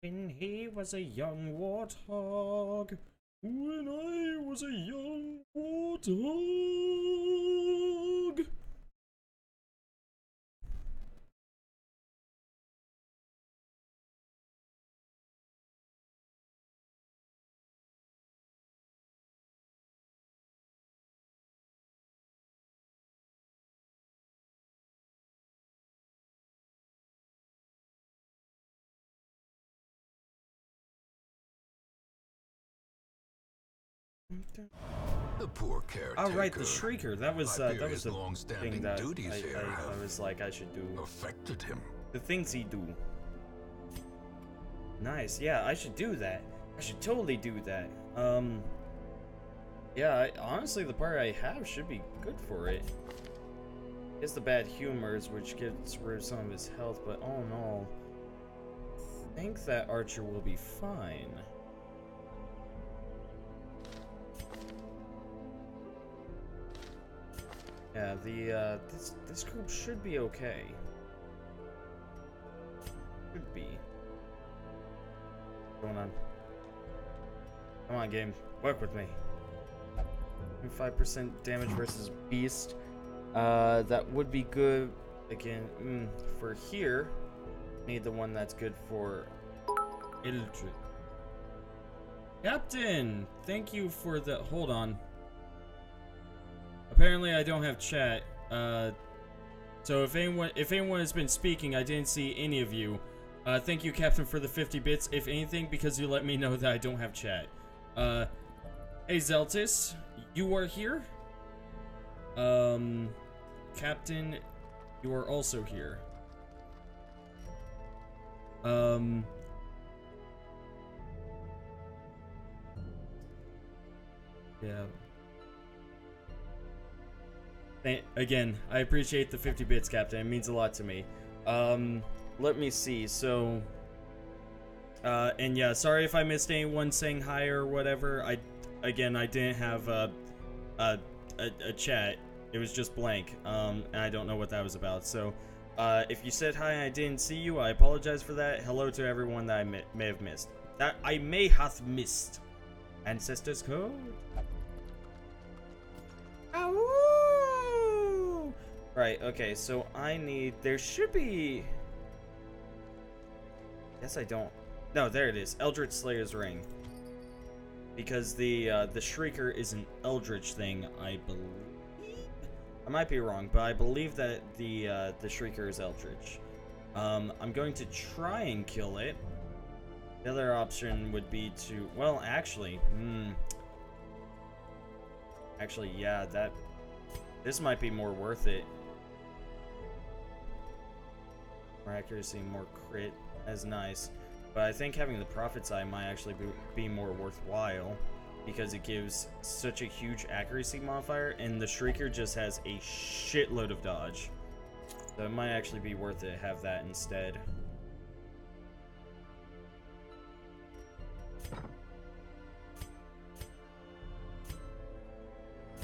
When he was a young warthog. When I was a young warthog. The poor caretaker. Oh right, the Shrieker. That was the thing that I was like I should do. Affected him. The things he do. Nice. Yeah, I should do that. I should totally do that. Yeah. Honestly, the part I have should be good for it. It's the bad humors, which gets rid of some of his health, but oh no. I think that Archer will be fine. Yeah, this group should be okay. Should be. What's going on? Come on, game. Work with me. 5% damage versus Beast. That would be good. Again, for here, need the one that's good for Eldritch. Captain! Thank you for the... Hold on. Apparently I don't have chat, so if anyone has been speaking, I didn't see any of you. Thank you, Captain, for the 50 bits, if anything, because you let me know that I don't have chat. Hey, Zeltis, you are here? Captain, you are also here. Yeah. Again, I appreciate the 50 bits, Captain. It means a lot to me. Let me see. So, and yeah, sorry if I missed anyone saying hi or whatever. I didn't have a chat. It was just blank. And I don't know what that was about. So, if you said hi and I didn't see you, I apologize for that. Hello to everyone that I may have missed. That I may have missed. Ancestors code. Ow! Right, okay, so I need... There should be... Yes, I don't... No, there it is. Eldritch Slayer's Ring. Because the Shrieker is an Eldritch thing, I believe? I might be wrong, but I believe that the Shrieker is Eldritch. I'm going to try and kill it. The other option would be to... Well, actually... Actually, yeah, that... This might be more worth it. More accuracy, more crit. That's nice. But I think having the Prophet's Eye might actually be more worthwhile. Because it gives such a huge accuracy modifier. And the Shrieker just has a shitload of dodge. So it might actually be worth it to have that instead.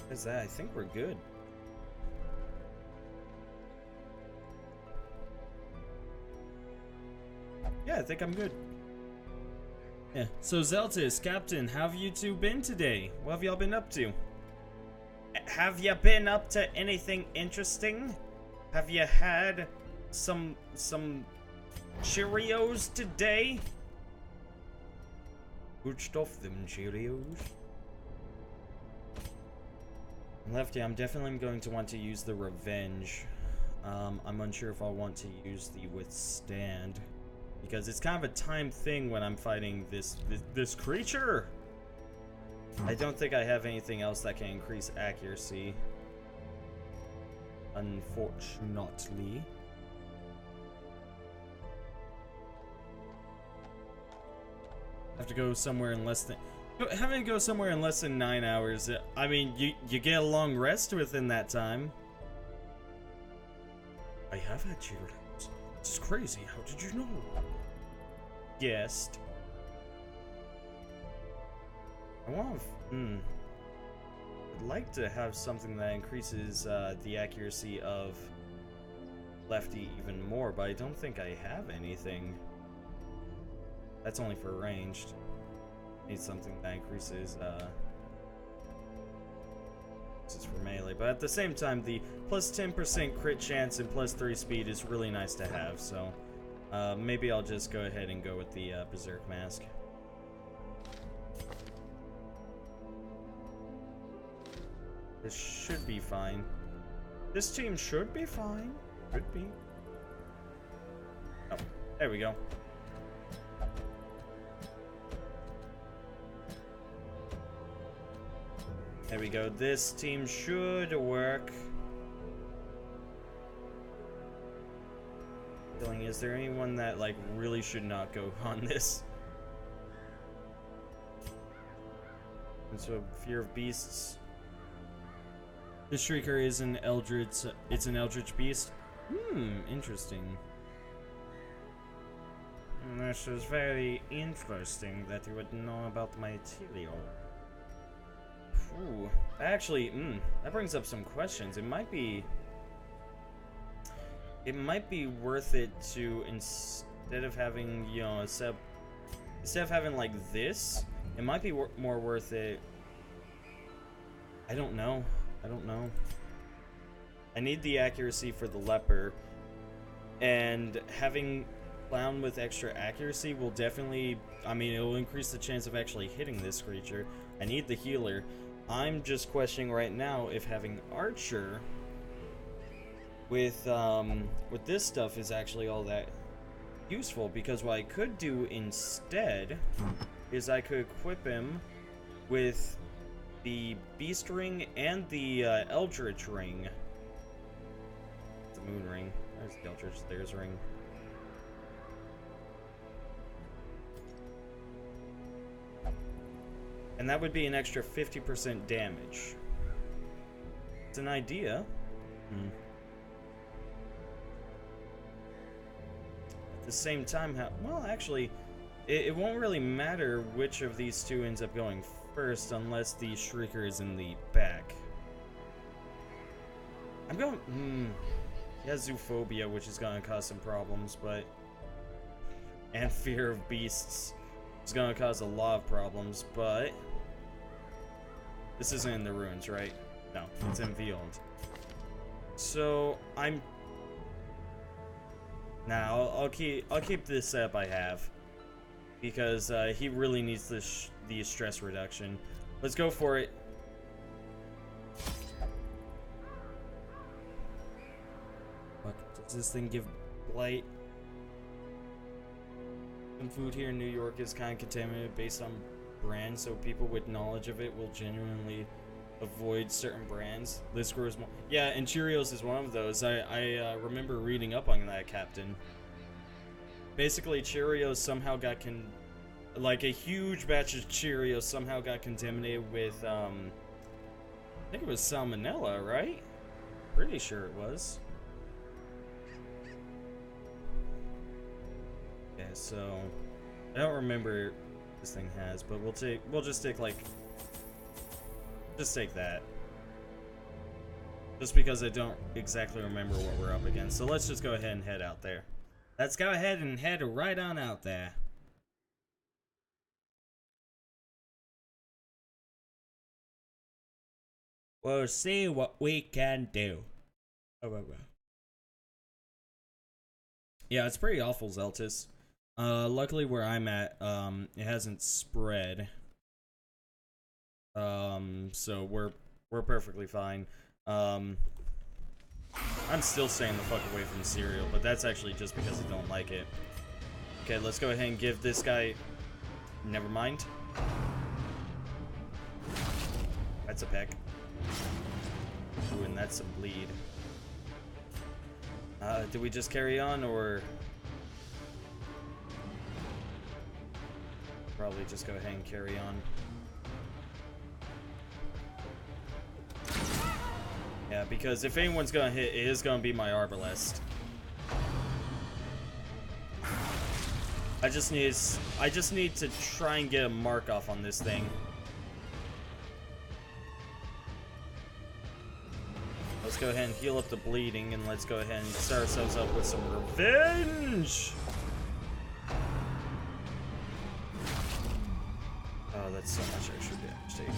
What is that? I think we're good. Yeah, I think I'm good. Yeah. So Zeltis, Captain, how have you two been today? What have y'all been up to? Have you been up to anything interesting? Have you had some Cheerios today? Good stuff, them Cheerios. Lefty, I'm definitely going to want to use the Revenge. I'm unsure if I'll want to use the Withstand. Because it's kind of a time thing when I'm fighting this creature. I don't think I have anything else that can increase accuracy. Unfortunately. Have to go somewhere in less than... Having to go somewhere in less than 9 hours, I mean, you get a long rest within that time. have had cheerleaders. This is crazy. How did you know? Guessed. I want to... I'd like to have something that increases the accuracy of lefty even more, but I don't think I have anything. That's only for ranged. Need something that increases this is for melee, but at the same time, the plus 10% crit chance and plus 3 speed is really nice to have, so maybe I'll just go ahead and go with the Berserk Mask. This should be fine. This team should be fine. Could be. Oh, there we go. There we go. This team should work. Feeling, is there anyone that like really should not go on this? And so, Fear of Beasts. The Shrieker is an Eldritch. It's an Eldritch Beast. Interesting. This is very interesting that you would know about my material. Ooh, actually, that brings up some questions. It might be worth it to, instead of having, you know, instead of having like this, it might be more worth it. I don't know. I need the accuracy for the leper, and having clown with extra accuracy will definitely, I mean, it will increase the chance of actually hitting this creature. I need the healer. I'm just questioning right now if having archer with this stuff is actually all that useful, because what I could do instead is I could equip him with the Beast Ring and the Eldritch Ring. The Moon Ring. There's the Eldritch, there's Ring. And that would be an extra 50% damage. It's an idea. At the same time, well, actually, it won't really matter which of these two ends up going first unless the Shrieker is in the back. I'm going... He has Zoophobia, which is going to cause some problems, but... And Fear of Beasts is going to cause a lot of problems, but... This isn't in the ruins, right? No, it's in Viond. So, I'm... Nah, I'll keep this setup I have. Because he really needs the stress reduction. Let's go for it. Fuck, does this thing give blight? Some food here in New York is kind of contaminated based on brand, so people with knowledge of it will genuinely avoid certain brands. This grows more. Yeah, and Cheerios is one of those. I remember reading up on that, Captain. Basically, Cheerios somehow got like a huge batch of Cheerios somehow got contaminated with I think it was salmonella, right? Pretty sure it was. Okay, so I don't remember this thing has, but we'll just take that. Just because I don't exactly remember what we're up against. So let's just go ahead and head out there. Let's go ahead and head right on out there. We'll see what we can do. Yeah, it's pretty awful, Zeltis. Luckily where I'm at, it hasn't spread. So we're perfectly fine. I'm still staying the fuck away from cereal, but that's actually just because I don't like it. Okay, let's go ahead and give this guy... Never mind. That's a peck. Ooh, and that's a bleed. Do we just carry on, or... Probably just go ahead and carry on. Yeah, because if anyone's gonna hit, it is gonna be my Arbalest. I just need to try and get a mark off on this thing. Let's go ahead and heal up the bleeding, and let's go ahead and set ourselves up with some revenge. Oh, that's so much extra damage taken.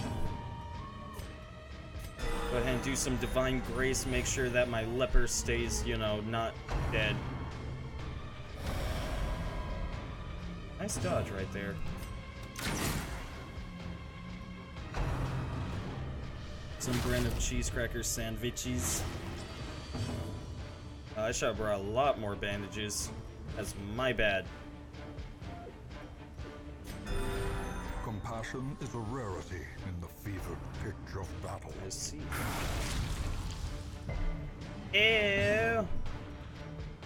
Go ahead and do some divine grace, make sure that my leper stays, you know, not dead. Nice dodge right there. Some brand of cheese cracker sandwiches. I should have brought a lot more bandages. That's my bad. Compassion is a rarity in the fevered pitch of battle. I see. Ew.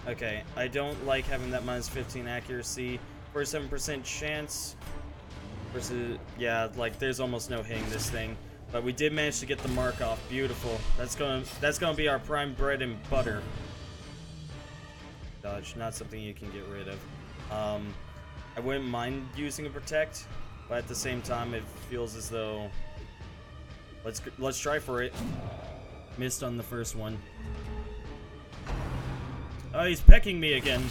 Okay, I don't like having that minus 15 accuracy. 47% chance versus, yeah, like there's almost no hitting this thing. But we did manage to get the mark off. Beautiful. That's gonna be our prime bread and butter. Dodge, not something you can get rid of. I wouldn't mind using a protect, but at the same time, it feels as though let's try for it. Missed on the first one. Oh, he's pecking me again.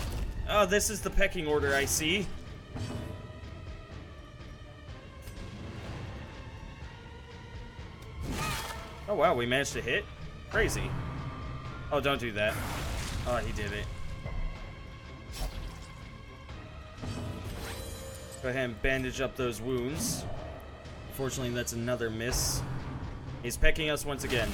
Oh, this is the pecking order I see. Oh wow, we managed to hit? Crazy. Oh, don't do that. Oh, he did it. Go ahead and bandage up those wounds. Unfortunately, that's another miss. He's pecking us once again.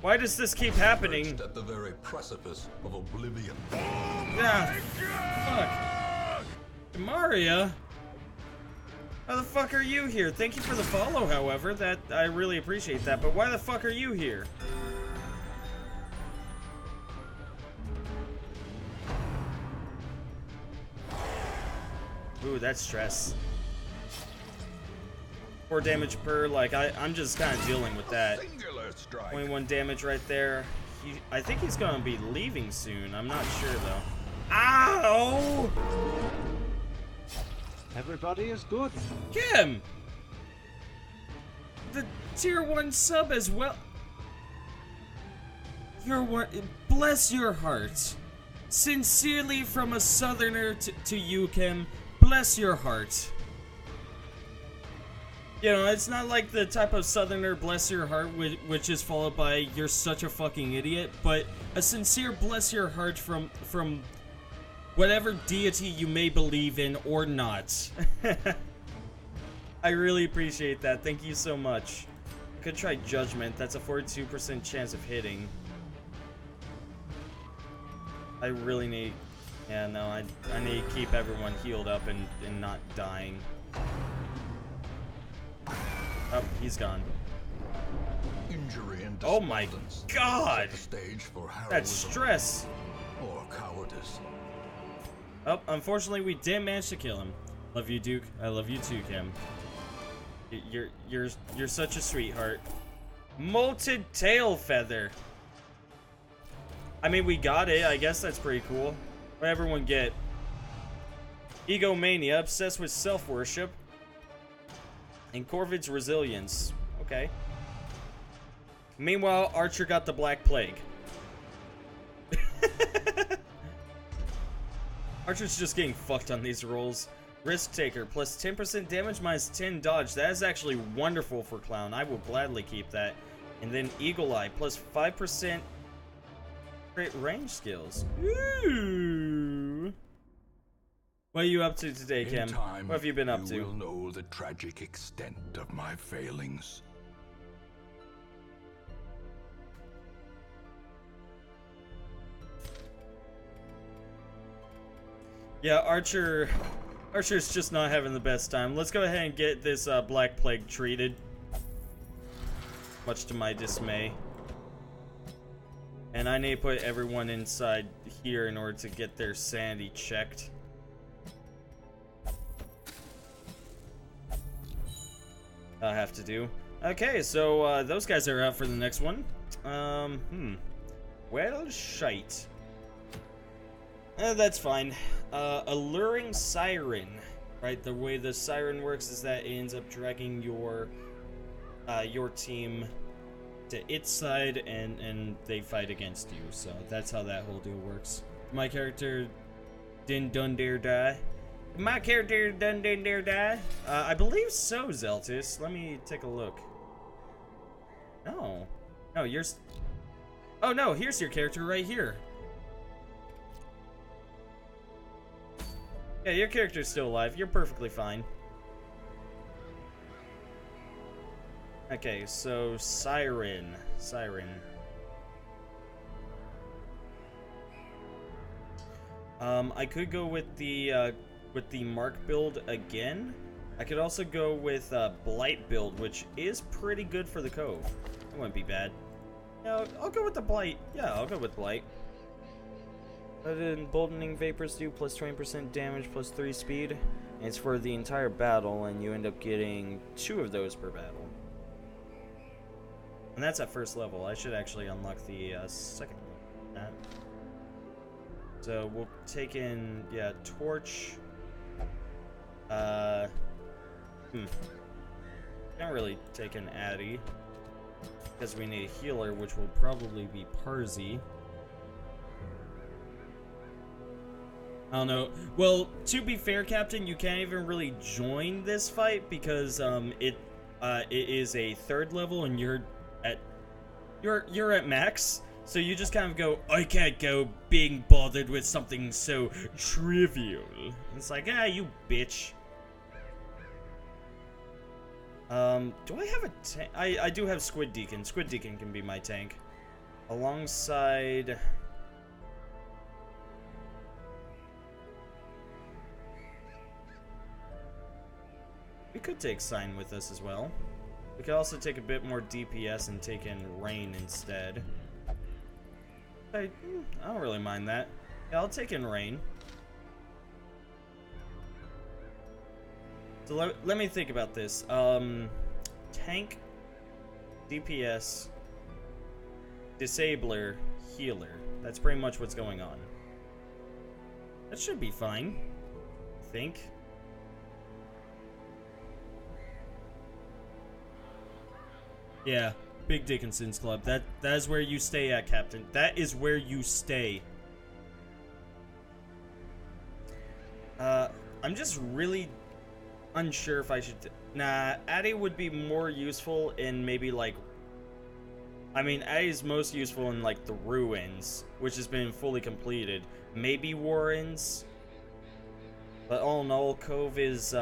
Why does this keep happening? Perched at the very precipice of oblivion. Ah, fuck. Maria? How the fuck are you here? Thank you for the follow, however. That I really appreciate that, but why the fuck are you here? Ooh, that's stress. 4 damage per, like, I'm just kind of dealing with that. 21 damage right there. I think he's gonna be leaving soon. I'm not sure, though. Ow! Everybody is good. Kim! The tier 1 sub as well. Bless your heart. Sincerely from a southerner to you, Kim. Bless your heart. You know, it's not like the type of southerner bless your heart which is followed by you're such a fucking idiot, but a sincere bless your heart from whatever deity you may believe in or not. I really appreciate that. Thank you so much. Could try Judgment. That's a 42% chance of hitting. I really need... Yeah, no, I need to keep everyone healed up and not dying. Oh, he's gone. Injury and oh my god! The stage for that's stress! Or cowardice. Oh, unfortunately we didn't manage to kill him. Love you, Duke. I love you too, Kim. You're such a sweetheart. Molted tail feather. I mean, we got it. I guess that's pretty cool. What everyone get? Egomania, obsessed with self-worship. And Corvid's resilience. Okay. Meanwhile, Archer got the Black Plague. Archer's just getting fucked on these rolls. Risk Taker, plus 10% damage, minus 10 dodge. That is actually wonderful for Clown. I will gladly keep that. And then Eagle Eye, plus 5% crit range skills. Ooh. What are you up to today, Kim? What have you been up to? You will know the tragic extent of my failings. Yeah, Archer's just not having the best time. Let's go ahead and get this Black Plague treated. Much to my dismay. And I need to put everyone inside here in order to get their sanity checked. I have to do. Okay, so those guys are out for the next one. Well, shite. That's fine. Alluring Siren. Right, the way the Siren works is that it ends up dragging your team to its side, and they fight against you. So that's how that whole deal works. My character didn't done dare die. My character done dare die. I believe so, Zeltis. Let me take a look. No, you're. Oh no, here's your character right here. Yeah, your character's still alive. You're perfectly fine. Okay, so Siren. I could go with the Mark build again. I could also go with Blight build, which is pretty good for the Cove. That wouldn't be bad. No, I'll go with the Blight. Yeah, I'll go with Blight. What did Emboldening Vapors do? Plus 20% damage, plus 3 speed. And it's for the entire battle, and you end up getting 2 of those per battle. And that's at first level. I should actually unlock the second one. So we'll take in, yeah, Torch. Can't really take an Addy, because we need a healer, which will probably be Parzi. I don't know. Well, to be fair, Captain, you can't even really join this fight because it is a 3rd level and you're at max. So you just kind of go, I can't go being bothered with something so trivial. It's like, you bitch. Do I have a tank? I do have Squid Deacon. Squid Deacon can be my tank. Alongside... We could take Sign with us as well. We could also take a bit more DPS and take in Rain instead. I don't really mind that. Yeah, I'll take in Rain. So let me think about this. Tank, DPS, Disabler, Healer. That's pretty much what's going on. That should be fine, I think. Yeah, Big Dickinson's Club. That is where you stay at, Captain. That is where you stay. I'm just really unsure if I should... Nah, Addy would be more useful in maybe, like... I mean, Addy's most useful in, like, the Ruins, which has been fully completed. Maybe Warrens. But all in all, Cove is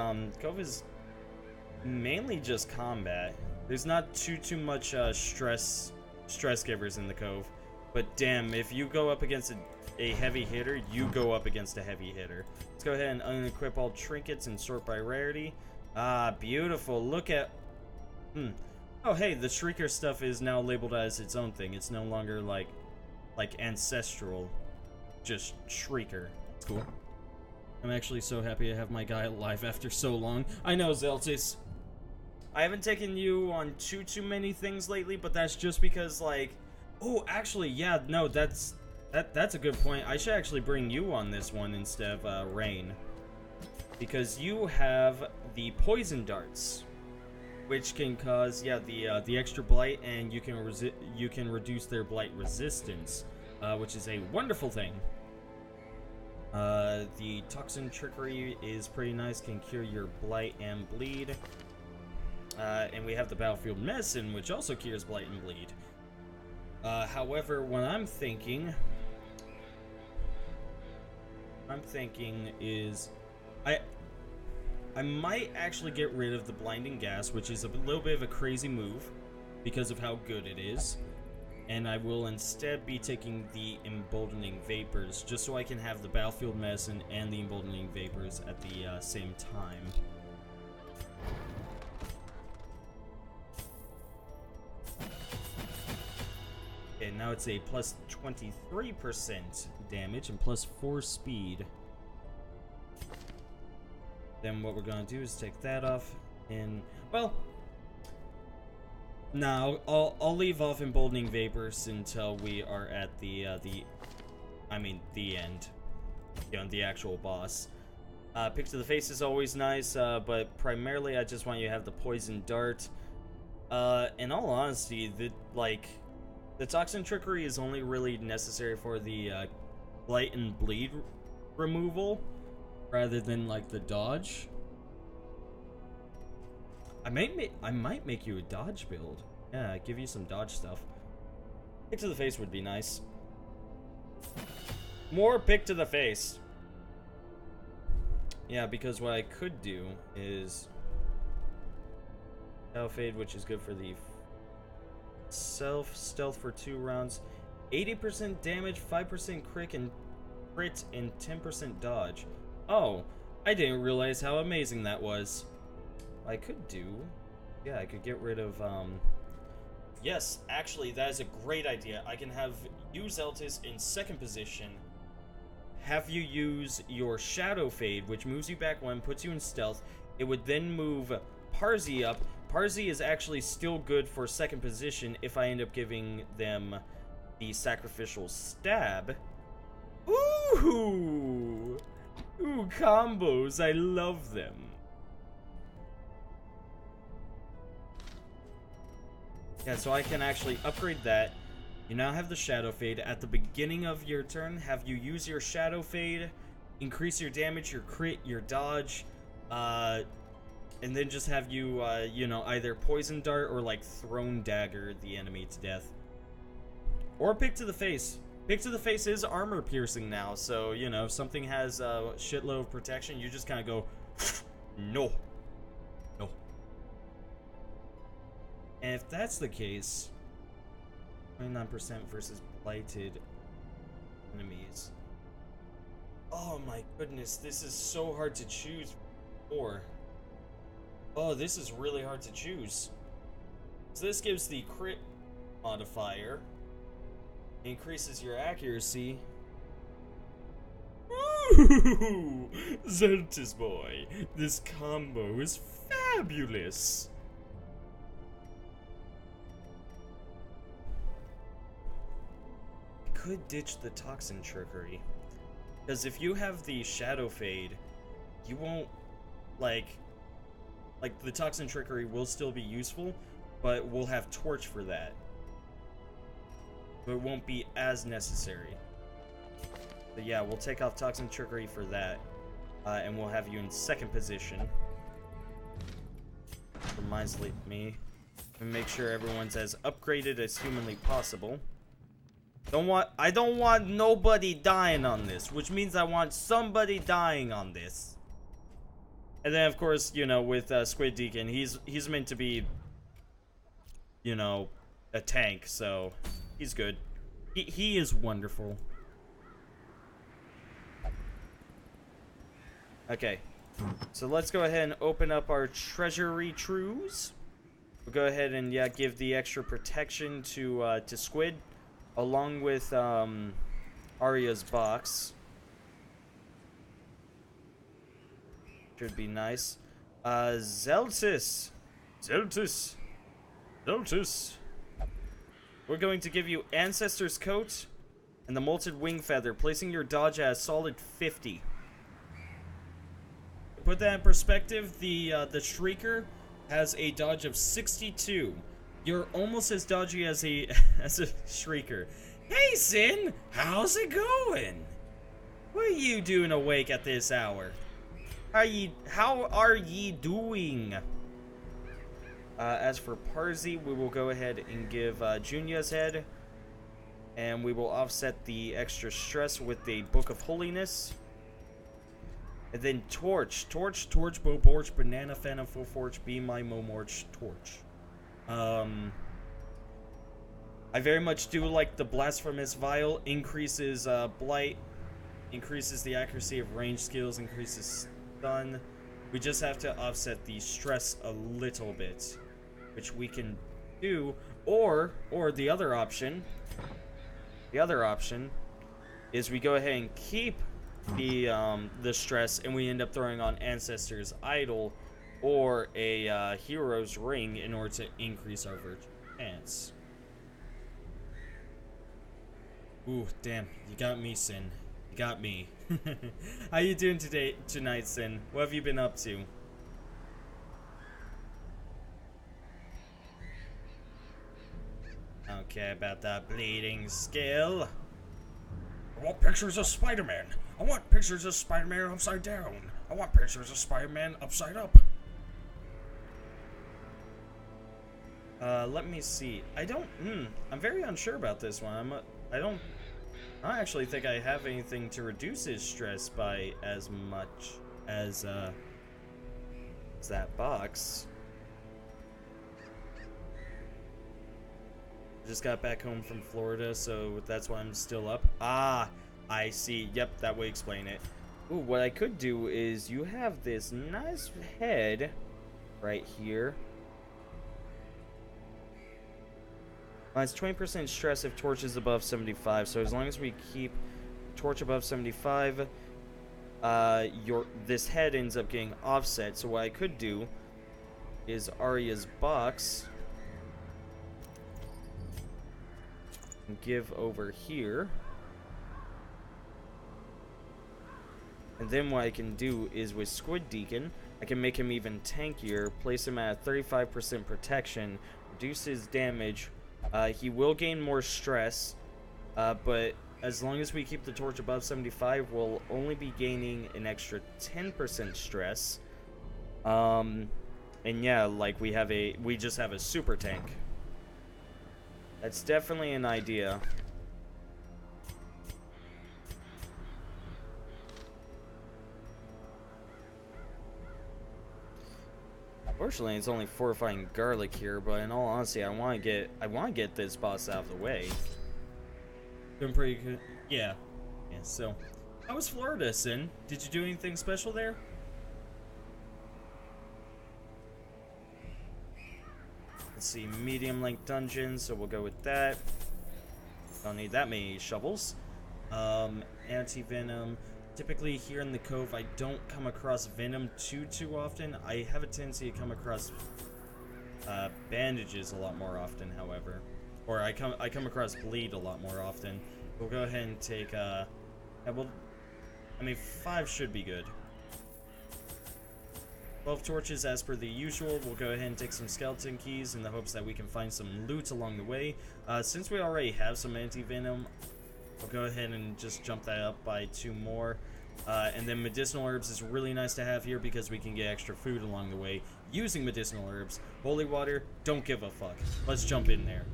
mainly just combat. There's not too much stress givers in the Cove. But damn, if you go up against a heavy hitter, you go up against a heavy hitter. Let's go ahead and unequip all trinkets and sort by rarity. Ah, beautiful. Look at... Oh, hey, the Shrieker stuff is now labeled as its own thing. It's no longer, like ancestral. Just Shrieker. It's cool. I'm actually so happy to have my guy alive after so long. I know, Zeltis. I haven't taken you on too many things lately, but that's just because, like... Oh, actually, yeah, no, that's a good point. I should actually bring you on this one instead of Rain. Because you have the poison darts, which can cause, yeah, the extra blight, and you can reduce their blight resistance, which is a wonderful thing. The toxin trickery is pretty nice, can cure your blight and bleed. And we have the battlefield medicine, which also cures blight and bleed. However, what I'm thinking is I might actually get rid of the blinding gas, which is a little bit of a crazy move because of how good it is. And I will instead be taking the emboldening vapors, just so I can have the battlefield medicine and the emboldening vapors at the same time. Okay, now it's a plus 23% damage and plus 4 speed. Then what we're gonna do is take that off, and well, no, I'll leave off emboldening vapors until we are at the end. the actual boss. Pick to the face is always nice, but primarily I just want you to have the poison dart. In all honesty, the toxin trickery is only really necessary for the blight and bleed removal, rather than like the dodge. I might make you a dodge build. Yeah, give you some dodge stuff. Pick to the face would be nice. More pick to the face. Yeah, because what I could do is Shadow Fade, which is good for the self stealth for 2 rounds, 80% damage, 5% crit, and 10% dodge. Oh, I didn't realize how amazing that was. I could do, yeah, I could get rid of yes, actually, that is a great idea. I can have you, Zeltis, in 2nd position. Have you use your Shadow Fade, which moves you back 1, puts you in stealth. It would then move Parzi up. Parzi is actually still good for 2nd position if I end up giving them the Sacrificial Stab. Ooh! Ooh, combos. I love them. Yeah, so I can actually upgrade that. You now have the Shadow Fade. At the beginning of your turn, have you use your Shadow Fade, increase your damage, your crit, your dodge, and then just have you, you know, either Poison Dart or, like, Thrown Dagger the enemy to death. Or Pick to the Face. Pick to the Face is armor piercing now, so, you know, if something has a shitload of protection, you just kind of go, no. No. And if that's the case, 29% versus blighted enemies. Oh my goodness, this is so hard to choose for. Oh, this is really hard to choose. So this gives the crit modifier, increases your accuracy. Ooh, Zeltis boy, this combo is fabulous. Could ditch the toxin trickery, because if you have the Shadow Fade, you won't like the toxin trickery will still be useful, but we'll have torch for that, but it won't be as necessary. But yeah, we'll take off toxin trickery for that, and we'll have you in 2nd position. Reminds me, and make sure everyone's as upgraded as humanly possible. I don't want nobody dying on this, which means I want somebody dying on this. And then, of course, you know, with Squid Deacon, he's meant to be, you know, a tank, so he's good. He is wonderful. Okay, so let's go ahead and open up our treasury trues. We'll go ahead and yeah, give the extra protection to Squid, along with Arya's box. Should be nice. Zeltis. We're going to give you Ancestor's Coat and the Molted Wing Feather, placing your dodge at a solid 50. To put that in perspective, the Shrieker has a dodge of 62. You're almost as dodgy as a Shrieker. Hey, Sin! How's it going? What are you doing awake at this hour? How are ye doing? As for Parzi, we will go ahead and give Junia's head, and we will offset the extra stress with the Book of Holiness. And then Torch, Bo Borch, Banana Phantom Full Forge, Be My Momorch, Torch. I very much do like the Blasphemous Vial. Increases Blight, increases the accuracy of range skills, increases stun. We just have to offset the stress a little bit, which we can do. Or the other option. The other option is we go ahead and keep the stress, and we end up throwing on Ancestor's Idol or a Hero's Ring in order to increase our virtue chance. Ooh, damn, you got me, Sin. You got me. How you doing tonight, Sin? What have you been up to? Okay, about that bleeding skill. I want pictures of Spider-Man. I want pictures of Spider-Man upside down. I want pictures of Spider-Man upside up. Let me see. I'm very unsure about this one. I don't actually think I have anything to reduce his stress by as much as that box. Just got back home from Florida, so that's why I'm still up. Ah, I see. Yep, that would explain it. Ooh, what I could do is you have this nice head right here. It's 20% stress if torch is above 75. So as long as we keep torch above 75, this head ends up getting offset. So what I could do is Arya's box and give over here. And then what I can do is with Squid Deacon, I can make him even tankier, place him at 35% protection, reduce his damage. He will gain more stress, but as long as we keep the torch above 75, we'll only be gaining an extra 10% stress. And yeah, like we just have a super tank. That's definitely an idea. Fortunately, it's only fortifying garlic here, but in all honesty, I want to get this boss out of the way. Doing pretty good. Yeah. So, how was Florida, Sin? Did you do anything special there? Let's see, medium length dungeons, so we'll go with that. Don't need that many shovels. Anti-venom. Typically here in the Cove, I don't come across venom too often. I have a tendency to come across bandages a lot more often, however. Or I come across bleed a lot more often. We'll go ahead and take I mean 5 should be good. 12 torches as per the usual. We'll go ahead and take some skeleton keys in the hopes that we can find some loot along the way. Since we already have some anti-venom, I'll go ahead and just jump that up by 2 more. And then medicinal herbs is really nice to have here because we can get extra food along the way using medicinal herbs. Holy water, don't give a fuck. Let's jump in there.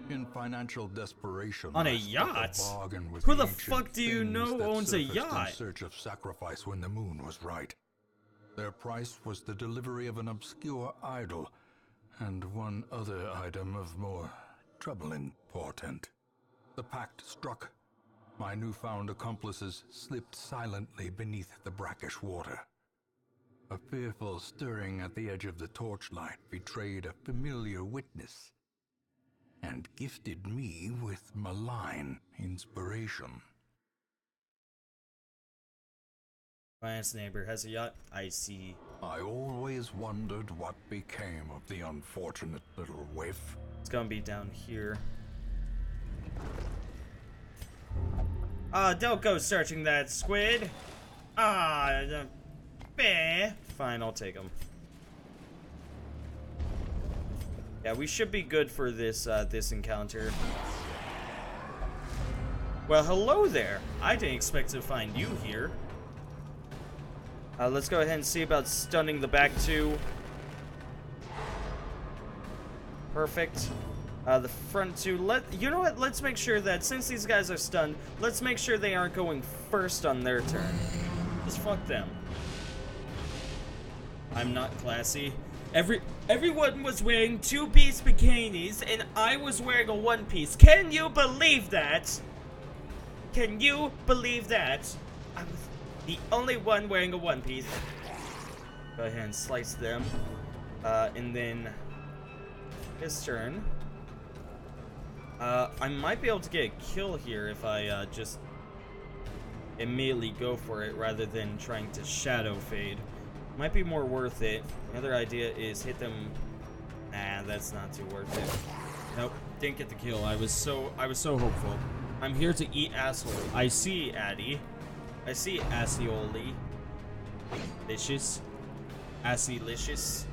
In financial desperation, on a I struck yacht? bargain with Who the the ancient fuck do you things know that owns a surfaced yacht? In search of sacrifice when the moon was right. Their price was the delivery of an obscure idol, and one other item of more troubling portent. The pact struck. My newfound accomplices slipped silently beneath the brackish water. A fearful stirring at the edge of the torchlight betrayed a familiar witness, and gifted me with malign inspiration. Finance neighbor has a yacht. I see. I always wondered what became of the unfortunate little waif. It's gonna be down here. Don't go searching that, Squid. Bear. Fine, I'll take him. Yeah, we should be good for this this encounter. Well, hello there. I didn't expect to find you here. Let's go ahead and see about stunning the back 2. Perfect. The front 2, you know what, let's make sure that since these guys are stunned, let's make sure they aren't going first on their turn. Just fuck them. I'm not classy. Everyone was wearing 2-piece bikinis and I was wearing a 1-piece. Can you believe that? Can you believe that? I was the only one wearing a 1-piece. Go ahead and slice them. And then his turn. I might be able to get a kill here if I just immediately go for it rather than trying to shadow fade. Might be more worth it. The other idea is hit them. Nah, that's not too worth it. Nope, didn't get the kill. I was so hopeful. I'm here to eat asshole. I see, Addy. I see Asseoli. Licious. Assy-licious.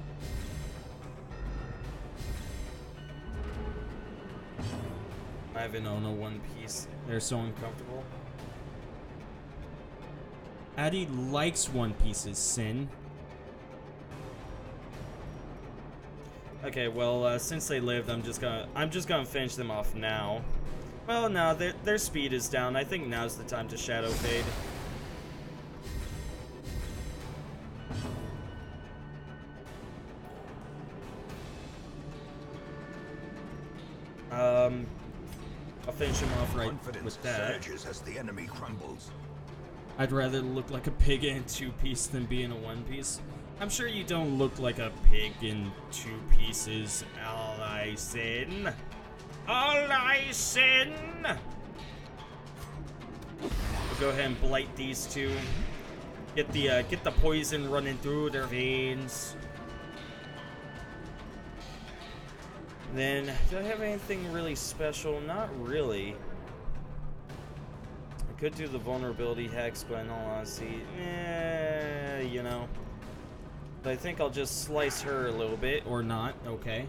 I haven't owned a One Piece. They're so uncomfortable. Addy likes One Piece's, Sin. Okay, well, since they lived, I'm just gonna finish them off now. Well, no, their speed is down. I think now's the time to Shadow Fade. I'll finish him off right with that. Surges as the enemy crumbles. I'd rather look like a pig in 2-piece than be in a 1-piece. I'm sure you don't look like a pig in 2 pieces, Allyson. Allyson! We'll go ahead and blight these two. Get the poison running through their veins. Then, do I have anything really special? Not really. I could do the vulnerability hex, but in all honesty, you know. But I think I'll just slice her a little bit, or not. Okay.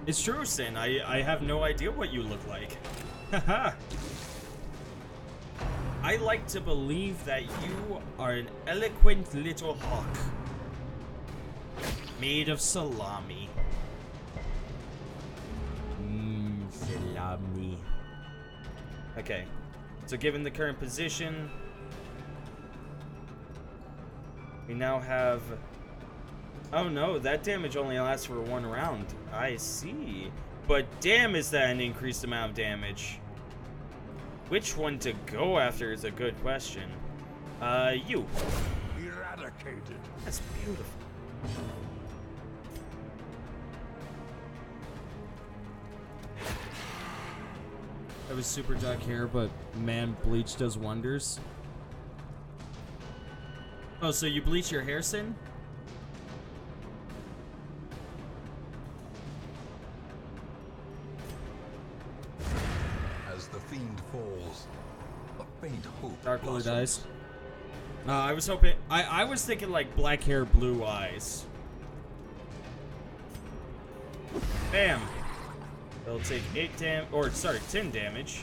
It's true, Sin. I have no idea what you look like. Haha. I like to believe that you are an eloquent little hawk. Made of salami. Salami. Okay. So given the current position, we now have... Oh no, that damage only lasts for 1 round. I see. But damn, is that an increased amount of damage. Which one to go after is a good question. You. Eradicated. That's beautiful. That was super dark hair, but man, bleach does wonders. Oh, so you bleach your hair, Sin? As the fiend falls, a faint hope Dark colored blossoms. eyes. I was hoping. I was thinking like black hair, blue eyes. Bam. It'll take 10 damage.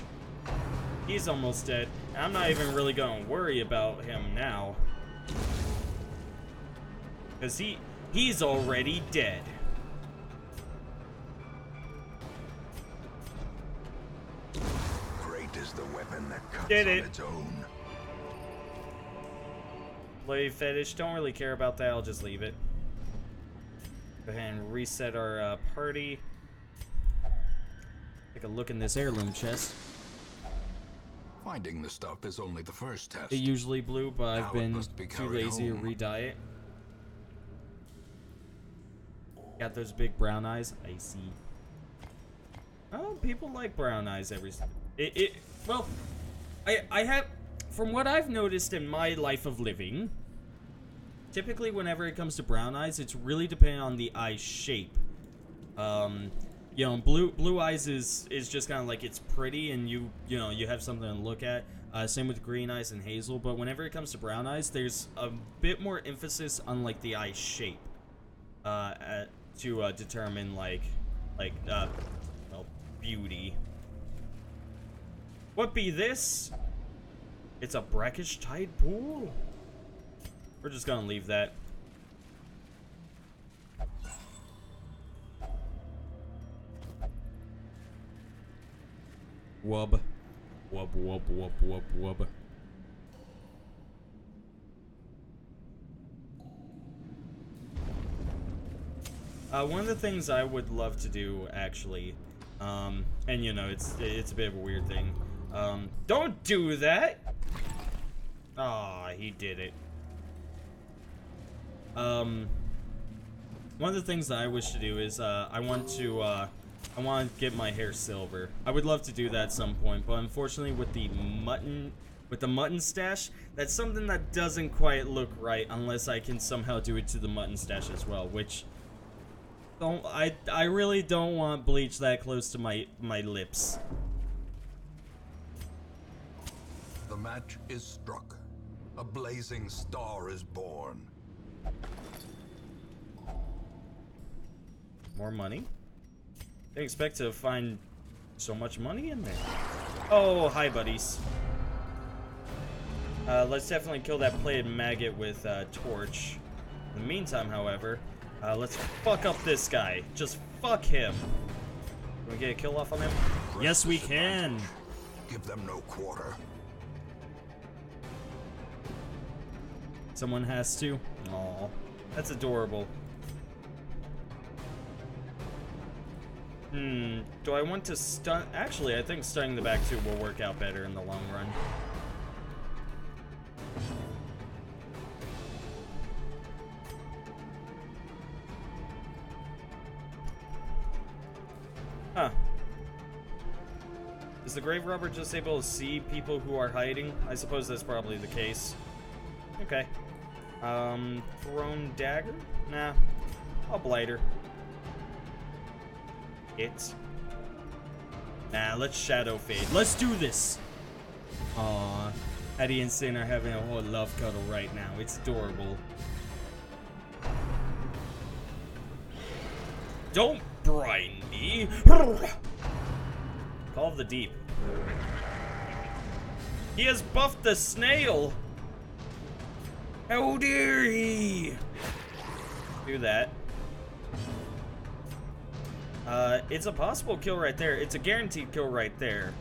He's almost dead. And I'm not even really gonna worry about him now. Cause he's already dead. Great is the weapon that cuts Did on it. its own. Play fetish, don't really care about that, I'll just leave it. Go ahead and reset our party. Take a look in this heirloom chest. Finding the stuff is only the first test. It usually blue, but I've Now it been must be too carried lazy to home. re-dye it. Got those big brown eyes? I see. Oh, people like brown eyes well, I have, from what I've noticed in my life of living, typically whenever it comes to brown eyes, it's really dependent on the eye shape. You know, blue eyes is just kind of like it's pretty and you know you have something to look at. Same with green eyes and hazel, but whenever it comes to brown eyes, there's a bit more emphasis on like the eye shape to determine well, beauty. What be this? It's a brackish tide pool. We're just gonna leave that. Wub. Wub, wub, wub, wub, wub. One of the things I would love to do, actually, and you know, it's a bit of a weird thing. Don't do that! Aw, he did it. One of the things that I wish to do is, I want to get my hair silver. I would love to do that at some point, but unfortunately with the mutton stash, that's something that doesn't quite look right unless I can somehow do it to the mutton stash as well, which I really don't want bleach that close to my lips. The match is struck. A blazing star is born. More money? Didn't expect to find so much money in there. Oh, hi, buddies. Let's definitely kill that plated maggot with torch. In the meantime, however, let's fuck up this guy. Just fuck him. Can we get a kill off on him? Yes, we can. Give them no quarter. Someone has to. Aw, that's adorable. Do I want to stun? Actually, I think stunning the back two will work out better in the long run. Huh. Is the grave robber just able to see people who are hiding? I suppose that's probably the case. Okay. Thrown dagger? Nah. I'll blighter. Nah, let's shadow fade. Let's do this! Aww. Eddie and Sin are having a whole love cuddle right now. It's adorable. Don't brine me! Call of the Deep. He has buffed the snail! How dare he! Do that. It's a possible kill right there. It's a guaranteed kill right there.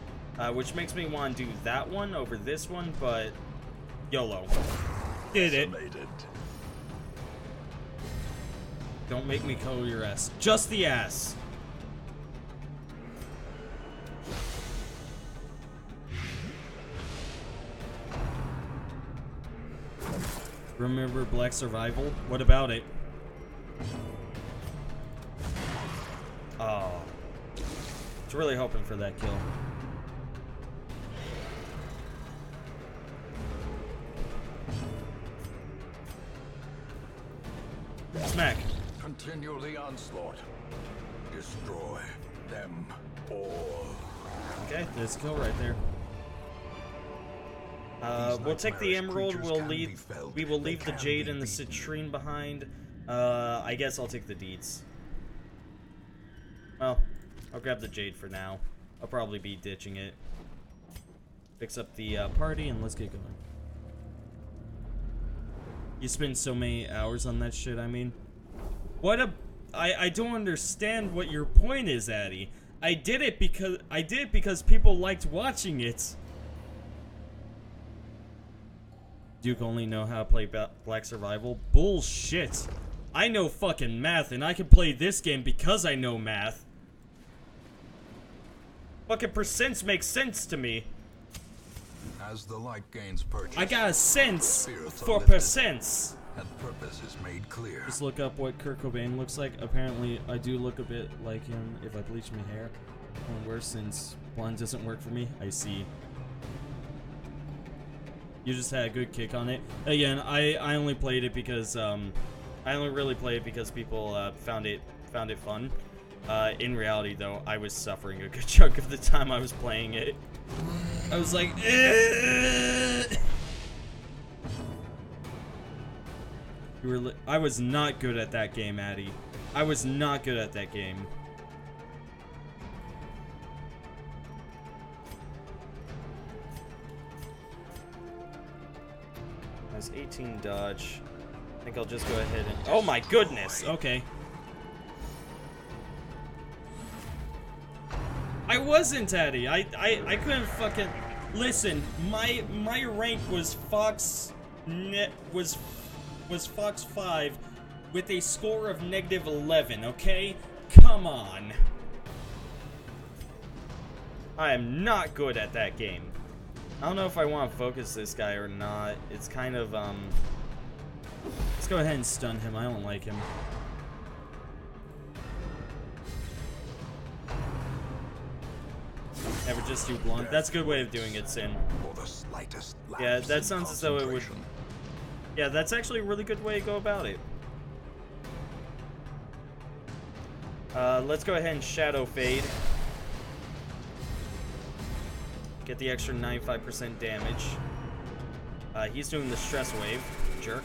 Which makes me want to do that one over this one, but YOLO. Did it. Don't make me color your ass. Just the ass. Remember Black Survival? What about it? Oh. I was really hoping for that kill. Smack. Continue the onslaught. Destroy them all. Okay, there's a kill right there. We'll take the emerald. We will leave the jade and the citrine behind. I guess I'll take the deeds. Well, I'll grab the jade for now. I'll probably be ditching it. Fix up the party and let's get going. You spend so many hours on that shit, I mean. What a... I don't understand what your point is, Addy. I did it because people liked watching it. Duke only know how to play Black Survival? Bullshit. I know fucking math, and I can play this game because I know math. Fucking percents make sense to me. As the light gains purchase, I got a sense for percents. And purpose is made clear. Just look up what Kurt Cobain looks like. Apparently, I do look a bit like him if I bleach my hair. Or worse, since blonde doesn't work for me. I see. You just had a good kick on it. Again, I only played it because I only really played it because people found it fun. In reality, though, I was suffering a good chunk of the time I was playing it. I was like, I was not good at that game, Addy. I was not good at that game. That's 18 dodge. I think I'll just go ahead and... Oh my goodness! Okay. I wasn't, Addy. I couldn't fucking... Listen, my rank was Fox... was Fox 5 with a score of -11, okay? Come on. I am not good at that game. I don't know if I want to focus this guy or not. It's kind of, let's go ahead and stun him. I don't like him. Never just do blunt. That's a good way of doing it, Sin. Yeah, that sounds as though it would... Yeah, that's actually a really good way to go about it. Let's go ahead and Shadow Fade. Get the extra 95% damage. He's doing the Stress Wave. Jerk.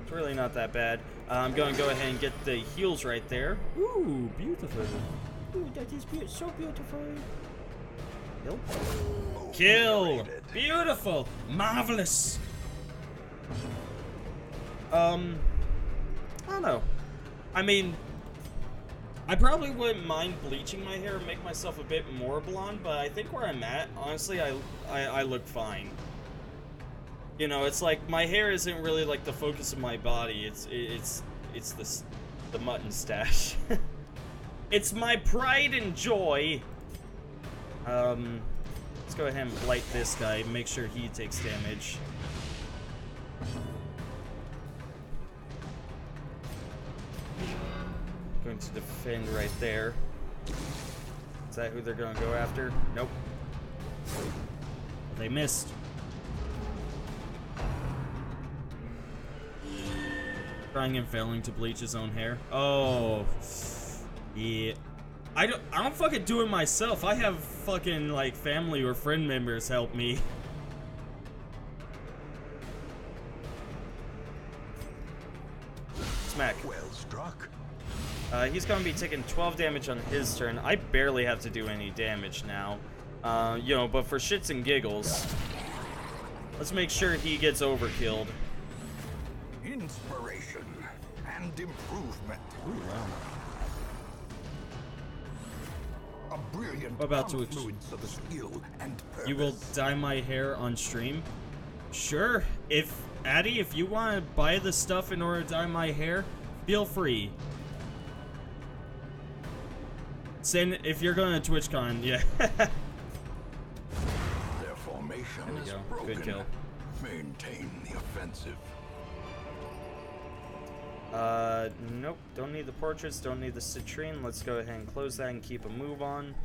It's really not that bad. I'm going to go ahead and get the heals right there. Ooh, beautiful. Ooh, that is so beautiful. Kill. Kill! Beautiful! Marvelous! I don't know. I mean, I probably wouldn't mind bleaching my hair and make myself a bit more blonde, but I think where I'm at, honestly, I look fine. You know, it's like my hair isn't really like the focus of my body. It's the mutton stash. It's my pride and joy. Let's go ahead and blight this guy. Make sure he takes damage. Going to defend right there. Is that who they're going to go after? Nope. They missed. Trying and failing to bleach his own hair. Oh. Yeah. I don't fucking do it myself. I have fucking like family or friend members help me. Smack. Well struck. He's gonna be taking 12 damage on his turn. I barely have to do any damage now. You know, but for shits and giggles, let's make sure he gets overkilled. Inspiration and improvement. Ooh, wow. A brilliant About to confluence of skill and purpose. You will dye my hair on stream? Sure. If Addy, if you want to buy the stuff in order to dye my hair, feel free. Send if you're going to TwitchCon, yeah. Their formation There we is go. broken. Good kill. Maintain the offensive. Nope. Don't need the portraits. Don't need the citrine. Let's go ahead and close that and keep a move on.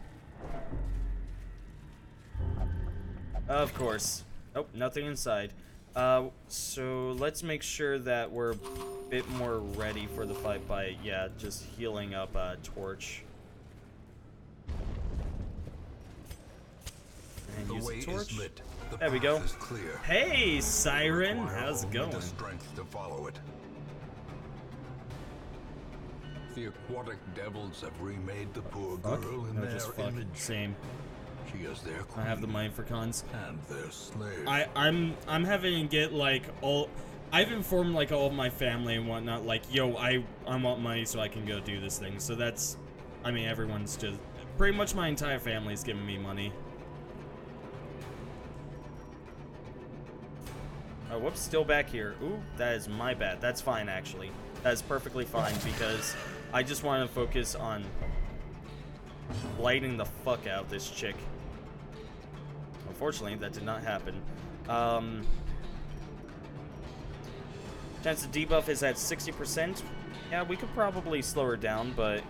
Of course. Nope. Nothing inside. So let's make sure that we're a bit more ready for the fight by, yeah, just healing up Torch. And use the torch. Is lit. The There we path go. is clear. Hey, Siren, Require how's it only going? the strength to follow it. The aquatic devils have remade the poor Fuck? girl in No, their just fuck. image. Same. She is their I queen have the money for cons. and their slave. I'm having to get like all. I've informed like all of my family and whatnot. Like, yo, I want money so I can go do this thing. So that's, I mean, everyone's just pretty much my entire family's giving me money. Oh, whoops, still back here. Ooh, that is my bad. That's fine, actually. That is perfectly fine because I just want to focus on lighting the fuck out of this chick. Unfortunately, that did not happen. Chance to debuff is at 60%. Yeah, we could probably slow her down, but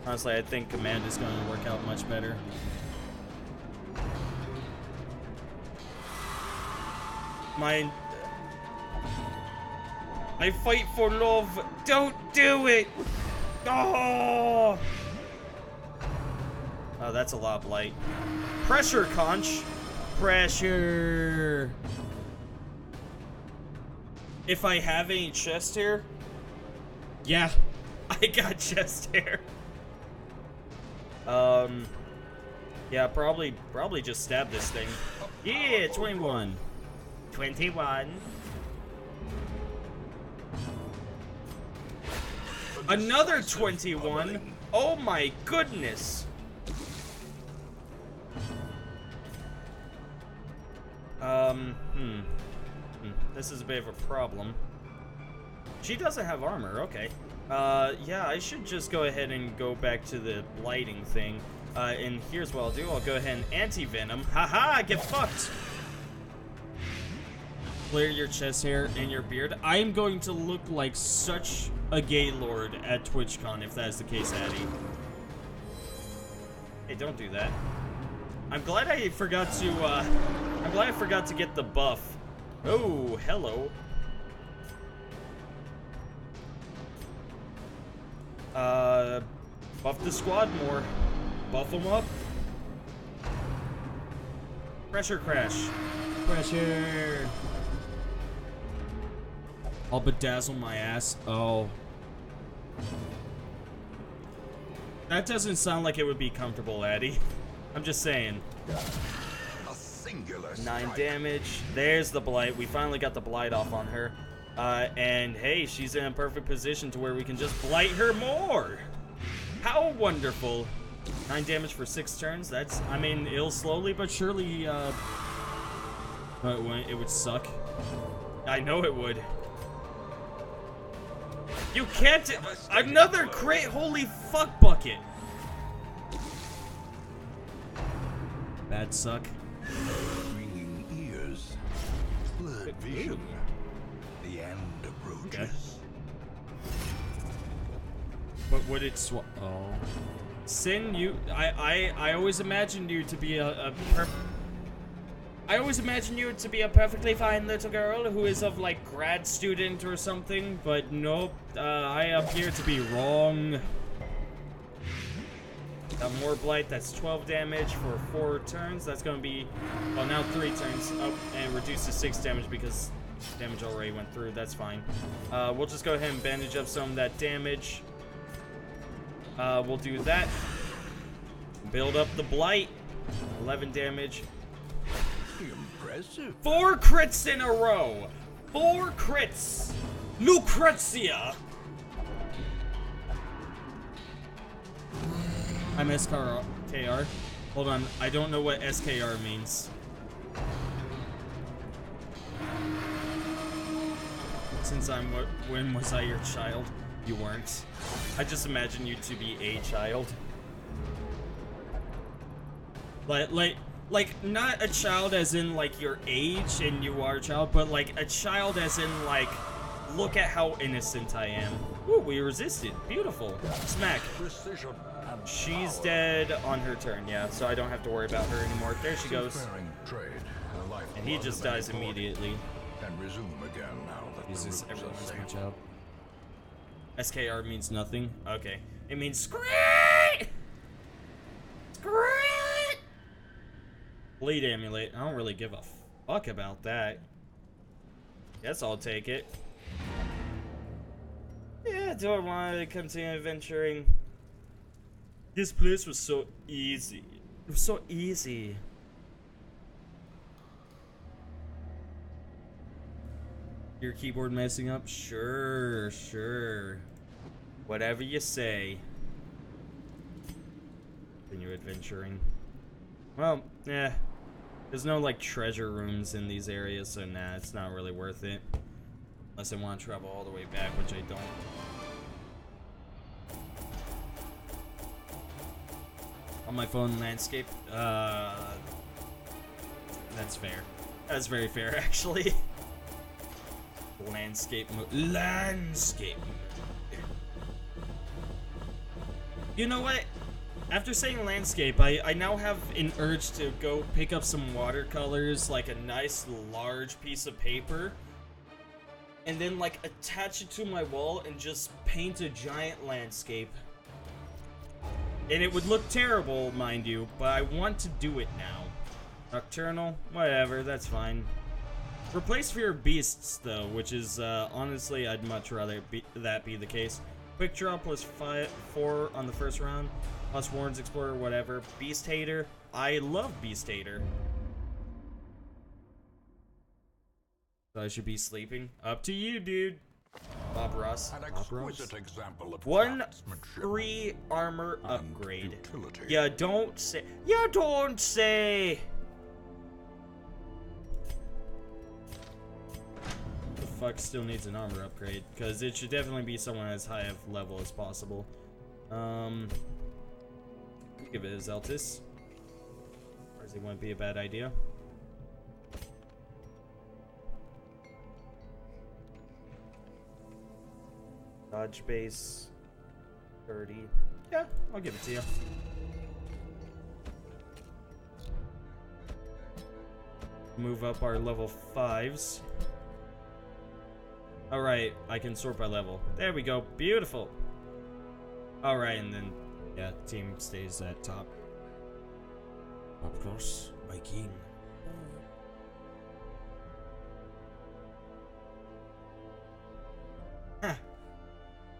honestly, I think command is going to work out much better. I fight for love. Don't do it. Oh. Oh, that's a lot of blight. Pressure, Conch. Pressure. If I have any chest hair, yeah, I got chest hair. Yeah, probably just stab this thing. Yeah, 21. 21. Another 21. Oh my goodness. This is a bit of a problem. She doesn't have armor, okay. Yeah, I should just go ahead and go back to the blighting thing. And here's what I'll do. I'll go ahead and anti-venom. Haha, get fucked! Clear your chest hair and your beard. I am going to look like such a gay lord at TwitchCon if that is the case, Addy. Hey, don't do that. I'm glad I forgot to get the buff. Oh, hello. Buff the squad more. Buff them up. Pressure crash. Pressure. I'll bedazzle my ass. Oh. That doesn't sound like it would be comfortable, Addy. I'm just saying. A singular 9 strike. damage. There's the blight. We finally got the blight off on her. And hey, she's in a perfect position to where we can just blight her more. How wonderful. 9 damage for 6 turns. That's, I mean, it'll slowly but surely, it would suck. I know it would. You can't, another crit, holy fuck bucket. Bad suck. Ringing ears. Blurred vision. The end approaches. Okay. But would it oh. Sin, you, I always imagined you to be I always imagine you to be a perfectly fine little girl who is of like grad student or something, but nope, I appear to be wrong. Got more blight, that's 12 damage for 4 turns. That's gonna be, well, now 3 turns. Oh, and reduced to 6 damage because damage already went through. That's fine. We'll just go ahead and bandage up some of that damage. We'll do that. Build up the blight. 11 damage. Impressive. 4 crits in a row. 4 crits. Lucrezia. I'm SKR. Hold on. I don't know what SKR means. Since when was I your child? You weren't. I just imagine you to be a child. Like not a child as in like your age and you are a child, but like a child as in like, look at how innocent I am. Ooh, we resisted. Beautiful. Smack. Precision and She's power. dead on her turn, yeah, so I don't have to worry about her anymore. There she goes. Seafaring trade, a lifeblood And he just of any dies port, immediately. and resume again now that the Jesus, routes are everyone's safe. my job. SKR means nothing. Okay. It means screet! Screet! Bleed amulet. I don't really give a fuck about that. Guess I'll take it. Yeah, do I want to continue adventuring? This place was so easy. It was so easy. Your keyboard messing up? Sure, sure. Whatever you say. Continue adventuring. Well, yeah. There's no, like, treasure rooms in these areas, so nah, it's not really worth it. Unless I want to travel all the way back, which I don't. On my phone, landscape. That's fair. That's very fair, actually. Landscape landscape. You know what? After saying landscape, I now have an urge to go pick up some watercolors, like a nice large piece of paper, and then like attach it to my wall and just paint a giant landscape. And it would look terrible, mind you, but I want to do it now. Nocturnal, whatever, that's fine. Replace fear beasts, though, which is, honestly, I'd much rather that be the case. Quick draw plus 4 on the first round, plus Warren's Explorer, whatever. Beast Hater, I love Beast Hater. So I should be sleeping? Up to you, dude. Bob Ross. An Bob Ross. exquisite example of 1 craftsmanship free armor and upgrade. utility. Yeah, don't say. Yeah, don't say. The fuck still needs an armor upgrade, because it should definitely be someone as high of level as possible. Give it a Zeltis. Or does it wouldn't be a bad idea? Dodge base 30. Yeah, I'll give it to you. Move up our level 5s. Alright, I can sort by level. There we go. Beautiful. All right, and then yeah, team stays at top. Of course, my king.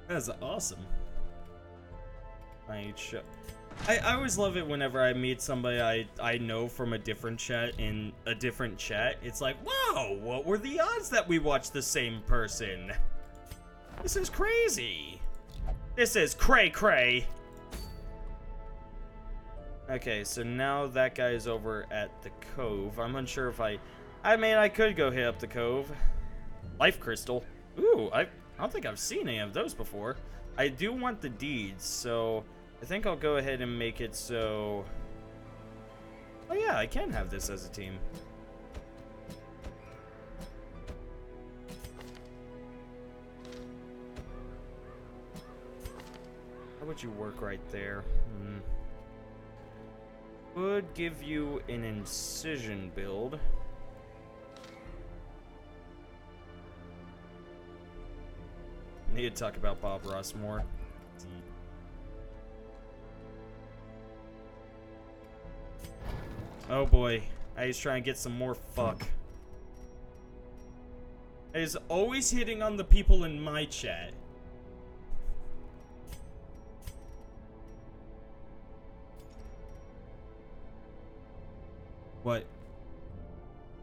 That's awesome. I always love it whenever I meet somebody I know from a different chat in a different chat. It's like, whoa, what were the odds that we watched the same person? This is crazy. This is cray-cray. Okay, so now that guy is over at the cove. I'm unsure if I mean, I could go hit up the cove. Life crystal. Ooh, I don't think I've seen any of those before. I do want the deeds, so I think I'll go ahead and make it so... Oh yeah, I can have this as a team. How would you work right there? Could give you an incision build. Need to talk about Bob Ross more. Oh boy, he's trying to get some more fuck. He's always hitting on the people in my chat. What?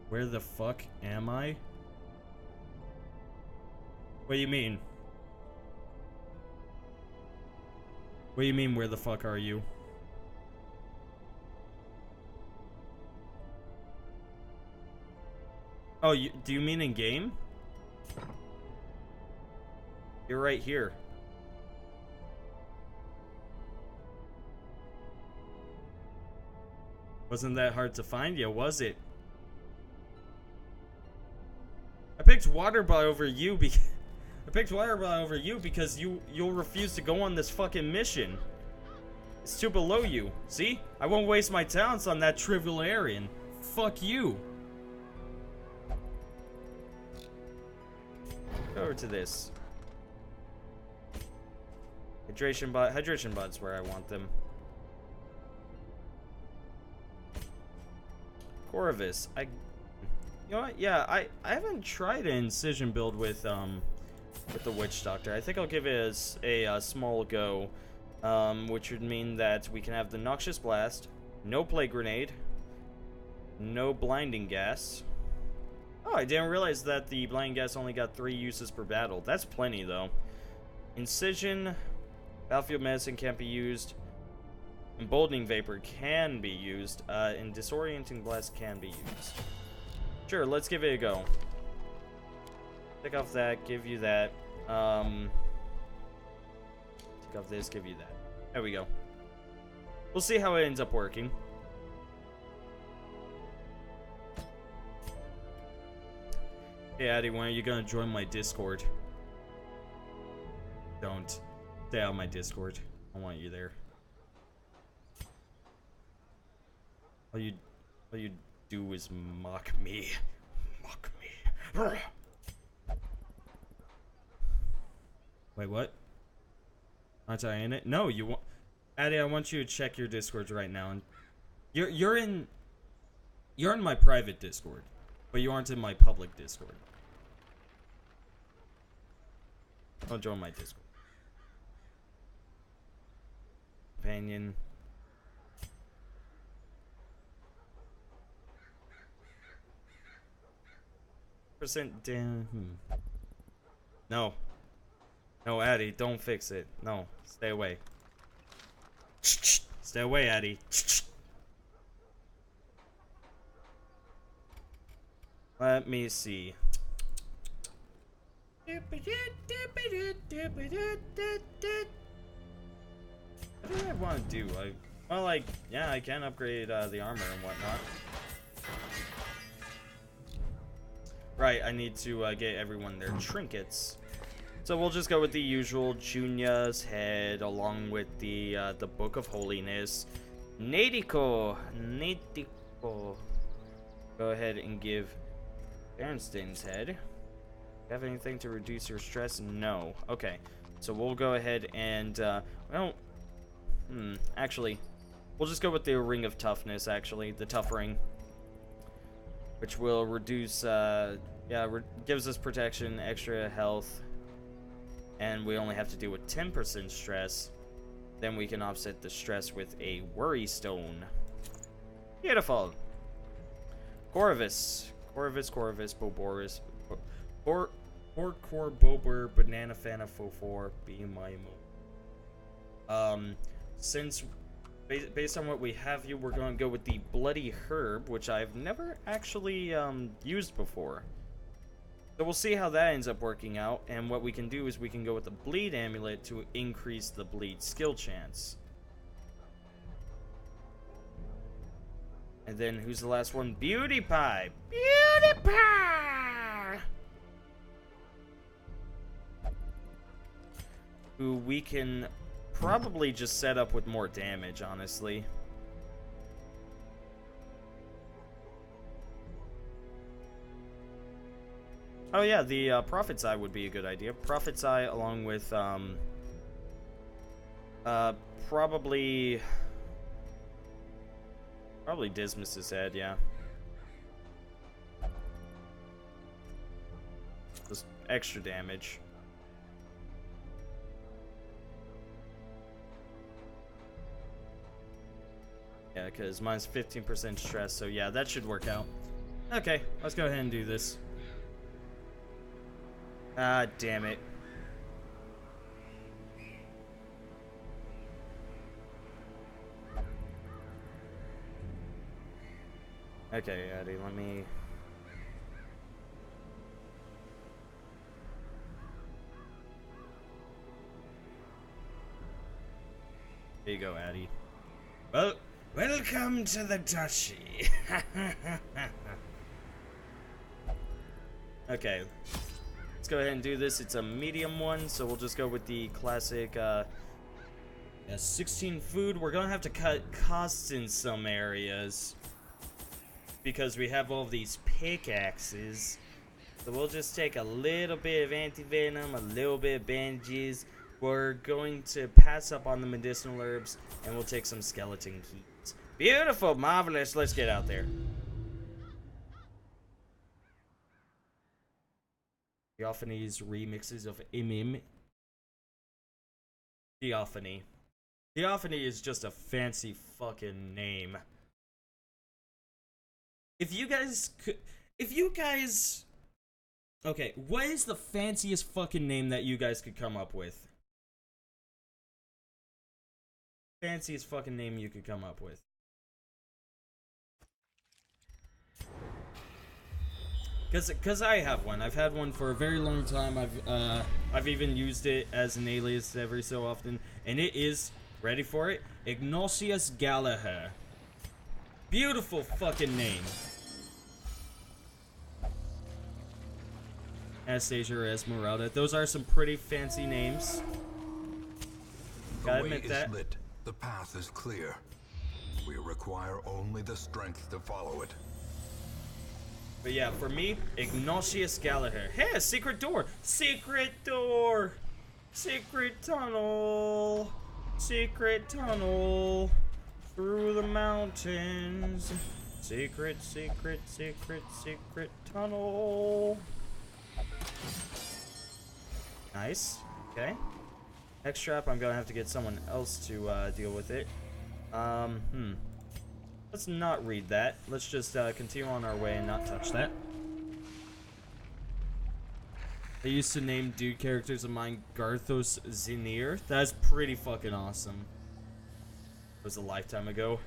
Where the fuck am I? What do you mean? What do you mean, where the fuck are you? Oh, do you mean in game? You're right here. Wasn't that hard to find you, was it? I picked Waterbot over you because you'll refuse to go on this fucking mission. It's too below you. See? I won't waste my talents on that trivial Aryan. Fuck you. Go over to this. Hydration bot's where I want them. Corvus. You know what? Yeah, I haven't tried an incision build with the Witch Doctor. I think I'll give it a small go, which would mean that we can have the Noxious Blast, no Plague Grenade, no Blinding Gas. Oh, I didn't realize that the Blinding Gas only got 3 uses per battle. That's plenty, though. Incision, Battlefield Medicine can't be used. Emboldening Vapor can be used, and Disorienting Blast can be used. Sure, let's give it a go. Take off that, give you that. Take off this, give you that. There we go. We'll see how it ends up working. Hey, Addy, when are you gonna join my Discord? Don't. Stay out of my Discord. I want you there. All you do is mock me. Mock me. Wait, what? Aren't I in it? No, you want... Addy, I want you to check your Discord right now. And you're in my private Discord, but you aren't in my public Discord. Don't join my Discord. Companion. Percent down. No. No, Addy, don't fix it. No, stay away. Stay away, Addy. Let me see. What do I want to do? Yeah, I can upgrade the armor and whatnot. Right, I need to get everyone their trinkets. So we'll just go with the usual Junia's head, along with the Book of Holiness. Nadiko. Go ahead and give Bernstein's head. You have anything to reduce your stress? No. Okay. So we'll go ahead and, well, actually, we'll just go with the Ring of Toughness, actually, the Tough Ring. Which will reduce, gives us protection, extra health, and we only have to deal with 10% stress. Then we can offset the stress with a Worry Stone. Beautiful. Corvus, Boboris, Bobor, Banana Fana Fofor, Be My Mo. Since based on what we have here, we're going to go with the Bloody Herb, which I've never actually used before. So we'll see how that ends up working out, and what we can do is we can go with the Bleed Amulet to increase the Bleed skill chance. And then, who's the last one? Beauty Pie! Beauty Pie! Who we can probably just set up with more damage, honestly. Oh yeah, the Prophet's Eye would be a good idea. Prophet's Eye along with, probably Dismas's Head, yeah. Just extra damage. Yeah, because mine's 15% stress, so yeah, that should work out. Okay, let's go ahead and do this. Ah, damn it. Okay, Addy, let me... There you go, Addy. Well, welcome to the Duchy. Okay. Let's go ahead and do this. It's a medium one, so we'll just go with the classic, 16 food. We're gonna have to cut costs in some areas because we have all these pickaxes. So we'll just take a little bit of anti-venom, a little bit of bandages. We're going to pass up on the medicinal herbs, and we'll take some skeleton keys. Beautiful, marvelous. Let's get out there. Theophany's remixes of Imim. Theophany. Theophany is just a fancy fucking name. If you guys could... Okay, what is the fanciest fucking name that you guys could come up with? Fanciest fucking name you could come up with. Cause I have one. I've had one for a very long time. I've even used it as an alias every so often, and it is, ready for it, Ignatius Gallagher. Beautiful fucking name. Anastasia or Esmeralda. Those are some pretty fancy names. Gotta admit that. The way is lit. The path is clear. We require only the strength to follow it. But yeah, for me, Ignatius Gallagher. Hey, a secret door! Secret door! Secret tunnel! Secret tunnel! Through the mountains! Secret, secret, secret, secret tunnel! Nice. Okay. Next trap, I'm gonna have to get someone else to deal with it. Let's not read that. Let's just continue on our way and not touch that. They used to name dude characters of mine Garthos Zinir. That's pretty fucking awesome. It was a lifetime ago.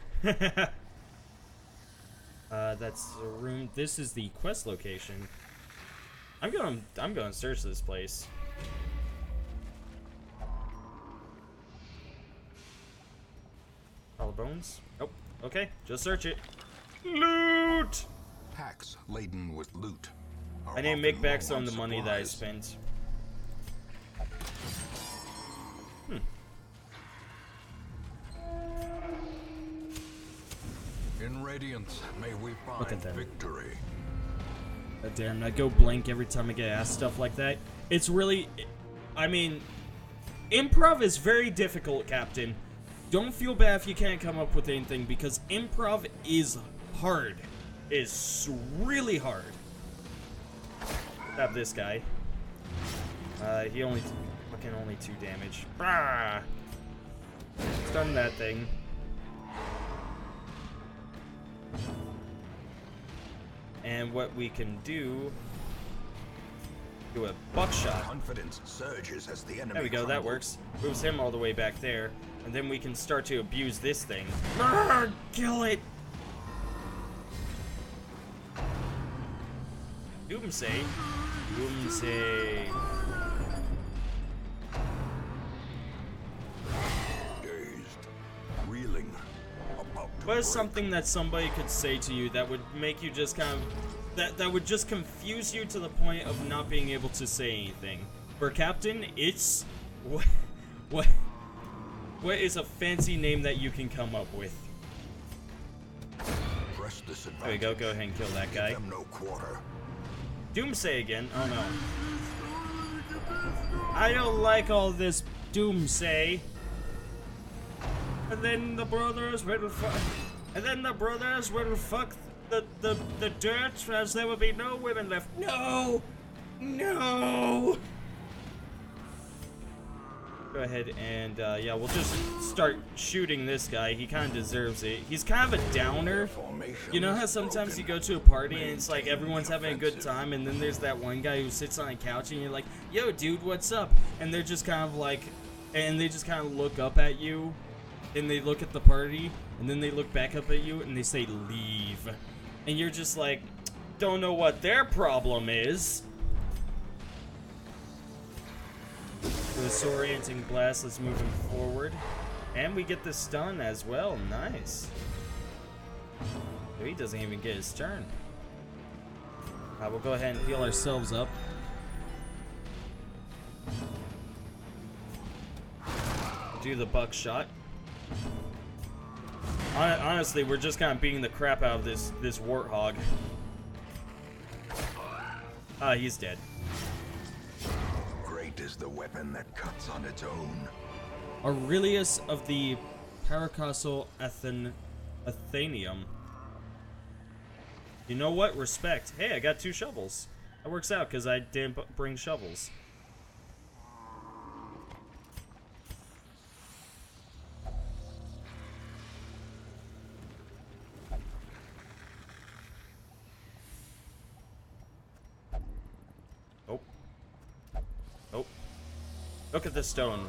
That's the room. This is the quest location. I'm going to search this place. Collarbones? Nope. Okay, just search it. Loot! Packs laden with loot. I need to make back some of the money that I spent. In Radiance, may we find victory. God damn, I go blank every time I get asked stuff like that. It's really, I mean, Improv is very difficult, Captain. Don't feel bad if you can't come up with anything, because improv is hard. It's really hard. Have this guy. He only fucking only 2 damage. Ah! It's done that thing. And what we can do a buckshot. Confidence surges as the enemy There we go, that works. Moves him all the way back there. And then we can start to abuse this thing. Arrgh, kill it! Doomsay. Doomsay. Dazed, reeling, about to What is break. something that somebody could say to you that would make you just kind of... That would just confuse you to the point of not being able to say anything? For Captain, it's... What is a fancy name that you can come up with? Press this There we go, go ahead and kill that guy. Give them no quarter. Doomsay again? Oh no. I don't like all this doomsay. And then the brothers will fuck. And then the brothers will fuck the dirt as there will be no women left. No! No! Go ahead and, yeah, we'll just start shooting this guy. He kind of deserves it. He's kind of a downer. You know how sometimes you go to a party and it's like everyone's having a good time, and then there's that one guy who sits on a couch and you're like, yo, dude, what's up? And they're just kind of like, and they just kind of look up at you, and they look at the party, and then they look back up at you and they say, leave. And you're just like, don't know what their problem is. The disorienting blast, let's move him forward. And we get the stun as well, nice. So he doesn't even get his turn. We'll go ahead and heal ourselves up. Do the buckshot. Honestly, we're just kind of beating the crap out of this warthog. He's dead. Great is the weapon that cuts on its own. Aurelius of the Paracastle Athenium. You know what? Respect. Hey, I got 2 shovels. That works out because I didn't bring shovels. Oh. Oh. Look at this stone.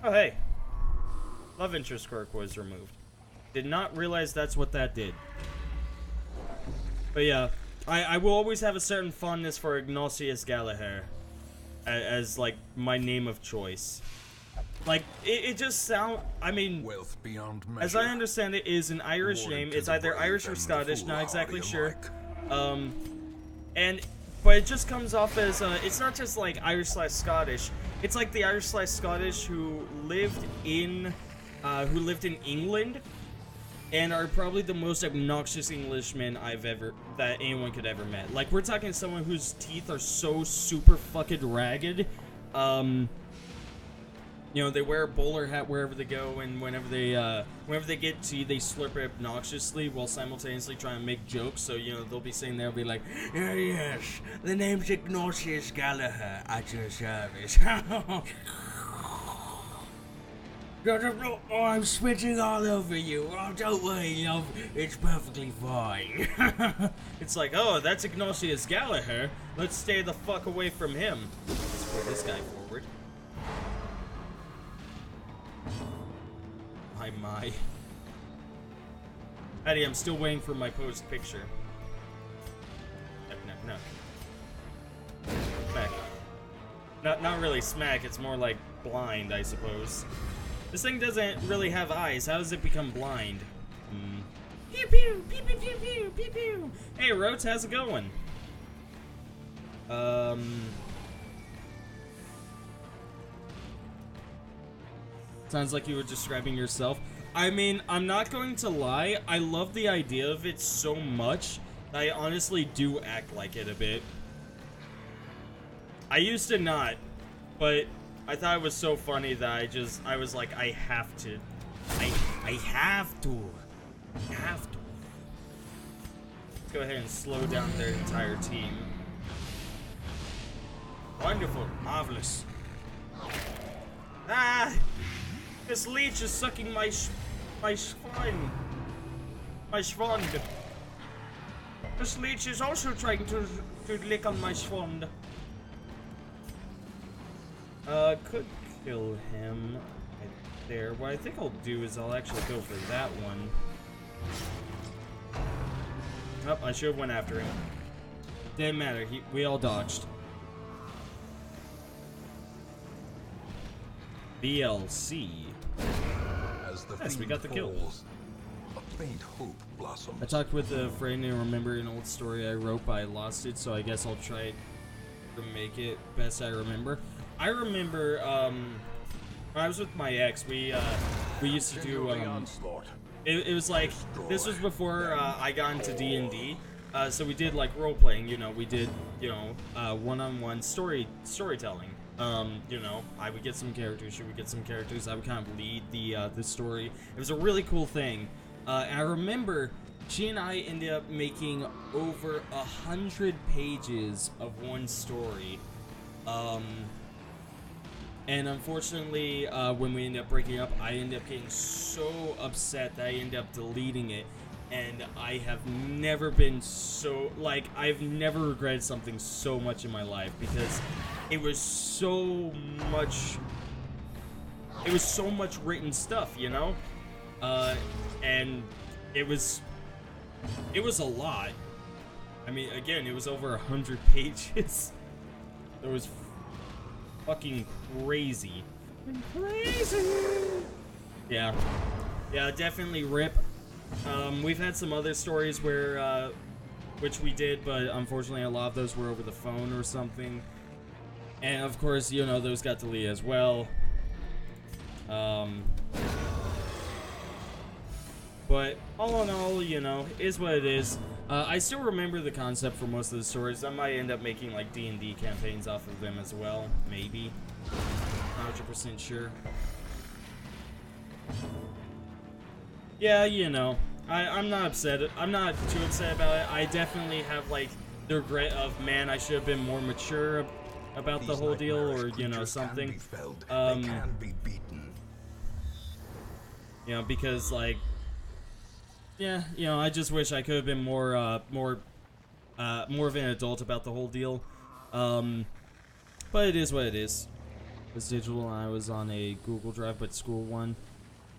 Oh, hey. Love interest quirk was removed. Did not realize that's what that did. But yeah, I will always have a certain fondness for Ignatius Gallagher as like my name of choice. Like it just sound. I mean, Wealth beyond measure. as I understand it, is an Irish name. It's either Irish or Scottish. Not exactly sure. But it just comes off as it's not just like Irish/Scottish. It's like the Irish/Scottish who lived in England and are probably the most obnoxious Englishmen that anyone could ever met. Like, we're talking someone whose teeth are so super fucking ragged. You know, they wear a bowler hat wherever they go, and whenever they get tea, they slurp it obnoxiously while simultaneously trying to make jokes. So, you know, they'll be sitting there and be like, "Yeah, yes, the name's Ignatius Gallagher at your service." Oh, I'm switching all over you. Oh, don't worry, love. It's perfectly fine. It's like, oh, that's Ignatius Gallagher. Let's stay the fuck away from him. Let's pull this guy forward. My. Eddie, I'm still waiting for my posed picture. No. Smack. Not really smack, it's more like blind, I suppose. This thing doesn't really have eyes. How does it become blind? Pew pew, pew pew pew pew pew pew. Hey, Roach, how's it going? Sounds like you were describing yourself. I mean, I'm not going to lie. I love the idea of it so much that I honestly do act like it a bit. I used to not, But I thought it was so funny that I was like, I have to. I have to. I have to. Let's go ahead and slow down their entire team. Wonderful. Marvelous. Ah! This leech is sucking my schwein. My schwand. This leech is also trying to lick on my schwand. Could kill him right there. What I think I'll do is I'll actually go for that one. Oh, I should have went after him. Didn't matter. We all dodged. BLC. Yes, we got the kill. A faint hope blossoms. I talked with a friend and remember an old story I wrote, but I lost it, so I guess I'll try to make it best I remember. I remember when I was with my ex, we used to do it was like this was before I got into D&D, so we did like role playing. You know, we did one-on-one storytelling. You know, I would get some characters, she would get some characters. I would kind of lead the story. It was a really cool thing. I remember she and I ended up making over 100 pages of one story. And unfortunately, when we ended up breaking up, I ended up getting so upset that I ended up deleting it. And I have never been so, like, I've never regretted something so much in my life because it was so much written stuff, you know? And it was a lot. I mean, again, it was over 100 pages. It was fucking crazy. Yeah, definitely rip. We've had some other stories where, which we did, but unfortunately a lot of those were over the phone or something. And of course, you know, those got deleted as well. But all in all, you know, is what it is. I still remember the concept for most of the stories. I might end up making like D&D campaigns off of them as well, maybe. Not 100% sure. Yeah, you know, I'm not upset. I'm not too upset about it. I definitely have like the regret of, man, I should have been more mature about the whole deal, or you know, something. You know, because like, yeah, you know, I just wish I could have been more of an adult about the whole deal. But it is what it is. It was digital and I was on a Google Drive, but school one.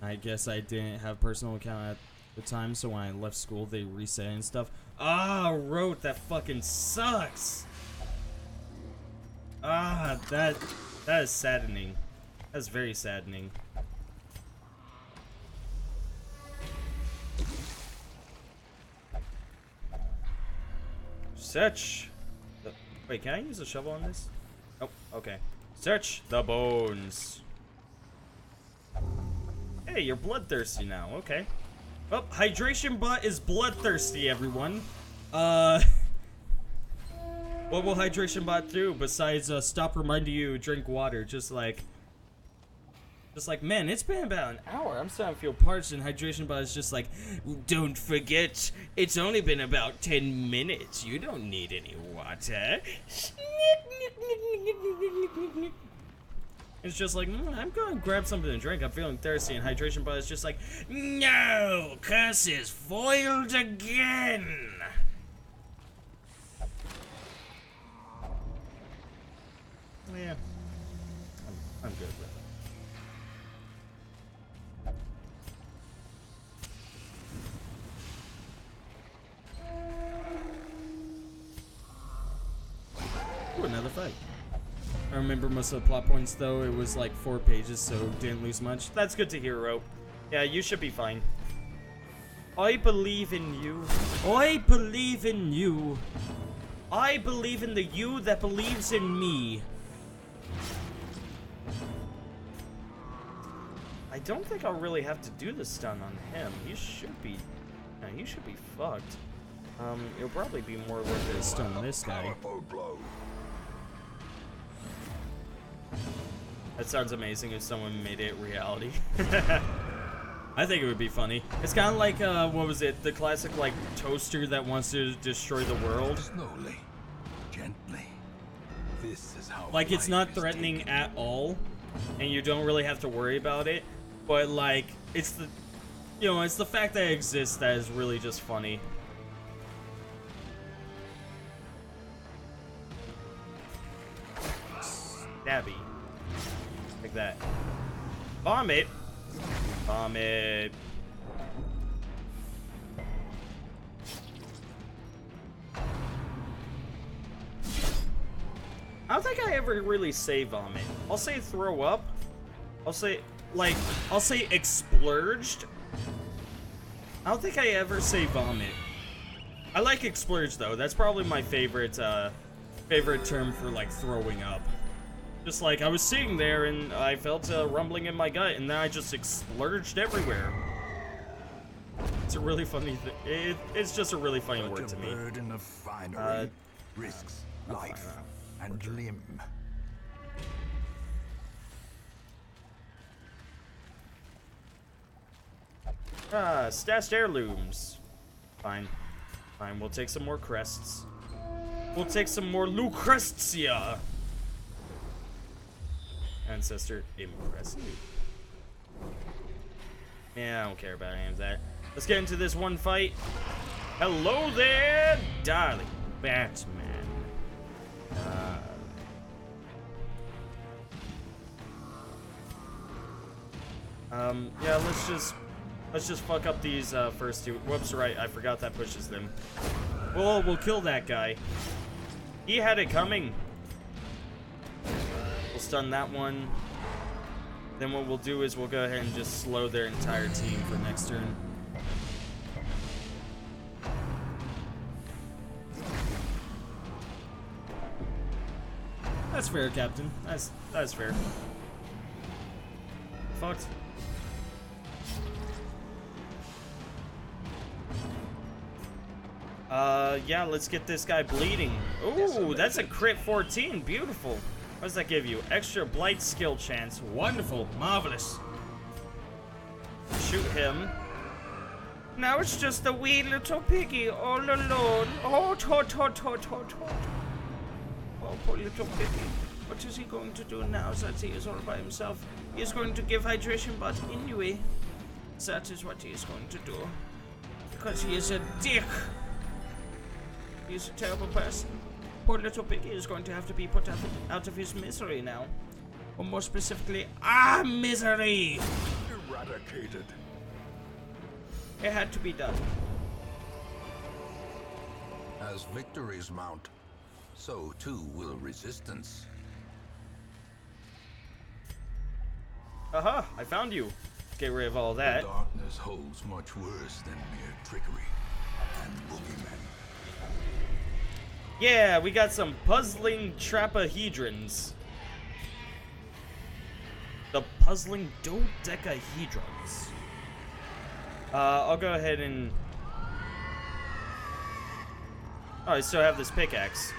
I guess I didn't have personal account at the time, so when I left school, they reset and stuff. Ah, Rote, that fucking sucks. Ah, that is saddening. That's very saddening. Search. Wait, can I use a shovel on this? Oh, okay. Search the bones. Hey, you're bloodthirsty now. Okay. Oh, Hydration Bot is bloodthirsty, everyone. What will Hydration Bot do besides stop reminding you to drink water? Just like, man, it's been about an hour. I'm starting to feel parched, and Hydration Bot is just like, don't forget, it's only been about 10 minutes. You don't need any water. It's just like, I'm gonna grab something to drink. I'm feeling thirsty, and Hydration Bot is just like, no, curse is foiled again. Yeah, I'm good with it. Ooh, another fight. I remember most of the plot points, though. It was like 4 pages, so didn't lose much. That's good to hear, Rope. Yeah, you should be fine. I believe in you. I believe in you. I believe in the you that believes in me. I don't think I'll really have to do the stun on him. He should be... No, he should be fucked. It'll probably be more worth it to stun this guy. That sounds amazing if someone made it reality. I think it would be funny. It's kind of like, what was it? The classic, like, toaster that wants to destroy the world. Slowly, gently. This is how Like, it's not life is threatening taken. at all, and you don't really have to worry about it. But, like, it's the, you know, it's the fact that it exists that is really just funny. Stabby. Like that. Vomit. Vomit. I don't think I ever really say vomit. I'll say throw up. I'll say, like, I'll say explurged. I don't think I ever say vomit. I like explurged though. That's probably my favorite, favorite term for, like, throwing up. Just like, I was sitting there and I felt a rumbling in my gut and then I just explurged everywhere. It's a really funny thing. It's just a really funny word to me. A burden of finery risks life and limb. Stashed heirlooms. Fine. Fine, we'll take some more crests. We'll take some more Lucrestia. Ancestor impressive. Yeah, I don't care about any of that. Let's get into this one fight. Hello there, darling Batman. Yeah, let's just fuck up these first two. Whoops, right, I forgot that pushes them. Well, we'll kill that guy. He had it coming. We'll stun that one. Then what we'll do is we'll go ahead and just slow their entire team for next turn. That's fair, Captain. That's fair. Fucked. Yeah, let's get this guy bleeding. Ooh, that's a crit 14. Beautiful. What does that give you? Extra blight skill chance. Wonderful. Marvelous. Shoot him. Now it's just a wee little piggy all alone. Oh, oh, poor little piggy. What is he going to do now that he is all by himself? He is going to give hydration, but anyway, that is what he is going to do. Because he is a dick. He is a terrible person. Poor little piggy is going to have to be put out of his misery now. Or more specifically, misery! Eradicated. It had to be done. As victories mount, so too will resistance. Aha, I found you. Get rid of all that. The darkness holds much worse than mere trickery and boogeymen. Yeah, we got some puzzling trapahedrons. The puzzling dodecahedrons. I'll go ahead and... Oh, I still have this pickaxe.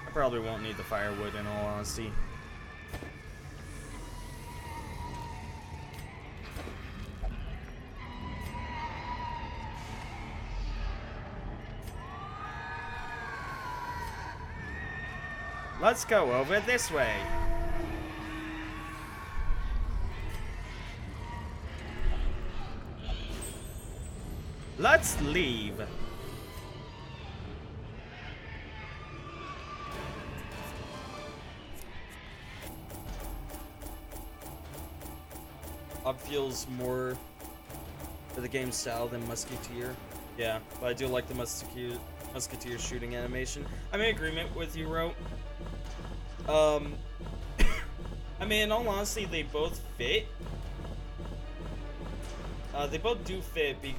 I probably won't need the firewood in all honesty. Let's go over this way. Let's leave. Up feels more for the game style than Musketeer. Yeah, but I do like the Musketeer shooting animation. I'm in agreement with you, Ro. I mean, in all honesty, they both fit. They both do fit, you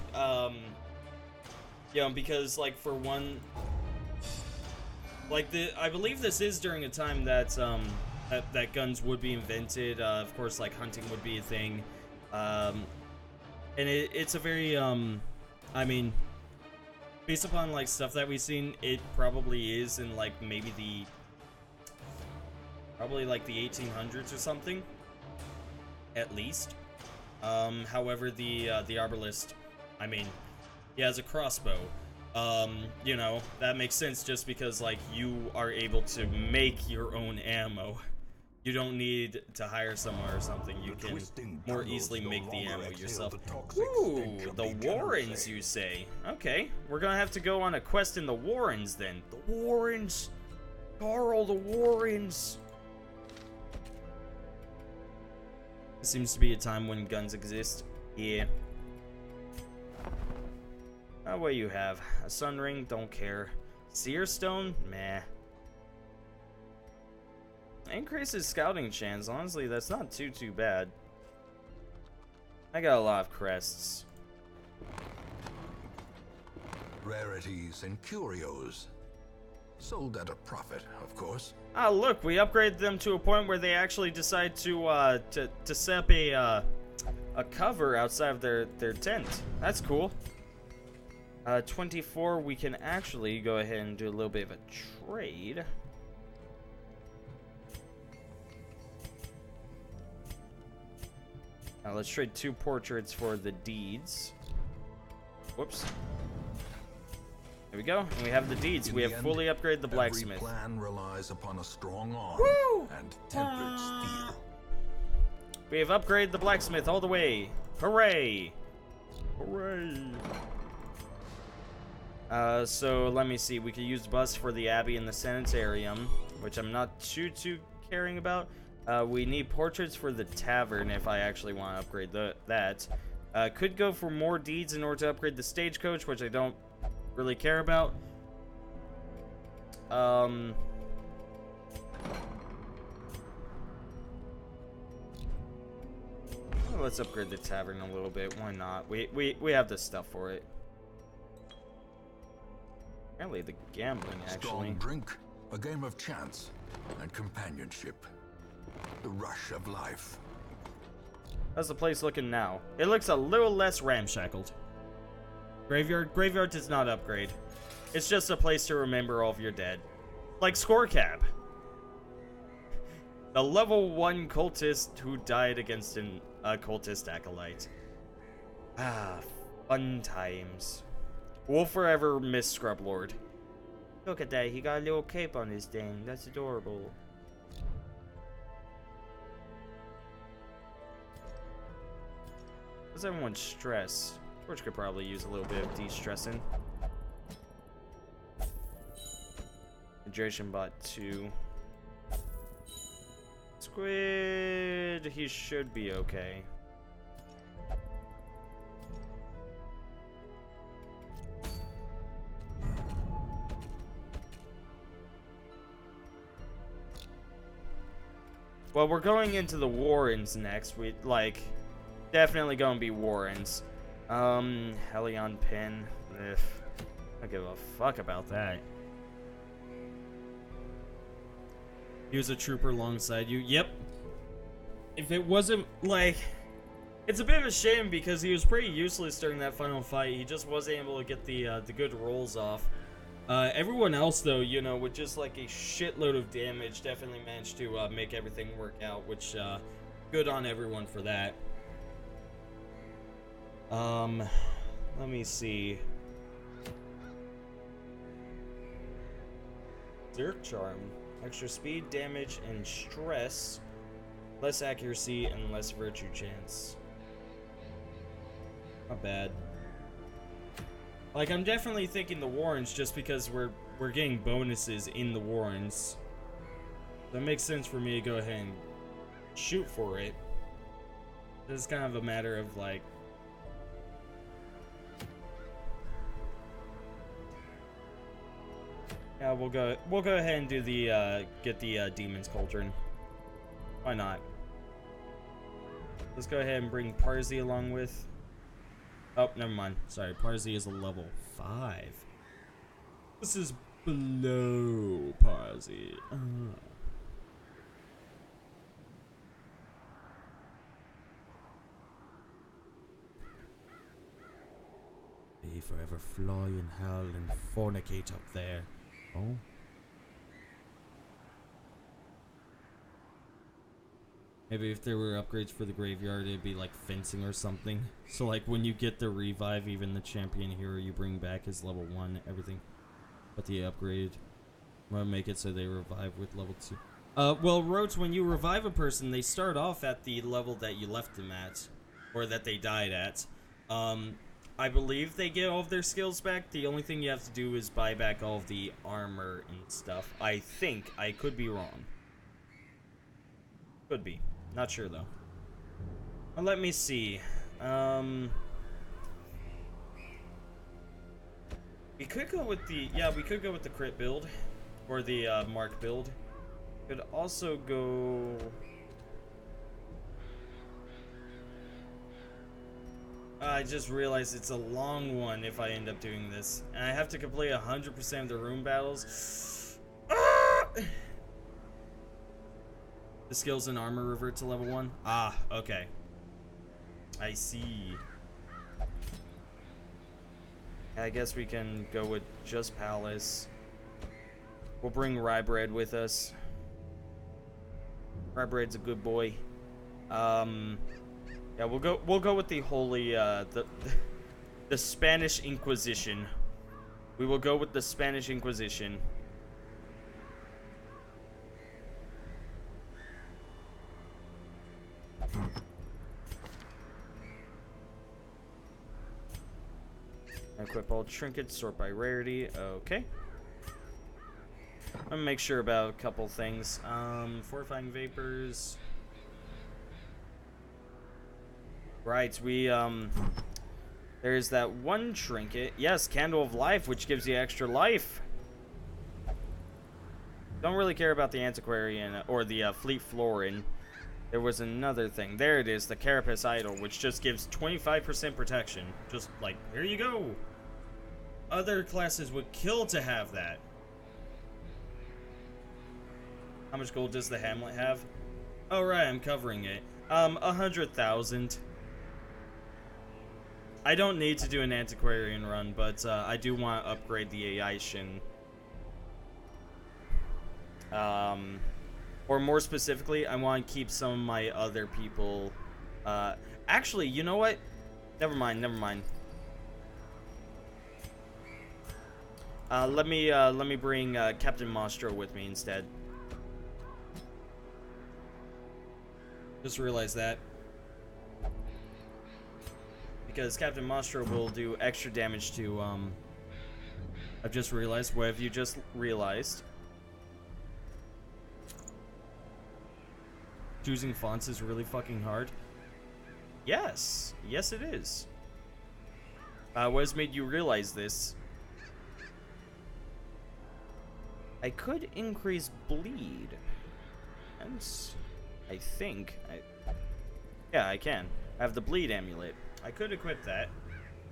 know, because, like, for one, like, I believe this is during a time that, that guns would be invented, of course, like, hunting would be a thing, and it's a very, I mean, based upon, like, stuff that we've seen, it probably is in, like, maybe probably, like, the 1800s or something. at least. However, the arbalist, I mean, he has a crossbow. You know, that makes sense just because, like, you are able to make your own ammo. You don't need to hire someone or something. You can more easily make the ammo yourself. Ooh, the Warrens, you say? Okay, we're gonna have to go on a quest in the Warrens then. The Warrens! Carl, the Warrens! It seems to be a time when guns exist. Yeah. What you have? A sun ring? Don't care. Seer stone? Meh. Increases scouting chance. Honestly, that's not too bad. I got a lot of crests. Rarities and curios. Sold at a profit, of course. Ah, look, we upgraded them to a point where they actually decide to set up a cover outside of their tent. That's cool. 24, we can actually go ahead and do a little bit of a trade. Now let's trade 2 portraits for the deeds. Whoops. There we go. And we have the deeds. We have fully upgraded the blacksmith. Every plan relies upon a strong arm Woo! and tempered steel. We have upgraded the blacksmith all the way. Hooray! Hooray! So let me see. We could use bus for the abbey and the sanitarium, which I'm not too caring about. We need portraits for the tavern if I actually want to upgrade that. Could go for more deeds in order to upgrade the stagecoach, which I don't really care about. Let's upgrade the tavern a little bit. Why not? We have the stuff for it. Apparently the gambling, actually. Strong drink, a game of chance, and companionship. The rush of life. How's the place looking now? It looks a little less ramshackled. Graveyard does not upgrade. It's just a place to remember all of your dead. Like Scorecab. The level 1 cultist who died against a cultist acolyte. Ah, fun times. We'll forever miss Scrublord. Look at that, he got a little cape on his thing. That's adorable. Does everyone stress? George could probably use a little bit of de-stressing. Hydration bot 2. Squid, he should be okay. Well, we're going into the Warrens next. We definitely gonna be Warrens. Helion pin. Ugh. I don't give a fuck about that. He was a trooper alongside you. Yep. If it wasn't it's a bit of a shame because he was pretty useless during that final fight. He just wasn't able to get the good rolls off. Everyone else, though, you know, with just like a shitload of damage, definitely managed to make everything work out, which good on everyone for that. Let me see. Zerk Charm. Extra speed, damage, and stress. Less accuracy and less virtue chance. Not bad. Like, I'm definitely thinking the Warrens just because we're getting bonuses in the Warrens. That makes sense for me to go ahead and shoot for it. This is kind of a matter of like... Yeah, we'll go ahead and do the get the Demon's Cauldron. Why not? Let's go ahead and bring Parsi along with. Oh, never mind. Sorry, Parsi is a level 5. This is below Parsi. May forever fly in hell and fornicate up there. Oh. Maybe if there were upgrades for the graveyard, it'd be like fencing or something. So like when you get the revive, even the champion hero you bring back is level 1, everything. But the upgrade, I'm gonna make it so they revive with level 2. Well, Roach, when you revive a person, they start off at the level that you left them at, or that they died at. I believe they get all of their skills back. The only thing you have to do is buy back all of the armor and stuff. I think. I could be wrong. Could be. Not sure, though. Well, let me see. We could go with the... Yeah, we could go with the crit build. Or the mark build. Could also go... I just realized it's a long one if I end up doing this. And I have to complete 100% of the room battles. Ah! The skills and armor revert to level 1? Ah, okay. I see. I guess we can go with just Palace. We'll bring Rybread with us. Rybread's a good boy. Yeah, we'll go with the holy the Spanish Inquisition. We will go with the Spanish Inquisition. Equip all trinkets, sort by rarity. Okay. I'm gonna make sure about a couple things. Fortifying vapors. Right, there's that one trinket. Yes, Candle of Life, which gives you extra life. Don't really care about the Antiquarian or the Fleet Florin. There was another thing. There it is, the Carapace Idol, which just gives 25% protection. Just like, here you go. Other classes would kill to have that. How much gold does the Hamlet have? Oh, right, I'm covering it. 100,000. I don't need to do an Antiquarian run, but I do want to upgrade the Aishin. Or more specifically, I want to keep some of my other people. Actually, you know what? Never mind. Let me bring Captain Mostro with me instead. Just realized that. Because Captain Mostro will do extra damage to, I've just realized. What have you just realized? Choosing fonts is really fucking hard. Yes. Yes, it is. What has made you realize this? I could increase bleed. Hence, I think. Yeah, I can. I have the bleed amulet. I could equip that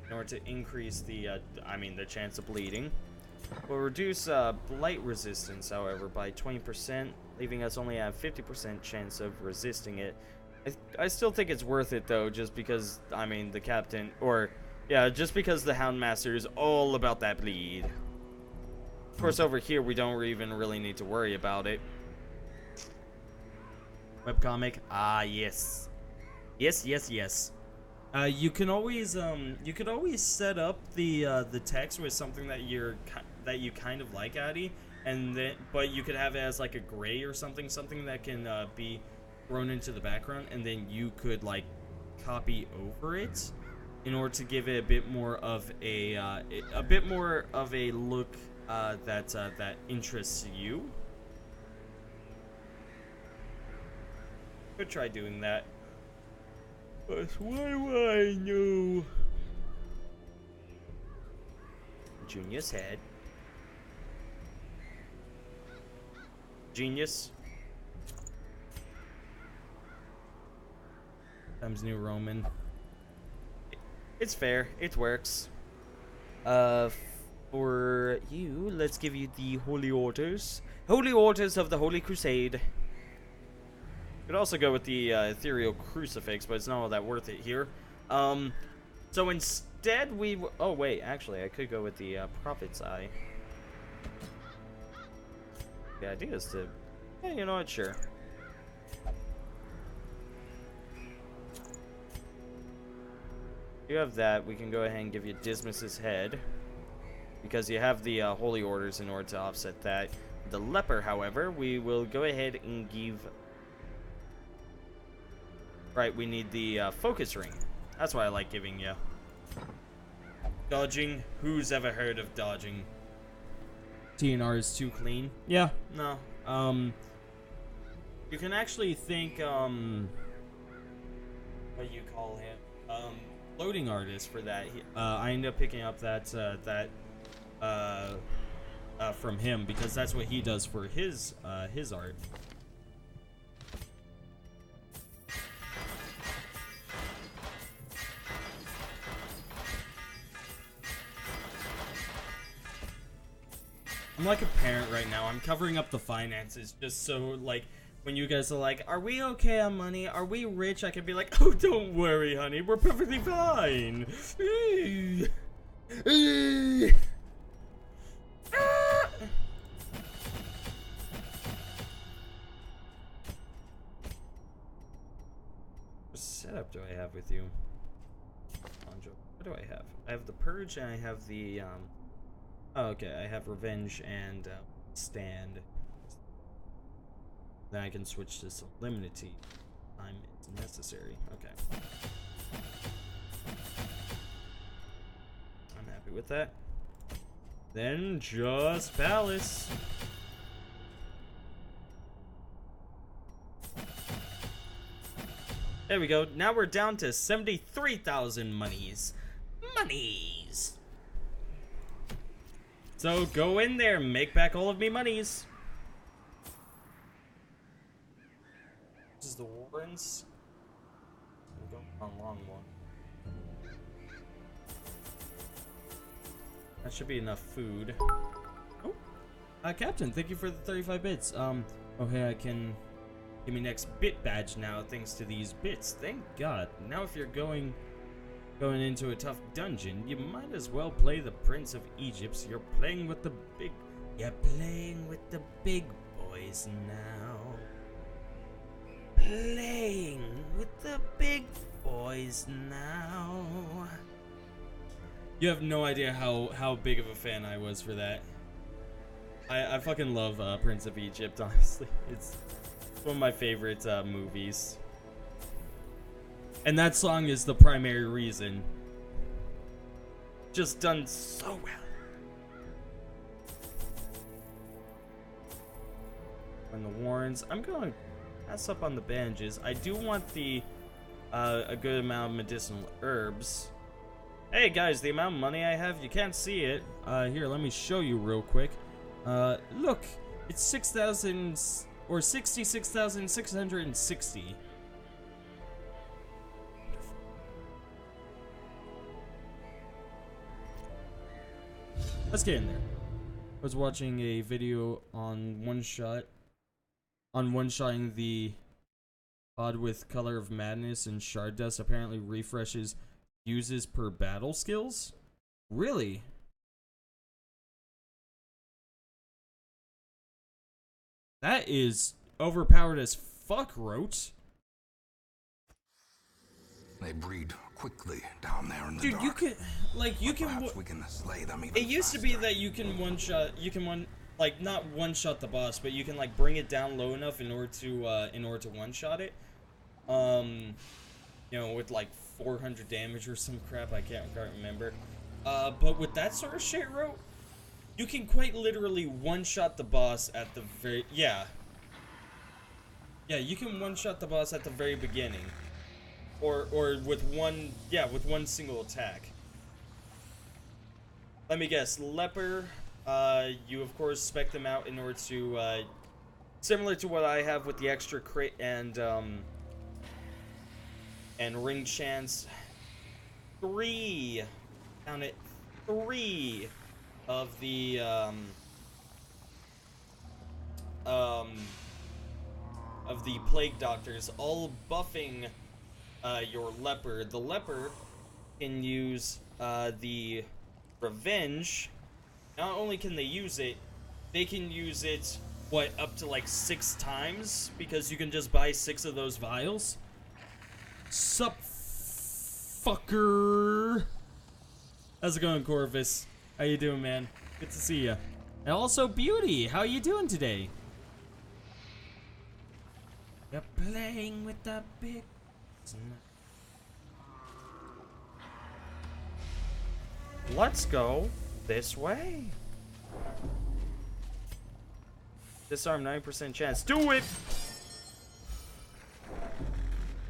in order to increase the, the chance of bleeding. We'll reduce blight resistance, however, by 20%, leaving us only at 50% chance of resisting it. I still think it's worth it, though, just because, the captain, or, yeah, just because the Houndmaster is all about that bleed. Of course, over here, we don't even really need to worry about it. Webcomic? Ah, yes. Yes. You can always you could always set up the text with something that you kind of like, Addy, and then but you could have it as like a gray or something that can be thrown into the background, and then you could like copy over it in order to give it a bit more of a look that interests you. Could try doing that. But why would I know? Junius head. Genius. Times New Roman. It's fair. It works. For you, let's give you the Holy Orders. Holy Orders of the Holy Crusade. Could also go with the Ethereal Crucifix, but it's not all that worth it here. So instead we... Oh, wait, actually, I could go with the Prophet's Eye. The idea is to... Yeah, you know what, sure. You have that. We can go ahead and give you Dismas's head, because you have the holy orders in order to offset that. The leper, however, we will go ahead and give... Right, we need the focus ring. That's what I like giving you. Dodging? Who's ever heard of dodging? TNR is too clean? Yeah, no. You can actually think, what do you call him? Loading artist for that. I ended up picking up that, from him, because that's what he does for his art. I'm like a parent right now. I'm covering up the finances just so, like, when you guys are like, are we okay on money? Are we rich? I can be like, oh, don't worry, honey. We're perfectly fine. What setup do I have with you? What do I have? I have the Purge and I have the, oh, okay, I have Revenge and Stand. Then I can switch to Solemnity time it's necessary. Okay. I'm happy with that. Then just Palace. There we go. Now we're down to 73,000 monies. Monies! So go in there and make back all of me monies. This is the Warrens. I'm going on a long one. That should be enough food. Oh, Captain, thank you for the 35 bits. Oh hey, I can give me next bit badge now thanks to these bits. Thank God. Now if you're going into a tough dungeon, you might as well play the Prince of Egypt. So you're playing with the big boys now. Playing with the big boys now. You have no idea how big of a fan I was for that. I fucking love Prince of Egypt, honestly. It's one of my favorite movies. And that song is the primary reason. Just done so well. And the Warrens, I'm going to pass up on the bandages. I do want the a good amount of medicinal herbs. Hey guys, the amount of money I have, you can't see it. Here, let me show you real quick. Look, it's 6,000 or 66,660. Let's get in there. I was watching a video on one-shotting the pod with Color of Madness, and Shard Dust apparently refreshes uses per battle skills. Really? That is overpowered as fuck, Roach. They breed quickly down there in the Dude, dark. you can, like, you can. Perhaps we can slay them even It used to be that you can like not one shot the boss, but you can like bring it down low enough in order to one shot it. You know, with like 400 damage or some crap. I can't remember. But with that sort of shit, Ro, you can quite literally one shot the boss at the very yeah, you can one shot the boss at the very beginning. Or with one single attack. Let me guess, Leper, you of course spec them out in order to, similar to what I have with the extra crit and ring chance. 3, count it, 3 of the, Plague Doctors, all buffing your Leper. The Leper can use the Revenge. Not only can they use it, they can use it, what, up to like 6 times? Because you can just buy 6 of those vials. Sup motherfucker. How's it going, Corvus? How you doing, man? Good to see you. And also, Beauty, how you doing today? You're playing with the big... Let's go this way. Disarm 9% chance. Do it!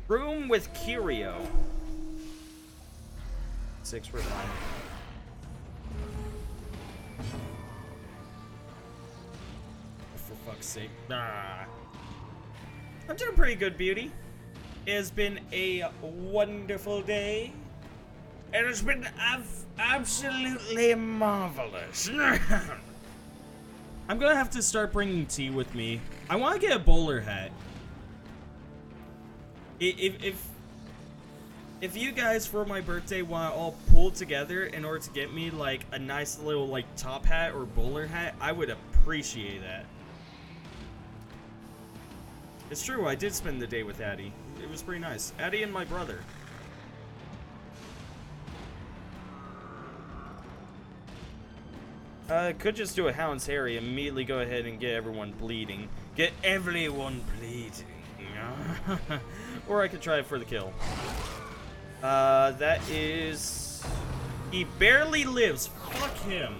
Room with Kirio. 6 for 9. For fuck's sake. Ah. I'm doing pretty good, Beauty. It has been a wonderful day. It has been absolutely marvelous. I'm gonna have to start bringing tea with me. I want to get a bowler hat. If you guys for my birthday want to all pull together in order to get me like a nice little like top hat or bowler hat, I would appreciate that. It's true, I did spend the day with Addie. It was pretty nice. Addie and my brother. Could just do a Hound's Harry, immediately go ahead and get everyone bleeding. Get everyone bleeding. Or I could try it for the kill. That is... He barely lives. Fuck him.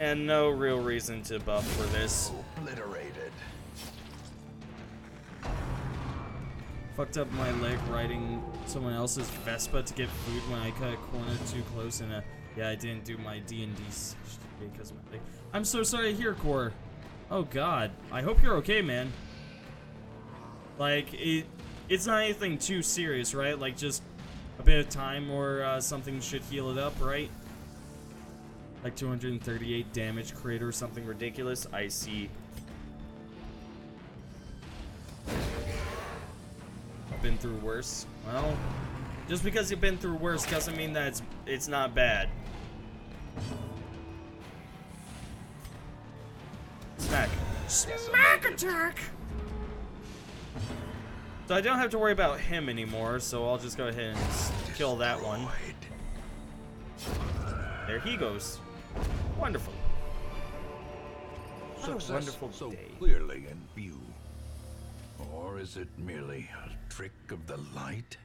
And no real reason to buff for this. Obliterated. Fucked up my leg riding someone else's Vespa to get food when I cut a corner too close and yeah, I didn't do my D&D because of my leg. I'm so sorry to hear, Core. Oh god. I hope you're okay, man. Like, it's not anything too serious, right? Like, just a bit of time or something should heal it up, right? Like 238 damage crit or something ridiculous. I see. I've been through worse. Well, just because you've been through worse doesn't mean that it's not bad. Smack. Smack attack! So I don't have to worry about him anymore, so I'll just go ahead and kill that one. There he goes. Wonderful. What a wonderful so day. Clearly in view. Or is it merely a trick of the light?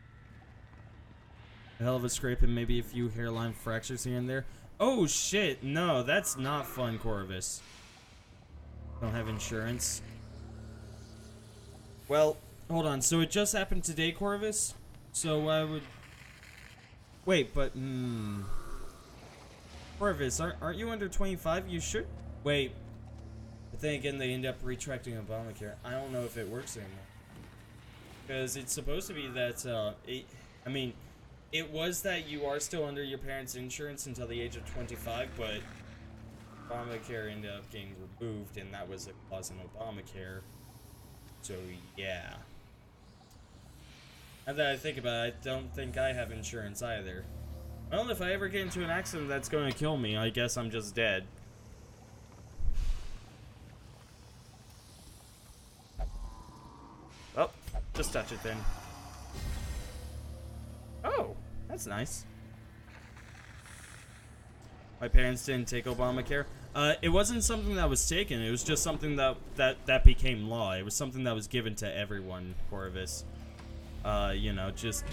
A hell of a scrape and maybe a few hairline fractures here and there. Oh shit, no, that's not fun, Corvus. Don't have insurance. Well, hold on, so it just happened today, Corvus? So I would... Wait, but, Corvus, aren't you under 25? You should... Wait. But then again, they end up retracting Obamacare. I don't know if it works anymore. Because it's supposed to be that, I mean, it was that you are still under your parents' insurance until the age of 25, but Obamacare ended up getting removed, and that was a clause in Obamacare. So, yeah. Now that I think about it, I don't think I have insurance either. Well, if I ever get into an accident that's going to kill me, I guess I'm just dead. Oh, just touch it then. Oh, that's nice. My parents didn't take Obamacare. It wasn't something that was taken. It was just something that became law. It was something that was given to everyone, Corvus. You know, just...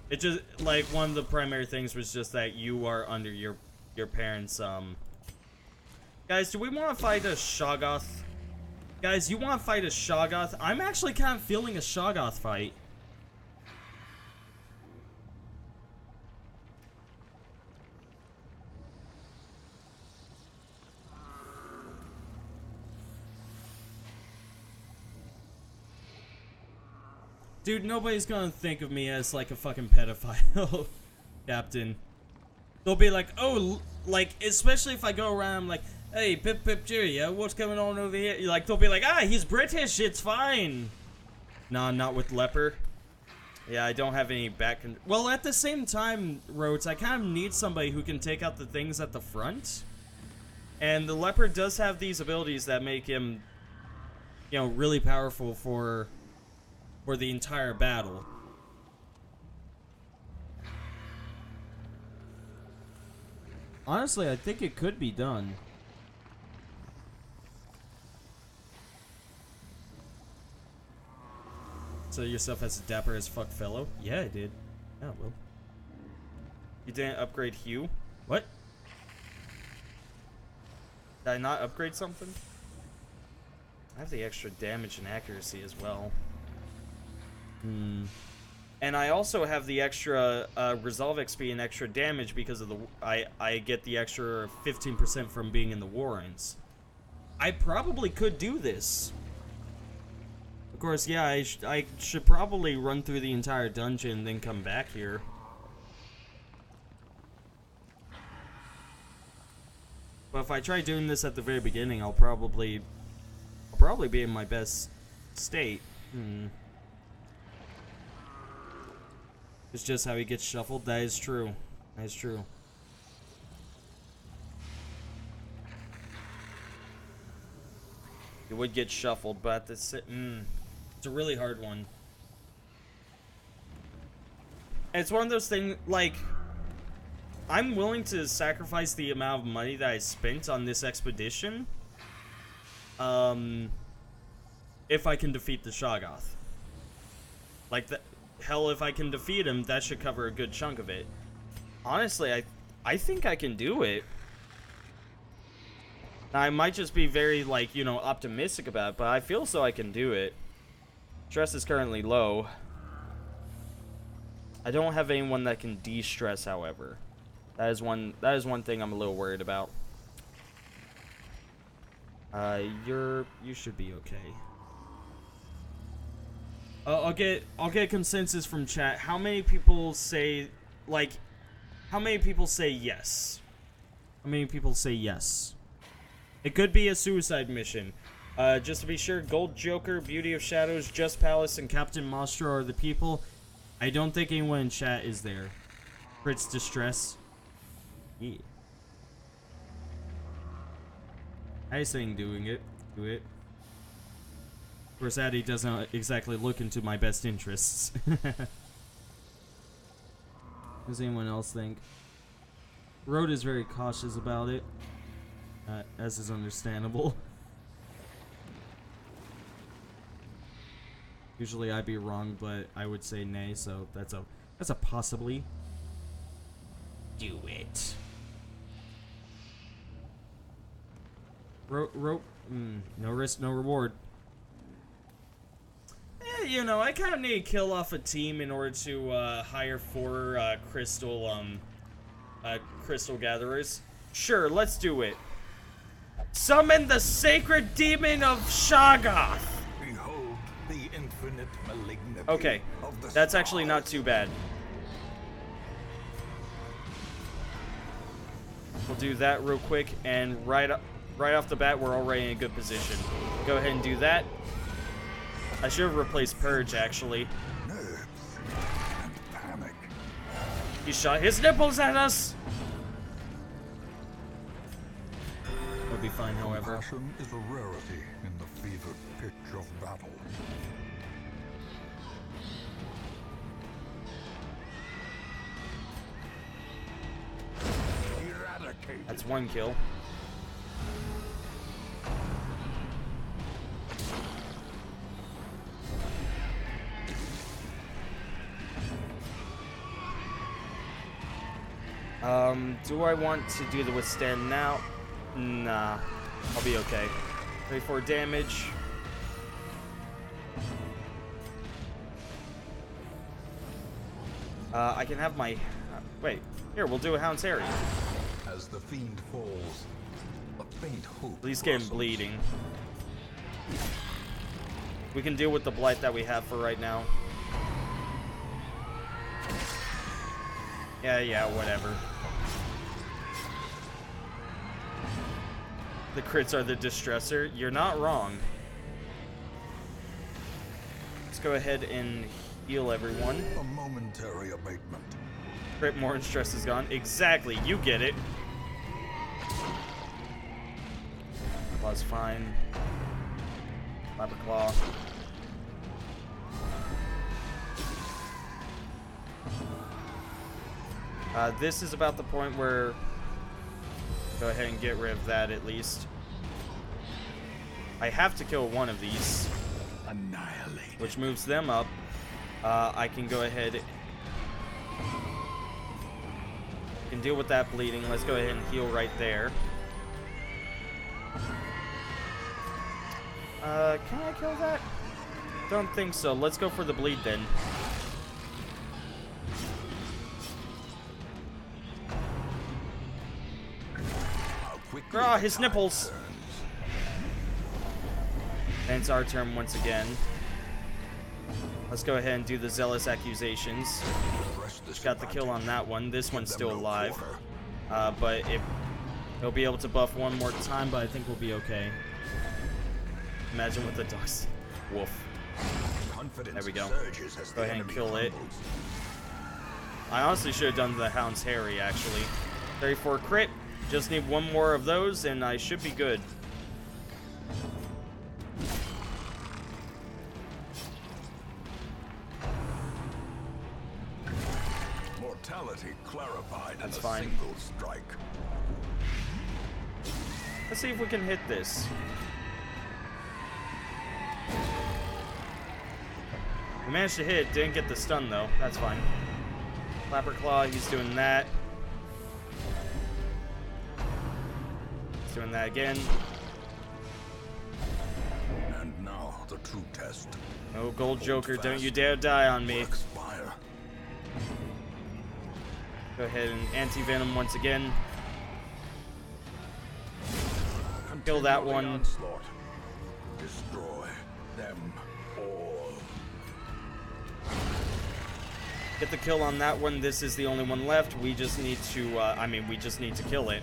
It just, like, one of the primary things was just that you are under your parents', Guys, do we want to fight a Shoggoth? Guys, you want to fight a Shoggoth? I'm actually kind of feeling a Shoggoth fight. Dude, nobody's gonna think of me as like a fucking pedophile, Captain. They'll be like, oh, like, especially if I go around, I'm like, hey, Pip Pip Jerry, what's going on over here? Like, they'll be like, ah, he's British, it's fine. Nah, not with Leper. Yeah, I don't have any back control. Well, at the same time, Rhodes, I kind of need somebody who can take out the things at the front. And the Leopard does have these abilities that make him you know, really powerful for the entire battle. Honestly, I think it could be done. So yourself as a dapper as fuck fellow? Yeah, I did. Oh, well. You didn't upgrade Hugh? What? Did I not upgrade something? I have the extra damage and accuracy as well. And I also have the extra resolve XP and extra damage because of the I get the extra 15% from being in the Warrens. I probably could do this. Of course, yeah, I should probably run through the entire dungeon and then come back here. But if I try doing this at the very beginning, I'll probably be in my best state. It's just how he gets shuffled. That is true. That is true. He would get shuffled, but it's a really hard one. And it's one of those things, like, I'm willing to sacrifice the amount of money that I spent on this expedition, if I can defeat the Shoggoth. Like, hell, if I can defeat him, that should cover a good chunk of it. Honestly, I think I can do it. Now, I might just be very, like, you know, optimistic about it, but I feel so I can do it. Stress is currently low. I don't have anyone that can de-stress, however. That is one thing I'm a little worried about. You should be okay. I'll get consensus from chat. How many people say, like, how many people say yes? How many people say yes? It could be a suicide mission. Just to be sure, Gold Joker, Beauty of Shadows, Just Palace, and Captain Mostro are the people. I don't think anyone in chat is there. Fritz Distress. Yeah. I saying doing it. Do it. Of course, Addy doesn't exactly look into my best interests. Does anyone else think? Road is very cautious about it, as is understandable. Usually I'd be wrong, but I would say nay, so that's a possibly. Do it. Rope. No risk, no reward. You know, I kind of need to kill off a team in order to hire 4 crystal gatherers. Sure, let's do it. Summon the sacred demon of Shoggoth. Behold the infinite malignity. Okay, that's actually not too bad. We'll do that real quick, and right off the bat, we're already in a good position. Go ahead and do that. I should have replaced Purge, actually. Nerves and panic. He shot his nipples at us! We'll be fine, however. Passion is a rarity in the fevered pitch of battle. Eradicate. That's 1 kill. Do I want to do the withstand now? Nah, I'll be okay. 34 damage. I can have my... wait, here, we'll do a Hound's Harry. As the fiend falls, a faint hope. At least get him bleeding. We can deal with the blight that we have for right now. Yeah, whatever. The crits are the distressor. You're not wrong. Let's go ahead and heal everyone. A momentary abatement. Crit more and stress is gone. Exactly, you get it. Claw's fine. Clapper Claw. This is about the point where... Go ahead and get rid of that at least. I have to kill one of these. Annihilate. Which moves them up. I can go ahead... Can deal with that bleeding. Let's go ahead and heal right there. Can I kill that? Don't think so. Let's go for the bleed then. Ah, his nipples! And it's our turn once again. Let's go ahead and do the Zealous Accusations. Got the kill on that one. This one's still alive. But he'll be able to buff one more time, but I think we'll be okay. Imagine with the dogs. Wolf. There we go. Go ahead and kill it. I honestly should have done the Hound's Harry, actually. 34 crit. Just need one more of those, and I should be good. Mortality clarified in That's a fine. single strike. Let's see if we can hit this. We managed to hit, didn't get the stun though. That's fine. Clapper Claw, he's doing that. He's doing that again. And now the true test. Oh, Gold Joker, don't you dare die on me. Expire. Go ahead and anti-venom once again. Kill that one. Onslaught. Destroy them all. Get the kill on that one. This is the only one left. We just need to, we just need to kill it.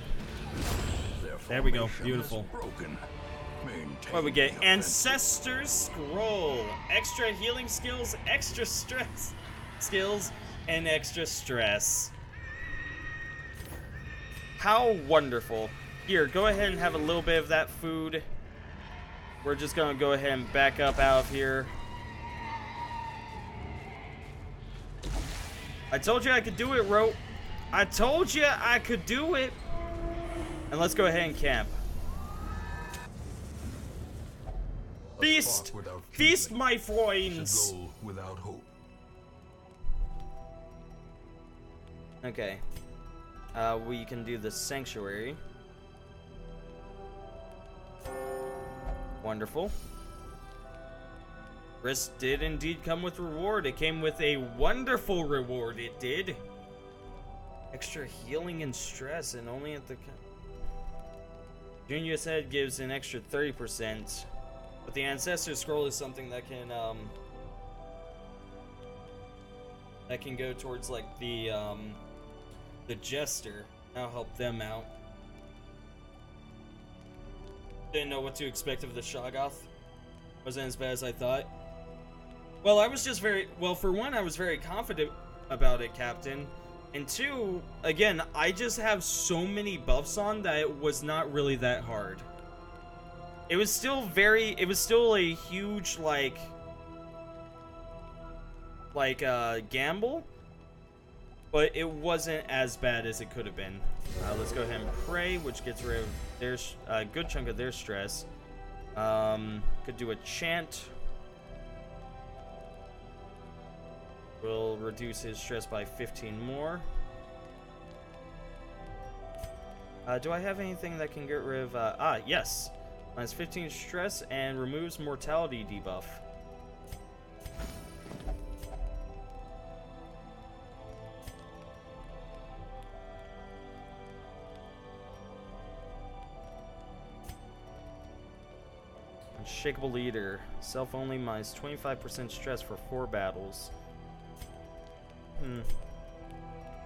There we go. Beautiful. What we get? Ancestor Scroll. Extra healing skills, extra stress skills, and extra stress. How wonderful. Here, go ahead and have a little bit of that food. We're just gonna go ahead and back up out of here. I told you I could do it, Rope. I told you I could do it. And let's go ahead and camp. Feast! Feast, my friends! Without hope. Okay. We can do the Sanctuary. Wonderful. Risk did indeed come with reward. It came with a wonderful reward, it did. Extra healing and stress, and only at the... Junior's Head gives an extra 30%. But the Ancestor Scroll is something that can go towards, like, the Jester. That'll help them out. Didn't know what to expect of the Shoggoth. Wasn't as bad as I thought. Well, I was just for one, I was very confident about it, Captain. And two, again, I just have so many buffs on that it was not really that hard. It was still a huge, gamble. But it wasn't as bad as it could have been. Let's go ahead and pray, which gets rid of a good chunk of their stress. Could do a chant. Will reduce his stress by 15 more. Do I have anything that can get rid of... yes. Minus 15 stress and removes mortality debuff. Unshakable Leader. Self-only minus 25% stress for 4 battles.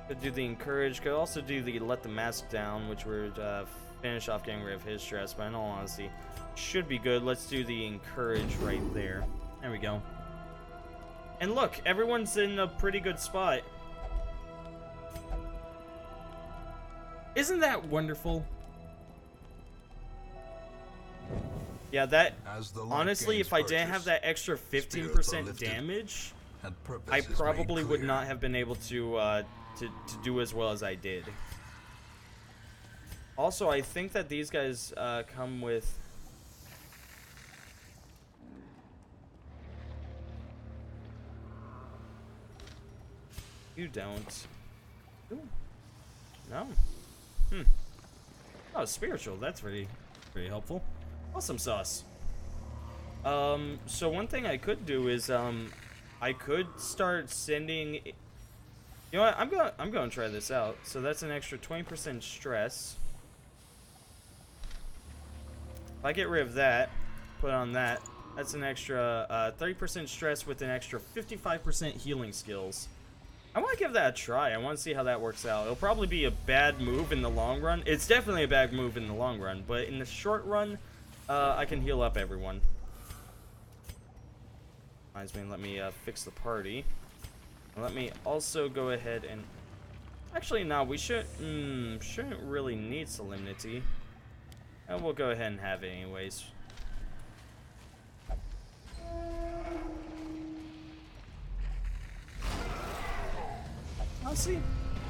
Could do the Encourage. Could also do the Let the Mask Down, which would finish off getting rid of his stress. But in all honesty, should be good. Let's do the Encourage right there. There we go. And look, everyone's in a pretty good spot. Isn't that wonderful? Yeah, that As the light honestly, gains if I didn't have purchase, that extra spirits are 15% lifted, damage, and purpose I is made probably would clear. not have been able to do as well as I did. Also, I think that these guys come with. You don't. Ooh. No. Oh, spiritual. That's pretty helpful. Awesome sauce. So one thing I could do is I could start sending. You know what? I'm going to try this out. So that's an extra 20% stress. If I get rid of that, put on that. That's an extra 30% stress with an extra 55% healing skills. I want to give that a try. I want to see how that works out. It'll probably be a bad move in the long run. It's definitely a bad move in the long run, but in the short run, I can heal up everyone. Reminds me, let me fix the party. Let me also go ahead and... Actually, no, we shouldn't really need Solemnity. And we'll go ahead and have it anyways. I'll see.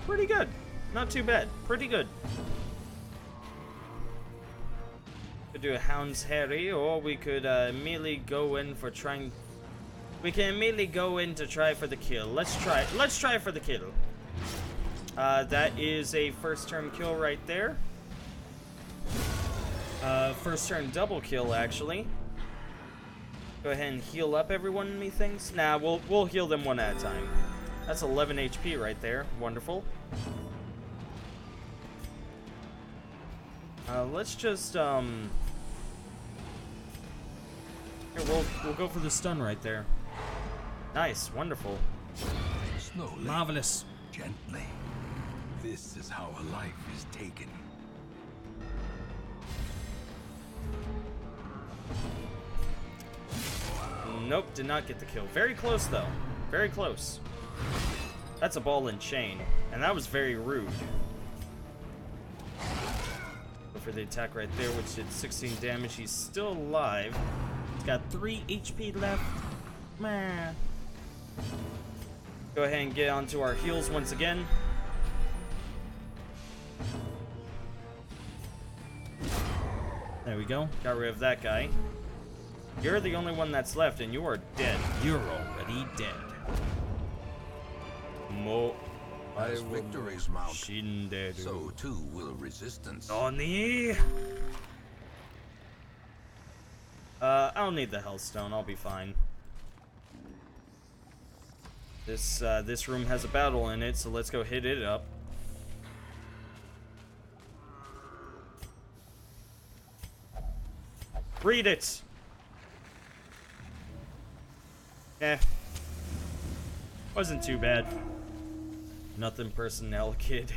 Pretty good. Not too bad. Pretty good. Could do a Hound's Harry, or we could immediately go in for trying... We can immediately go in to try for the kill. Let's try for the kill. That is a first turn kill right there. First turn double kill, actually. Go ahead and heal up everyone, methinks. Nah, we'll heal them one at a time. That's 11 HP right there. Wonderful. Let's just here, we'll go for the stun right there. Nice, wonderful. Slowly, Marvelous. gently. This is how a life is taken. Nope, did not get the kill. Very close though. Very close. That's a ball and chain, and that was very rude. Go for the attack right there, which did 16 damage. He's still alive. He's got 3 HP left. Man. Go ahead and get onto our heals once again. There we go. Got rid of that guy. You're the only one that's left, and you are dead. You're already dead. Mo. As victories mount, Shinderu. so too will resistance. Oni. I don't need the Hellstone. I'll be fine. This room has a battle in it, so let's go hit it up. Read it. Wasn't too bad. Nothing personnel, kid.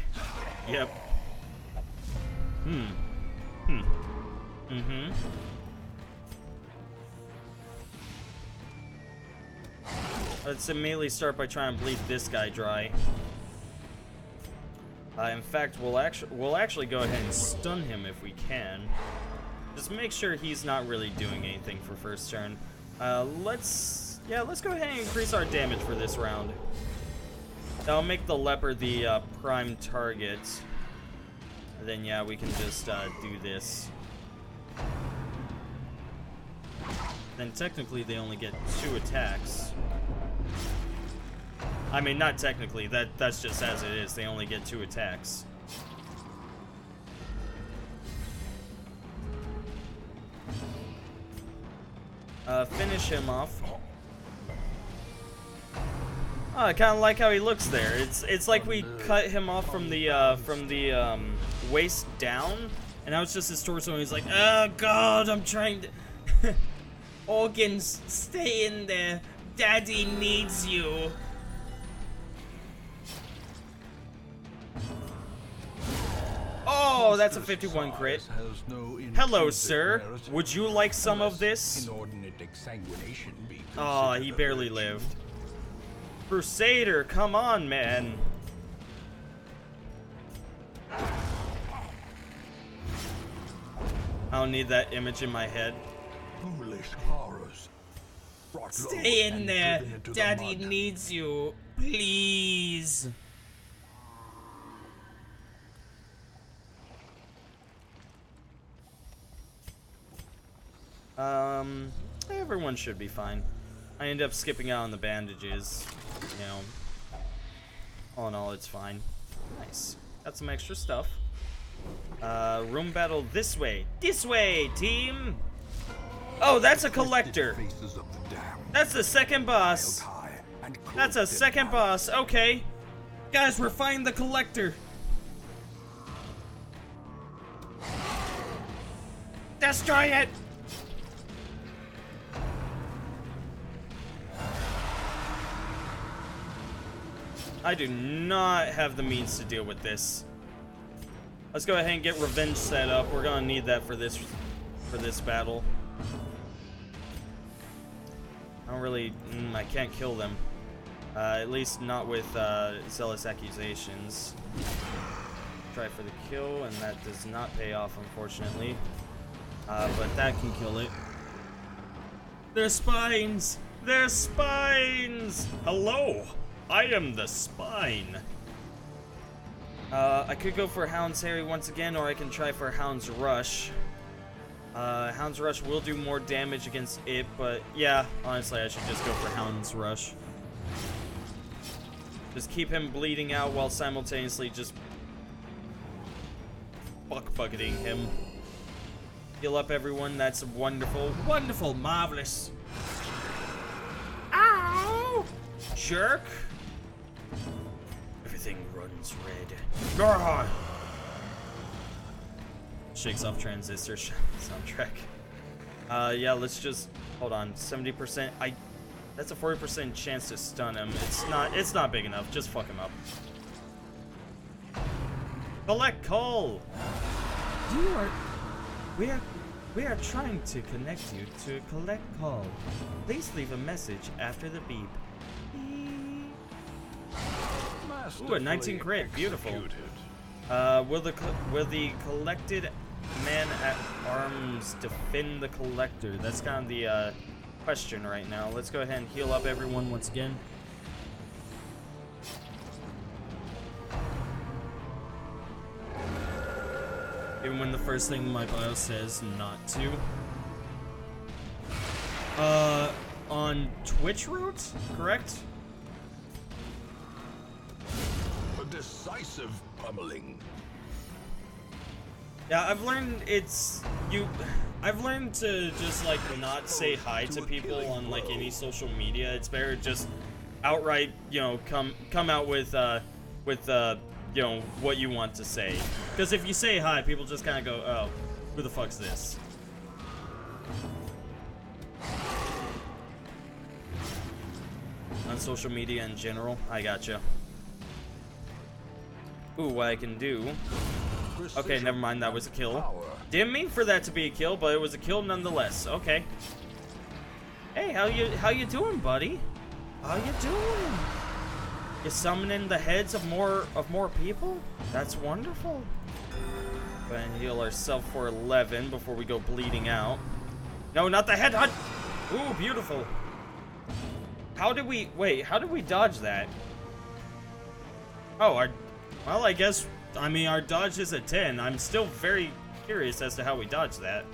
Yep. Let's immediately start by trying to bleed this guy dry. In fact, we'll actually go ahead and stun him if we can. Just make sure he's not really doing anything for first turn. Let's go ahead and increase our damage for this round. That'll make the leopard the prime target. And then yeah, we can just do this. Then technically they only get 2 attacks. I mean, not technically. That's just as it is. They only get 2 attacks. Finish him off. Oh, I kind of like how he looks there. It's like we cut him off from the waist down, and now it's just his torso. And he's like, "Oh God, I'm trying to organs, stay in there. Daddy needs you." Oh, that's a 51 crit. Hello, sir. Would you like some of this? Oh, he barely lived. Crusader, come on, man. I don't need that image in my head. foolish horrors. Brought low Stay in and there. driven into the Daddy mud. needs you. Please. Everyone should be fine. I end up skipping out on the bandages. You know, all in all, it's fine. Nice. Got some extra stuff. Room battle this way. This way, team! Oh, that's a collector. Faces of the damned, That's the second boss. high and That's a clothed in second black. boss. Okay. Guys, we're fighting the collector. Destroy it! I do not have the means to deal with this. Let's go ahead and get revenge set up. We're gonna need that for this battle. I don't really, I can't kill them. At least not with zealous accusations. Try for the kill, and that does not pay off, unfortunately. But that can kill it. Their spines! Their spines! Hello! I am the spine. I could go for Hound's Harry once again, or I can try for Hound's Rush. Hound's Rush will do more damage against it, but yeah, honestly, I should just go for Hound's Rush. Just keep him bleeding out while simultaneously just bucketing him. Heal up everyone, that's wonderful. Wonderful, marvelous. Ow! Jerk! Everything runs red. Grr! Shakes off transistor soundtrack. Yeah, let's just hold on. 70%. That's a 40% chance to stun him. It's not big enough. Just fuck him up. Collect call. We are trying to connect you to a collect call. Please leave a message after the beep. Ooh, a 19 crit. Beautiful. Will the collected man at arms defend the collector? That's kind of the question right now. Let's go ahead and heal up everyone once again. Even when the first thing my bio says not to. On Twitch route, correct? A decisive pummeling. Yeah, I've learned I've learned to just like not say hi to people on like any social media. It's better just outright, you know, come out with you know, what you want to say. Because if you say hi, people just kind of go, oh, who the fuck's this? On social media in general, I gotcha. Ooh, what I can do. Okay, never mind, that was a kill. Didn't mean for that to be a kill, but it was a kill nonetheless. Okay. Hey, how you doing, buddy? How you doing? You summoning the heads of more people? That's wonderful. Go ahead and heal ourselves for 11 before we go bleeding out. No, not the head hunt. Ooh, beautiful. How did we dodge that? Oh, well, I guess, I mean, our dodge is a 10. I'm still very curious as to how we dodged that.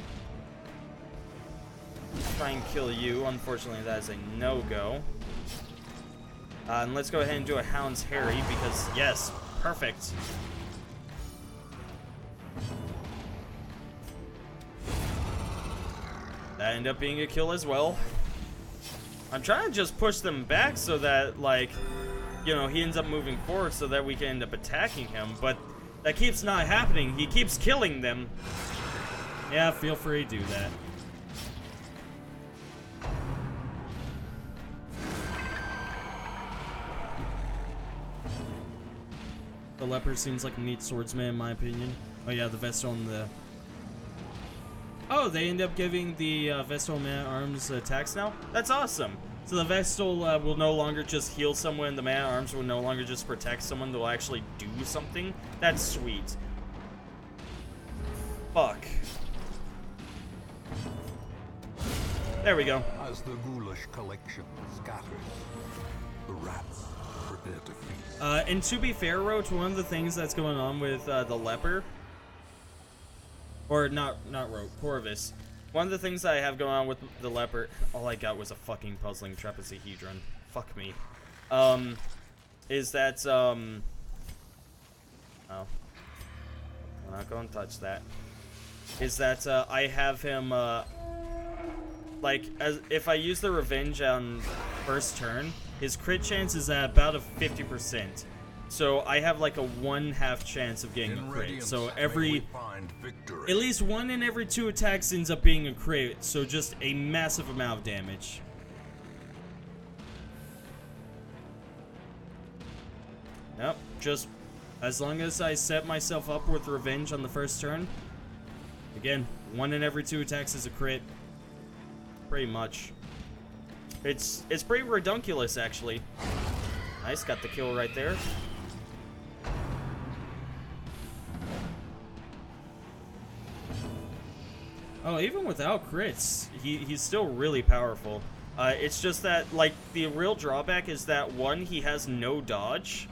Try and kill you. Unfortunately, that is a no-go. And let's go ahead and do a Hound's Harry because, yes, perfect. That ended up being a kill as well. I'm trying to just push them back so that, like, you know, he ends up moving forward so that we can end up attacking him, but that keeps not happening. He keeps killing them. Yeah, feel free to do that. The leopard seems like a neat swordsman in my opinion. Oh yeah, the Vestal and the... Oh, they end up giving the Vestal Man-at-Arms attacks now? That's awesome! So the Vestal will no longer just heal someone, and the Man-at-Arms will no longer just protect someone, they'll actually do something? That's sweet. Fuck. There we go. As the ghoulish collection scatters, the rats prepare to feast. And to be fair, Roach, one of the things that's going on with the leper, or not Roach, Corvus. One of the things that I have going on with the leper, all I got was a fucking puzzling trapezohedron. Fuck me. Is that oh, we're not going to touch that. Is that I have him like if I use the revenge on first turn, his crit chance is at about a 50%. So I have like a 1/2 chance of getting a crit. So at least 1 in every 2 attacks ends up being a crit. So just a massive amount of damage. Nope, just as long as I set myself up with revenge on the first turn. Again, 1 in every 2 attacks is a crit. Pretty much. It's pretty redunculous, actually. Nice, got the kill right there. Oh, even without crits, he's still really powerful. It's just that, like, the real drawback is that, 1, he has no dodge.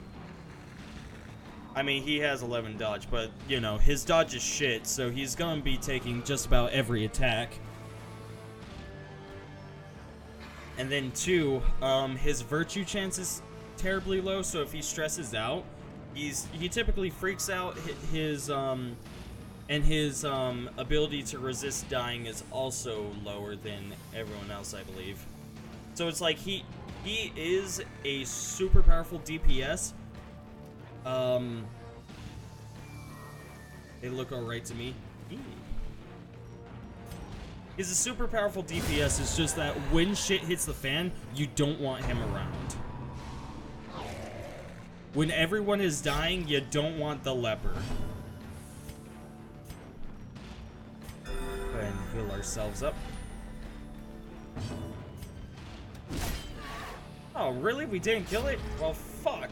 I mean, he has 11 dodge, but, you know, his dodge is shit, so he's gonna be taking just about every attack. And then 2, his virtue chance is terribly low, so if he stresses out, he typically freaks out. His ability to resist dying is also lower than everyone else, I believe. So it's like he is a super powerful DPS. They look alright to me. He's a super powerful DPS, it's just that when shit hits the fan, you don't want him around. When everyone is dying, you don't want the leper. Go ahead and heal ourselves up. Oh, really? We didn't kill it? Well, fuck.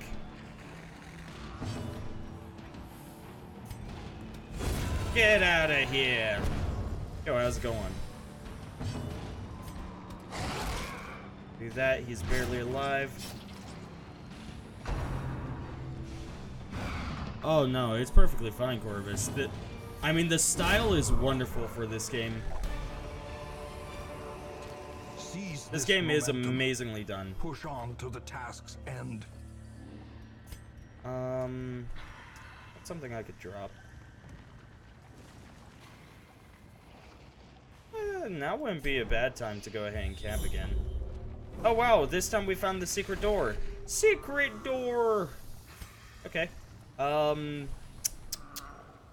Get out of here. Yo, how's it going? Do that, he's barely alive. Oh no, it's perfectly fine, Corvus. I mean, the style is wonderful for this game. This game is amazingly done. Push on to the task's end. That's something I could drop. Now wouldn't be a bad time to go ahead and camp again. Oh wow, this time we found the secret door. Secret door! Okay. I'm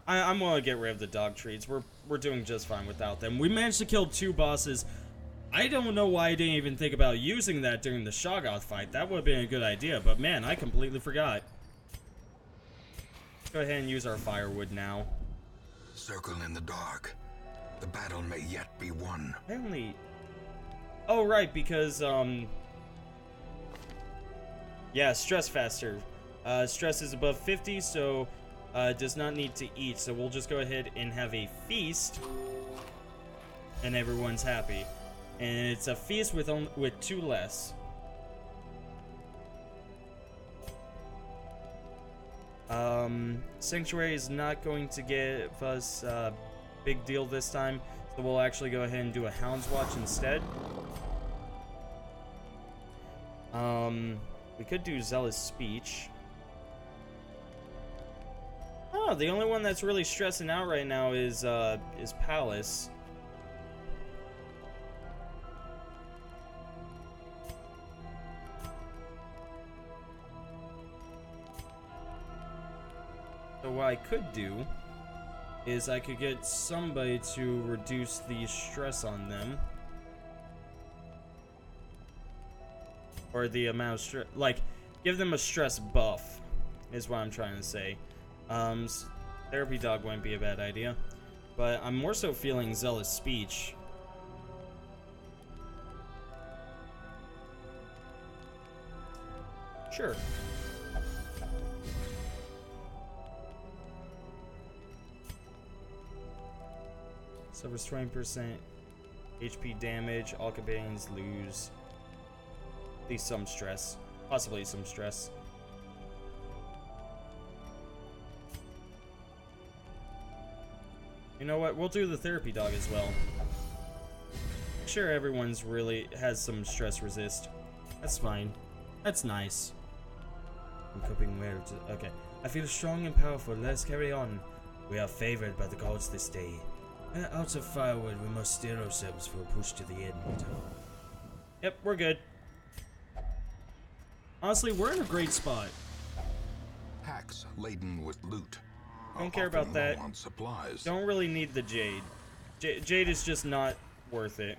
gonna get rid of the dog treats. We're doing just fine without them. We managed to kill 2 bosses. I don't know why I didn't even think about using that during the Shoggoth fight. That would have been a good idea, but man, I completely forgot. Let's go ahead and use our firewood now. Circle in the dark. The battle may yet be won. I only... Oh, right, because, yeah, stress faster. Stress is above 50, so, does not need to eat. So we'll just go ahead and have a feast. And everyone's happy. And it's a feast with 2 less. Sanctuary is not going to give us a big deal this time. So we'll actually go ahead and do a Hound's Watch instead. We could do Zealous Speech. Oh, the only one that's really stressing out right now is Palace. So what I could do is I could get somebody to reduce the stress on them. Or the amount of stress, like, give them a stress buff, is what I'm trying to say. Therapy dog wouldn't be a bad idea. But I'm more so feeling Zealous Speech. Sure. Suffers 20% HP damage. All companions lose at least some stress. Possibly some stress. You know what? We'll do the therapy dog as well. Make sure everyone's really has some stress resist. That's fine. That's nice. I'm coping where to... Okay. I feel strong and powerful. Let's carry on. We are favored by the gods this day. Out of firewood, we must steer ourselves for a push to the end. Yep, we're good. Honestly, we're in a great spot. Packs laden with loot. Don't care about that. On supplies. Don't really need the jade. Jade is just not worth it.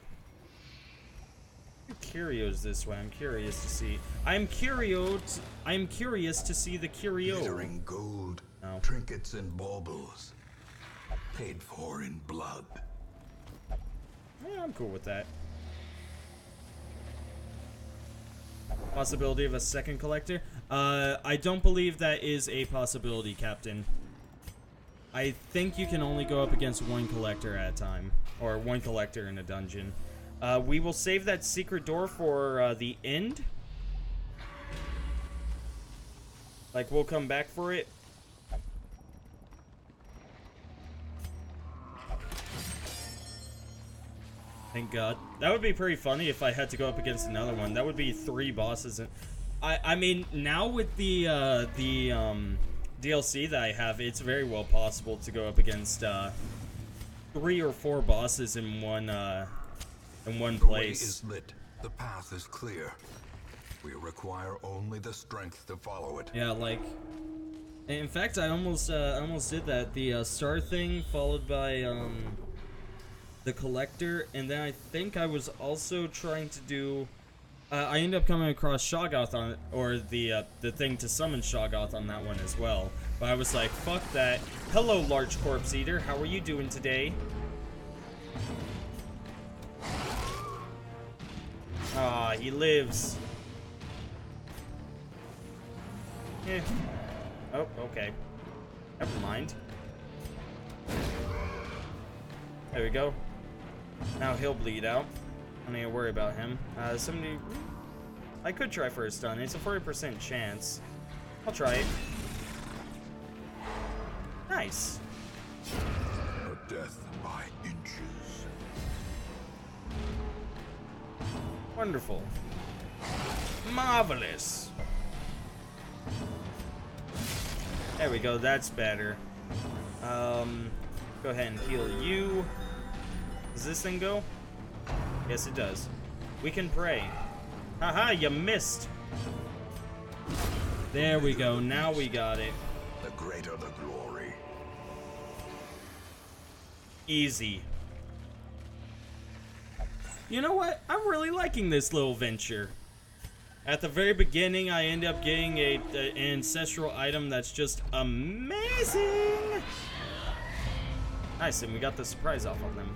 Curios this way. I'm curious to see. I'm curious to see the curio. Glittering gold, no. Trinkets and baubles, paid for in blood. Yeah, I'm cool with that. Possibility of a second collector? I don't believe that is a possibility, Captain. I think you can only go up against one collector at a time, or one collector in a dungeon. We will save that secret door for the end. Like, we'll come back for it. Thank God. That would be pretty funny if I had to go up against another one. That would be 3 bosses. And I mean, now with the DLC that I have, it's very well possible to go up against 3 or 4 bosses in one place. The way is lit. The path is clear. We require only the strength to follow it. Yeah, like, in fact, I almost did that. The star thing followed by the collector, and then I think I was also trying to do. I ended up coming across Shoggoth on, or the thing to summon Shoggoth on that one as well. But I was like, fuck that. Hello, large corpse eater. How are you doing today? Ah, he lives. Eh. Oh, okay. Never mind. There we go. Now he'll bleed out. I don't need to worry about him. Somebody... I could try for a stun. It's a 40% chance. I'll try it. Nice. A death by inches. Wonderful. Marvelous. There we go. That's better. Go ahead and heal you. Does this thing go? Yes, it does. We can pray. Haha, you missed. There we go. Now we got it. The greater the glory. Easy. You know what? I'm really liking this little venture. At the very beginning, I end up getting an ancestral item that's just amazing. Nice, and we got the surprise off on them.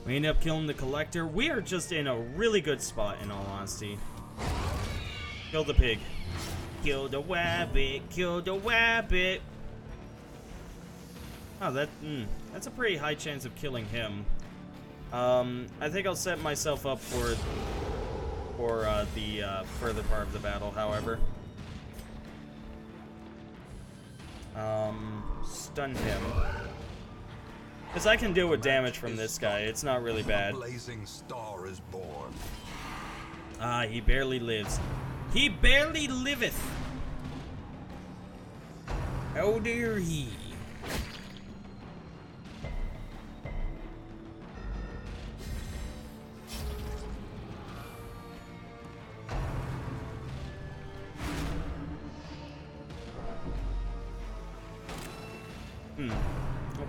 We end up killing the collector. We are just in a really good spot, in all honesty. Kill the pig. Kill the wabbit. Kill the wabbit. Oh, that's a pretty high chance of killing him. I think I'll set myself up for the further part of the battle, however. Stun him. Because I can deal with damage from this guy. It's not really bad. A blazing star is born. Ah, he barely lives. He barely liveth. How dare he?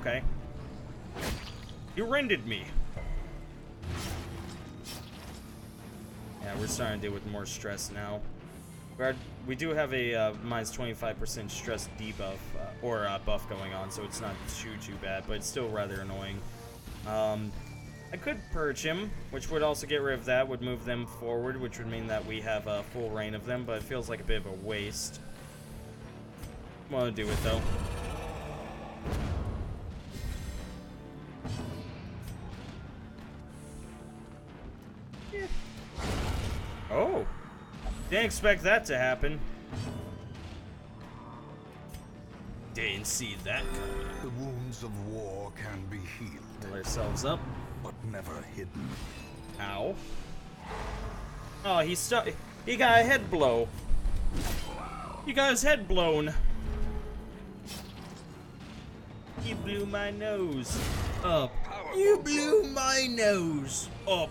Okay. You rendered me. Yeah, we're starting to deal with more stress now. We do have a minus 25% stress debuff, or buff going on, so it's not too bad, but it's still rather annoying. I could purge him, which would also get rid of that, would move them forward, which would mean that we have a full reign of them, but it feels like a bit of a waste. I'm gonna do it, though. Didn't expect that to happen. Didn't see that coming. The wounds of war can be healed, Pull ourselves up. but never hidden. Ow. Oh, he stuck. He got a head blow. He got his head blown. You blew my nose up. You blew my nose up.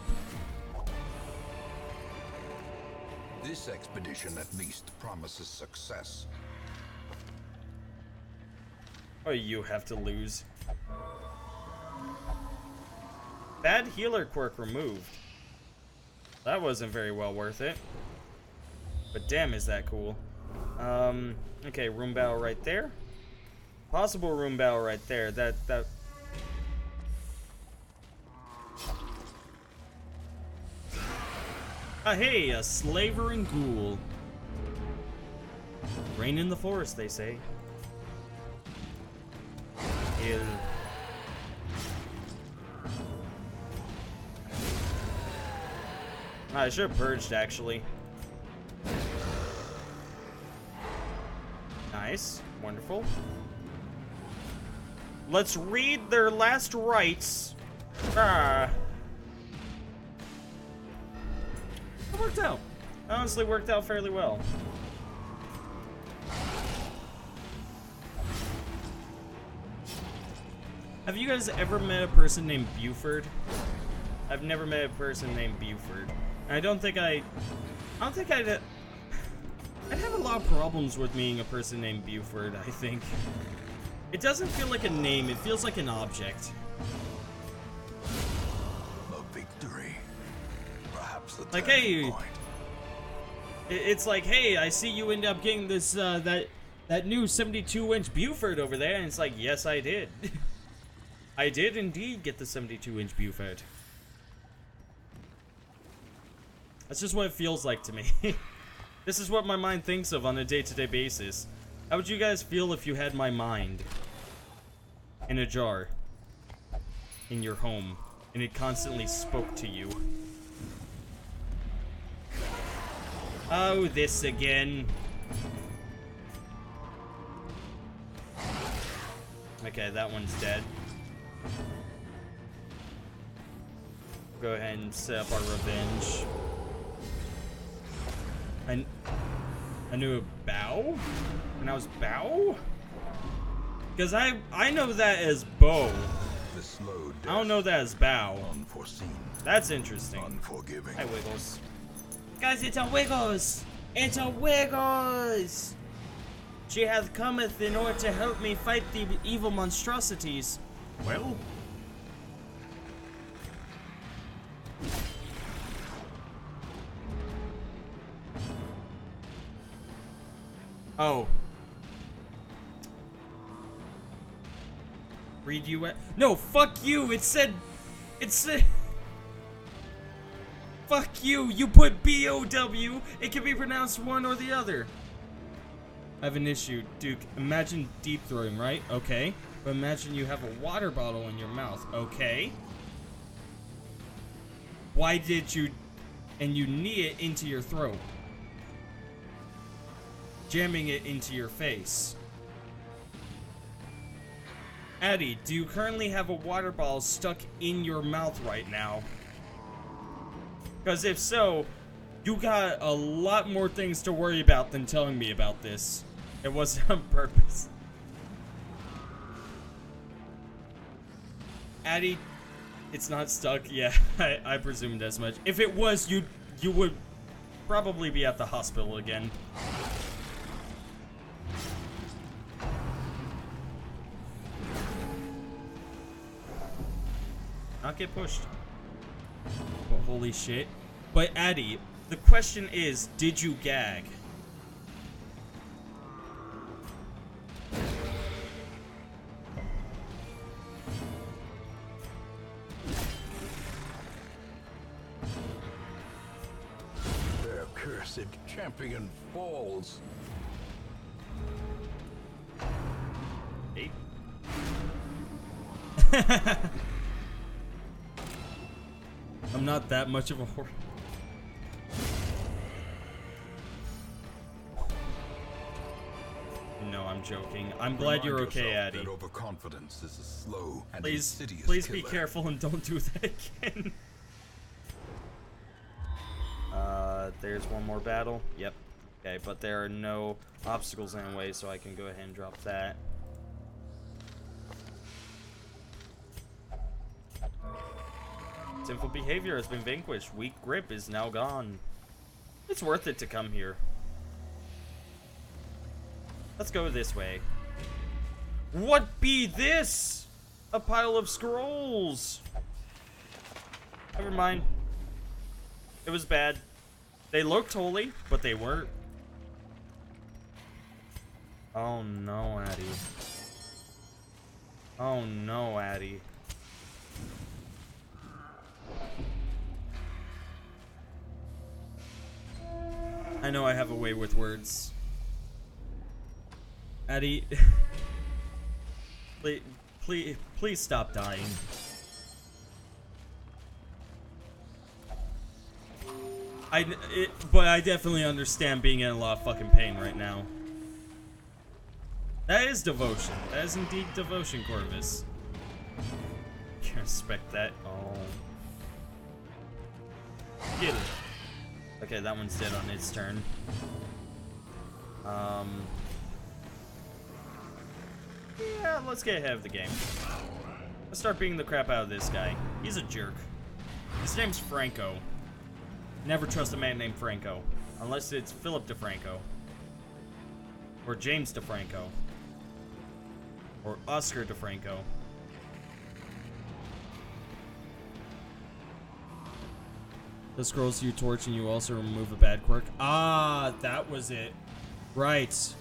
This expedition at least promises success. Oh, you have to lose. Bad healer quirk removed. That wasn't very well worth it. But damn, is that cool. Okay, room battle right there. Possible room battle right there. That. Ah, hey, a slaver and ghoul. Rain in the forest, they say. Ew. I should have purged, actually. Nice. Wonderful. Let's read their last rites. Ah. It worked out. Honestly, worked out fairly well. Have you guys ever met a person named Buford? I've never met a person named Buford. And I don't think I'd have a lot of problems with meeting a person named Buford, I think. It doesn't feel like a name, it feels like an object. A victory. Perhaps the Like, turning hey, point. it's like, hey, I see you end up getting this, that new 72-inch Buford over there, and it's like, yes, I did. I did indeed get the 72-inch Buford. That's just what it feels like to me. This is what my mind thinks of on a day-to-day basis. How would you guys feel if you had my mind in a jar in your home and it constantly spoke to you? Oh, this again. Okay, that one's dead. Go ahead and set up our revenge. I knew a bow? Pronounce bow? Because I know that as bow. The slow I don't death, know that as bow. unforeseen, That's interesting. unforgiving. Hi, Wiggles. Guys, it's a Wiggles! It's a Wiggles! She hath cometh in order to help me fight the evil monstrosities. Well? Oh. Read you at— No, fuck you! It said— Fuck you! You put B-O-W! It can be pronounced one or the other. I have an issue, Duke. Imagine deep throating, right? Okay. But imagine you have a water bottle in your mouth. Okay. Why did you— and you knee it into your throat? Jamming it into your face. Addie, do you currently have a water bottle stuck in your mouth right now? Because if so, you got a lot more things to worry about than telling me about this. It wasn't on purpose. Addie, it's not stuck. Yeah, I presumed as much. If it was, you would probably be at the hospital again. Not get pushed. Well, holy shit. But Addie, the question is, did you gag? Their cursed champion falls. Hey. I'm not that much of a whore. know I'm joking. I'm glad you're okay, Addy. That overconfidence is a slow and Please, insidious please killer. be careful and don't do that again. There's one more battle. Yep. Okay, but there are no obstacles in the way, so I can go ahead and drop that. Sinful behavior has been vanquished. Weak grip is now gone. It's worth it to come here. Let's go this way. What be this? A pile of scrolls. Never mind. It was bad. They looked holy, but they weren't. Oh no, Addy. Oh no, Addy. I know I have a way with words. Addy, please stop dying. But I definitely understand being in a lot of fucking pain right now. That is devotion. That is indeed devotion, Corvus. Can't respect that. Oh. Get it. Okay, that one's dead on its turn. Yeah, let's get ahead of the game. Let's start beating the crap out of this guy. He's a jerk. His name's Franco. Never trust a man named Franco. Unless it's Philip DeFranco. Or James DeFranco. Or Oscar DeFranco. The scrolls you torch and you also remove a bad quirk. Ah, that was it. Right.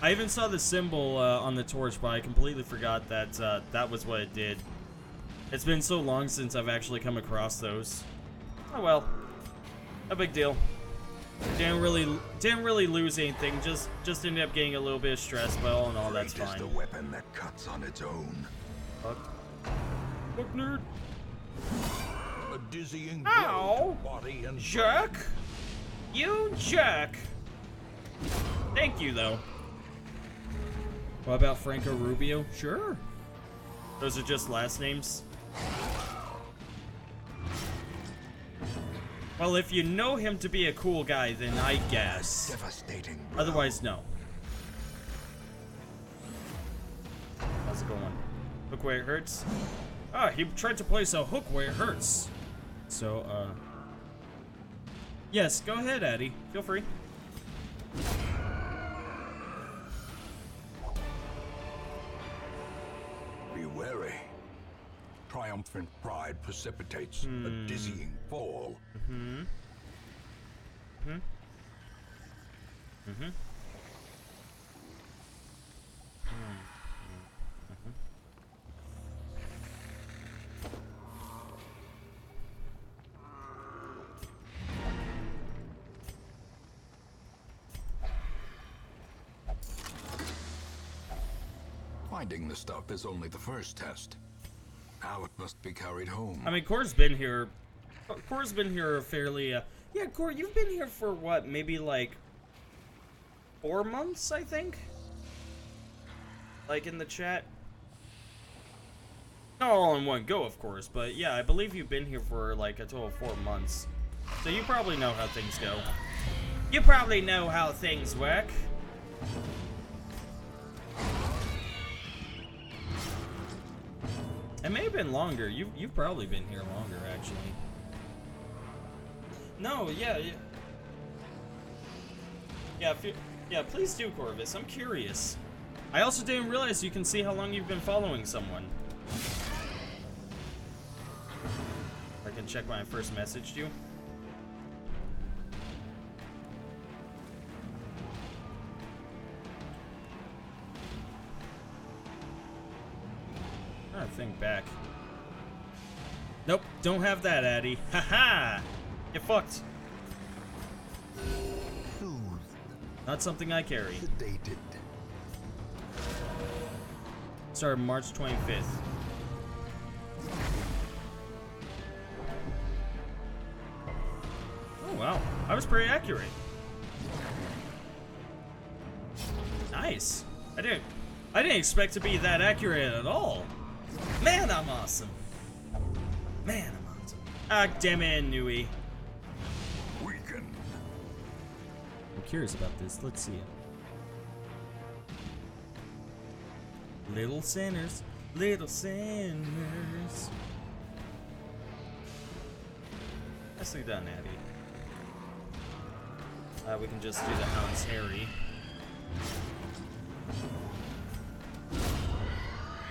I even saw the symbol on the torch, but I completely forgot that that was what it did. It's been so long since I've actually come across those. Oh well. No big deal. Didn't really lose anything. Just ended up getting a little bit of stress, but all in all, that's fine. Great is the weapon that cuts on its own. Fuck. Fuck nerd. A dizzying Ow! blow to body and Jerk! You jerk! Thank you, though. What about Franco Rubio? Sure. Those are just last names. Well, if you know him to be a cool guy, then I guess. Devastating blow. Otherwise, no. How's it going? Hook where it hurts? Ah, he tried to place a hook where it hurts. So, yes, go ahead, Addy. Feel free. Be wary. Triumphant pride precipitates a dizzying fall. Finding the stuff is only the first test. Now it must be carried home. I mean, Core's been here. Core's been here fairly. Yeah, Core, you've been here for what? Maybe like 4 months, I think. Like in the chat. Not all in one go, of course, but yeah, I believe you've been here for like a total of 4 months. So you probably know how things go. You probably know how things work. It may have been longer. You've probably been here longer, actually. No, yeah. Yeah, please do, Corvus. I'm curious. I also didn't realize you can see how long you've been following someone. I can check when I first messaged you. I think back. Nope, don't have that, Addy. Haha! You fucked. Soothed, Not something I carry. sedated. Started March 25th. Oh wow, I was pretty accurate. Nice. I didn't expect to be that accurate at all. Man, I'm awesome. Man, I'm awesome. Ah, damn it, Nui. Weaken. I'm curious about this. Let's see it. Little sinners, little sinners. Nicely done, Abby. We can just do the Hound's Harry.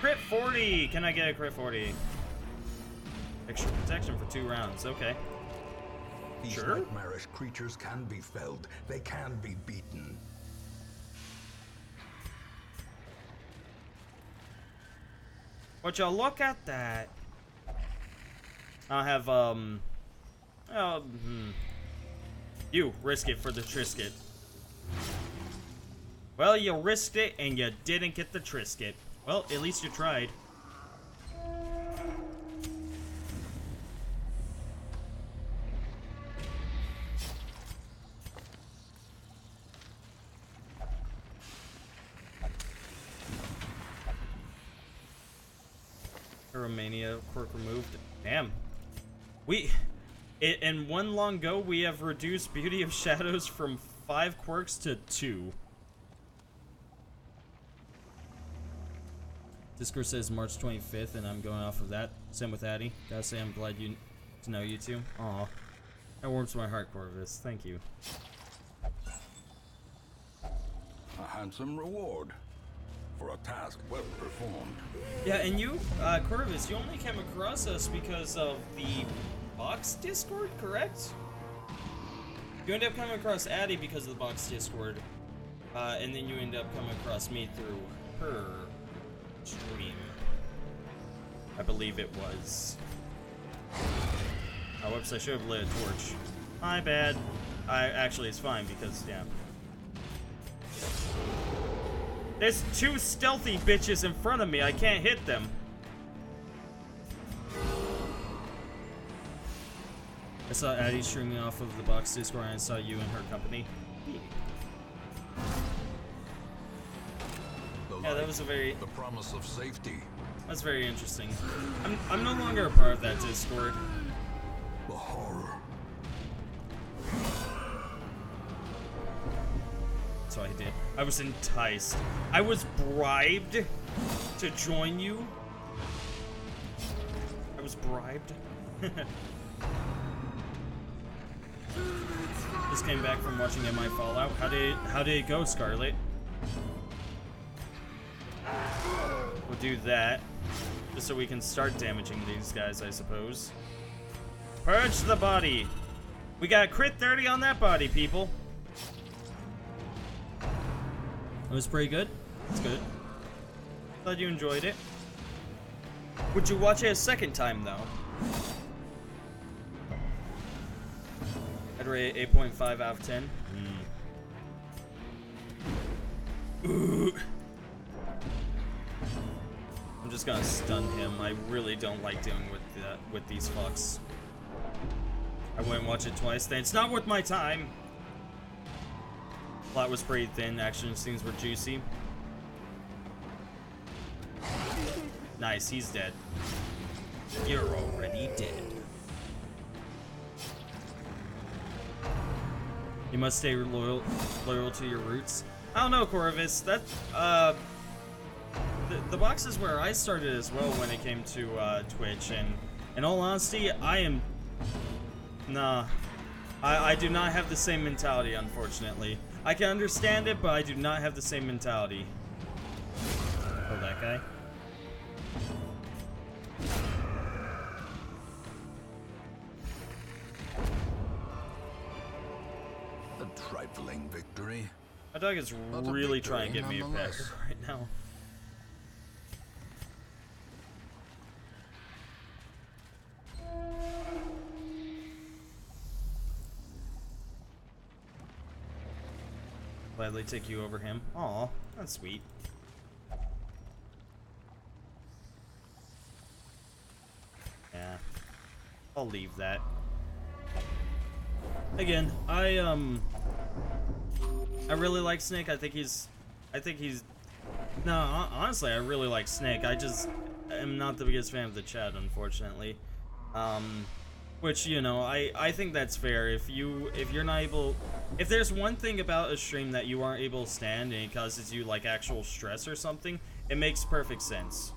Crit 40! Can I get a crit 40? Extra protection for 2 rounds. Okay. These Sure. nightmarish creatures can be felled. They can be beaten. Would y'all look at that? I'll have, You, risk it for the Trisket. Well, you risked it and you didn't get the Trisket. Well, at least you tried. Romania quirk removed. Damn. In one long go, we have reduced Beauty of Shadows from 5 quirks to 2. Disgrace says March 25th, and I'm going off of that. Same with Addy. Gotta say, I'm glad to know you two. Aw. That warms my heart, Corvus. Thank you. A handsome reward for a task well performed. Yeah, and you, Corvus, you only came across us because of the box Discord, correct? You end up coming across Addy because of the box Discord, and then you end up coming across me through her stream. I believe it was. Oh, whoops, I should have lit a torch. My bad. Actually, it's fine because, yeah. There's 2 stealthy bitches in front of me. I can't hit them. I saw Addy streaming off of the box Discord and I saw you in her company. Yeah, that was a very... The promise of safety. That's very interesting. I'm no longer a part of that Discord. The horror. That's what I did. I was enticed. I was bribed to join you. I was bribed. Just came back from watching MI Fallout. How did it go, Scarlet? We'll do that. Just so we can start damaging these guys, I suppose. Purge the body. We got crit 30 on that body, people. It was pretty good. It's good. Glad you enjoyed it. Would you watch it a second time, though? I'd rate it 8.5 out of 10. Ooh. I'm just gonna stun him. I really don't like dealing with these fucks. I wouldn't watch it twice. Then it's not worth my time. Plot was pretty thin. Action scenes were juicy. Nice, he's dead. You're already dead. You must stay loyal to your roots. I don't know, Corvus. That the box is where I started as well when it came to Twitch, and in all honesty, I do not have the same mentality, unfortunately. I can understand it, but I do not have the same mentality. Oh, that guy. A trifling victory. My dog is But a really trying to victory get me a pet nonetheless. right now. Gladly take you over him. Aw, that's sweet. Yeah, I'll leave that. Again, I really like Snake. I think he's I think he's... No, honestly, I really like Snake. I just am not the biggest fan of the chat, unfortunately. Which, you know, I think that's fair. If you're not able... If there's one thing about a stream that you aren't able to stand and it causes you, like, actual stress or something, it makes perfect sense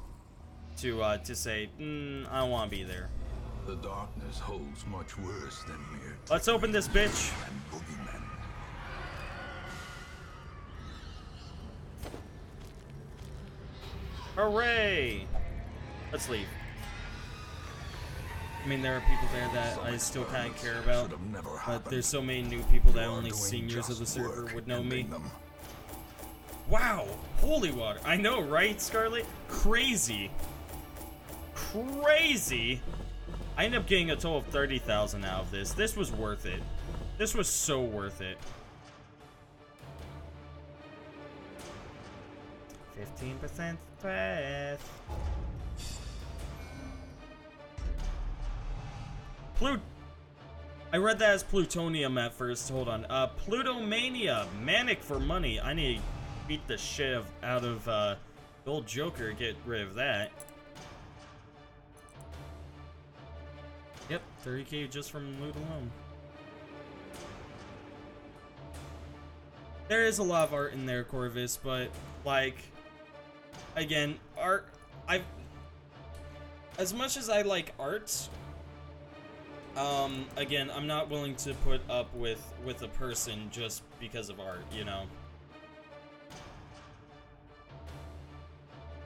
to say, I don't want to be there. The darkness holds much worse than mere... Let's open this bitch. And boogeymen. Hooray! Let's leave. I mean, there are people there that I still kind of care about, but there's so many new people that only seniors of the server would know me. Wow! Holy water! I know, right, Scarlet? Crazy! Crazy! I ended up getting a total of 30,000 out of this. This was worth it. This was so worth it. 15% stress. I read that as plutonium at first. Hold on. Plutomania. Manic for money. I need to beat the shit out of the old Joker. Get rid of that. Yep, 30k just from loot alone. There is a lot of art in there, Corvus, but like, again, art. As much as I like art, again, I'm not willing to put up with a person just because of art, you know.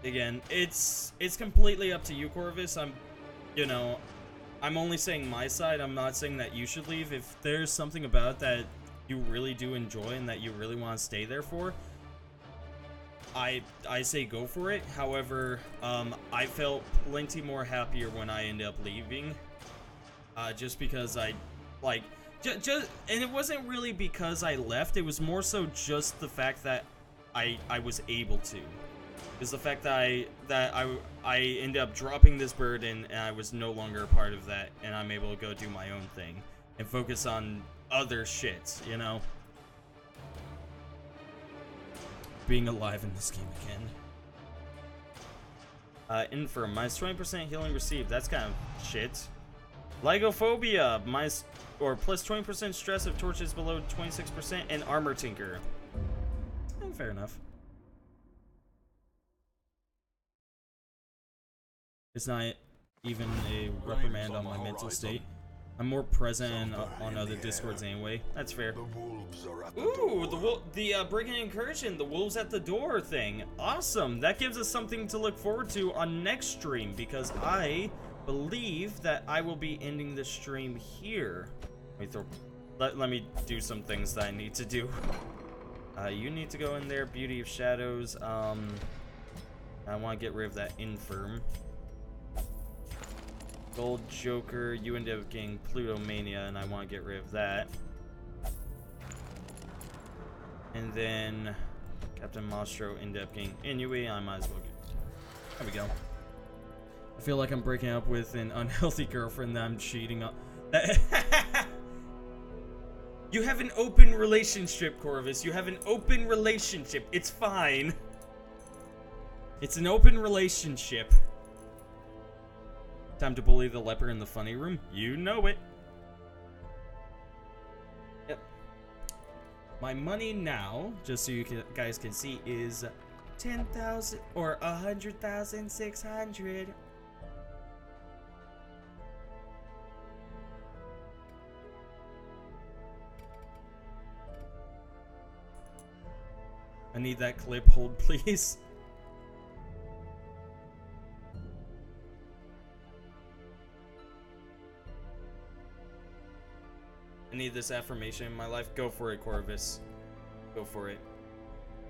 Again, it's completely up to you, Corvus. I'm only saying my side. I'm not saying that you should leave. If there's something about it that you really do enjoy and that you really want to stay there for, I say go for it. However, I felt plenty more happier when I ended up leaving. Just because I, like, and it wasn't really because I left. It was more so just the fact that I was able to. Is the fact that I ended up dropping this burden and I was no longer a part of that, and I'm able to go do my own thing and focus on other shit, you know? Being alive in this game again. Infirm, minus 20% healing received. That's kind of shit. Lygophobia, plus 20% stress if torches below 26%, and armor tinker. Fair enough. It's not even a reprimand on my mental state. I'm more present on other Discords anyway. That's fair. Ooh, the Brigand Incursion, the wolves at the door thing. Awesome. That gives us something to look forward to on next stream, because I believe that I will be ending the stream here. Let me do some things that I need to do. You need to go in there. Beauty of Shadows. I want to get rid of that infirm. Gold Joker, you end up getting Plutomania, and I want to get rid of that. And then Captain Mostro ended up getting Inui. I might as well get. There we go. I feel like I'm breaking up with an unhealthy girlfriend that I'm cheating on. You have an open relationship, Corvus. You have an open relationship. It's fine. It's an open relationship. Time to bully the leper in the funny room. You know it. Yep. My money now, just so you guys can see, is 10,000 or 100,600. I need that clip. Hold, please. I need this affirmation in my life. Go for it, Corvus. Go for it.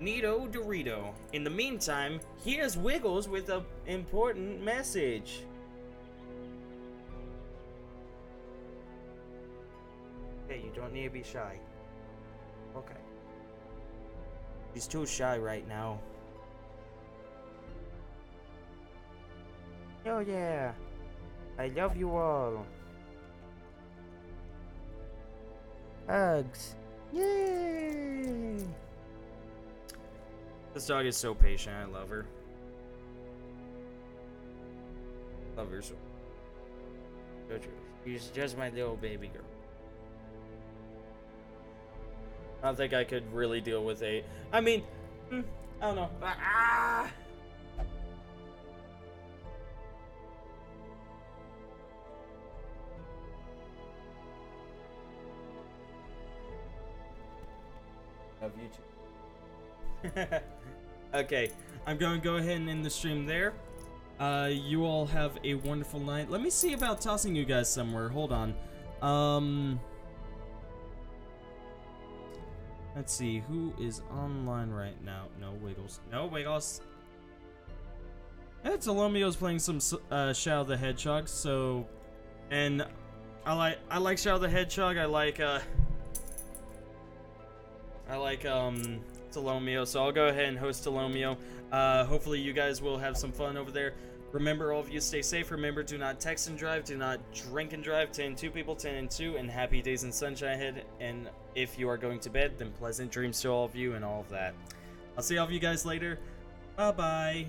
Neato Dorito. In the meantime, here's Wiggles with an important message. Hey, you don't need to be shy. Okay. He's too shy right now. Oh yeah. I love you all. Hugs. Yay! This dog is so patient. I love her. Love her so. She's just my little baby girl. I don't think I could really deal with 8. I mean, I don't know. Ah! Love you too. Okay, I'm going to go ahead and end the stream there. You all have a wonderful night. Let me see about tossing you guys somewhere. Hold on. Let's see, who is online right now? No Wiggles. No Wiggles. Yeah, Tolomio's playing some Shadow the Hedgehog, so... And I like Shadow the Hedgehog. I like Tolomio, so I'll go ahead and host Tolomio. Hopefully you guys will have some fun over there. Remember, all of you, stay safe. Remember, do not text and drive. Do not drink and drive. 10 and 2 people, 10 and 2, and happy days and sunshine ahead. And if you are going to bed, then pleasant dreams to all of you and all of that. I'll see all of you guys later. Bye-bye.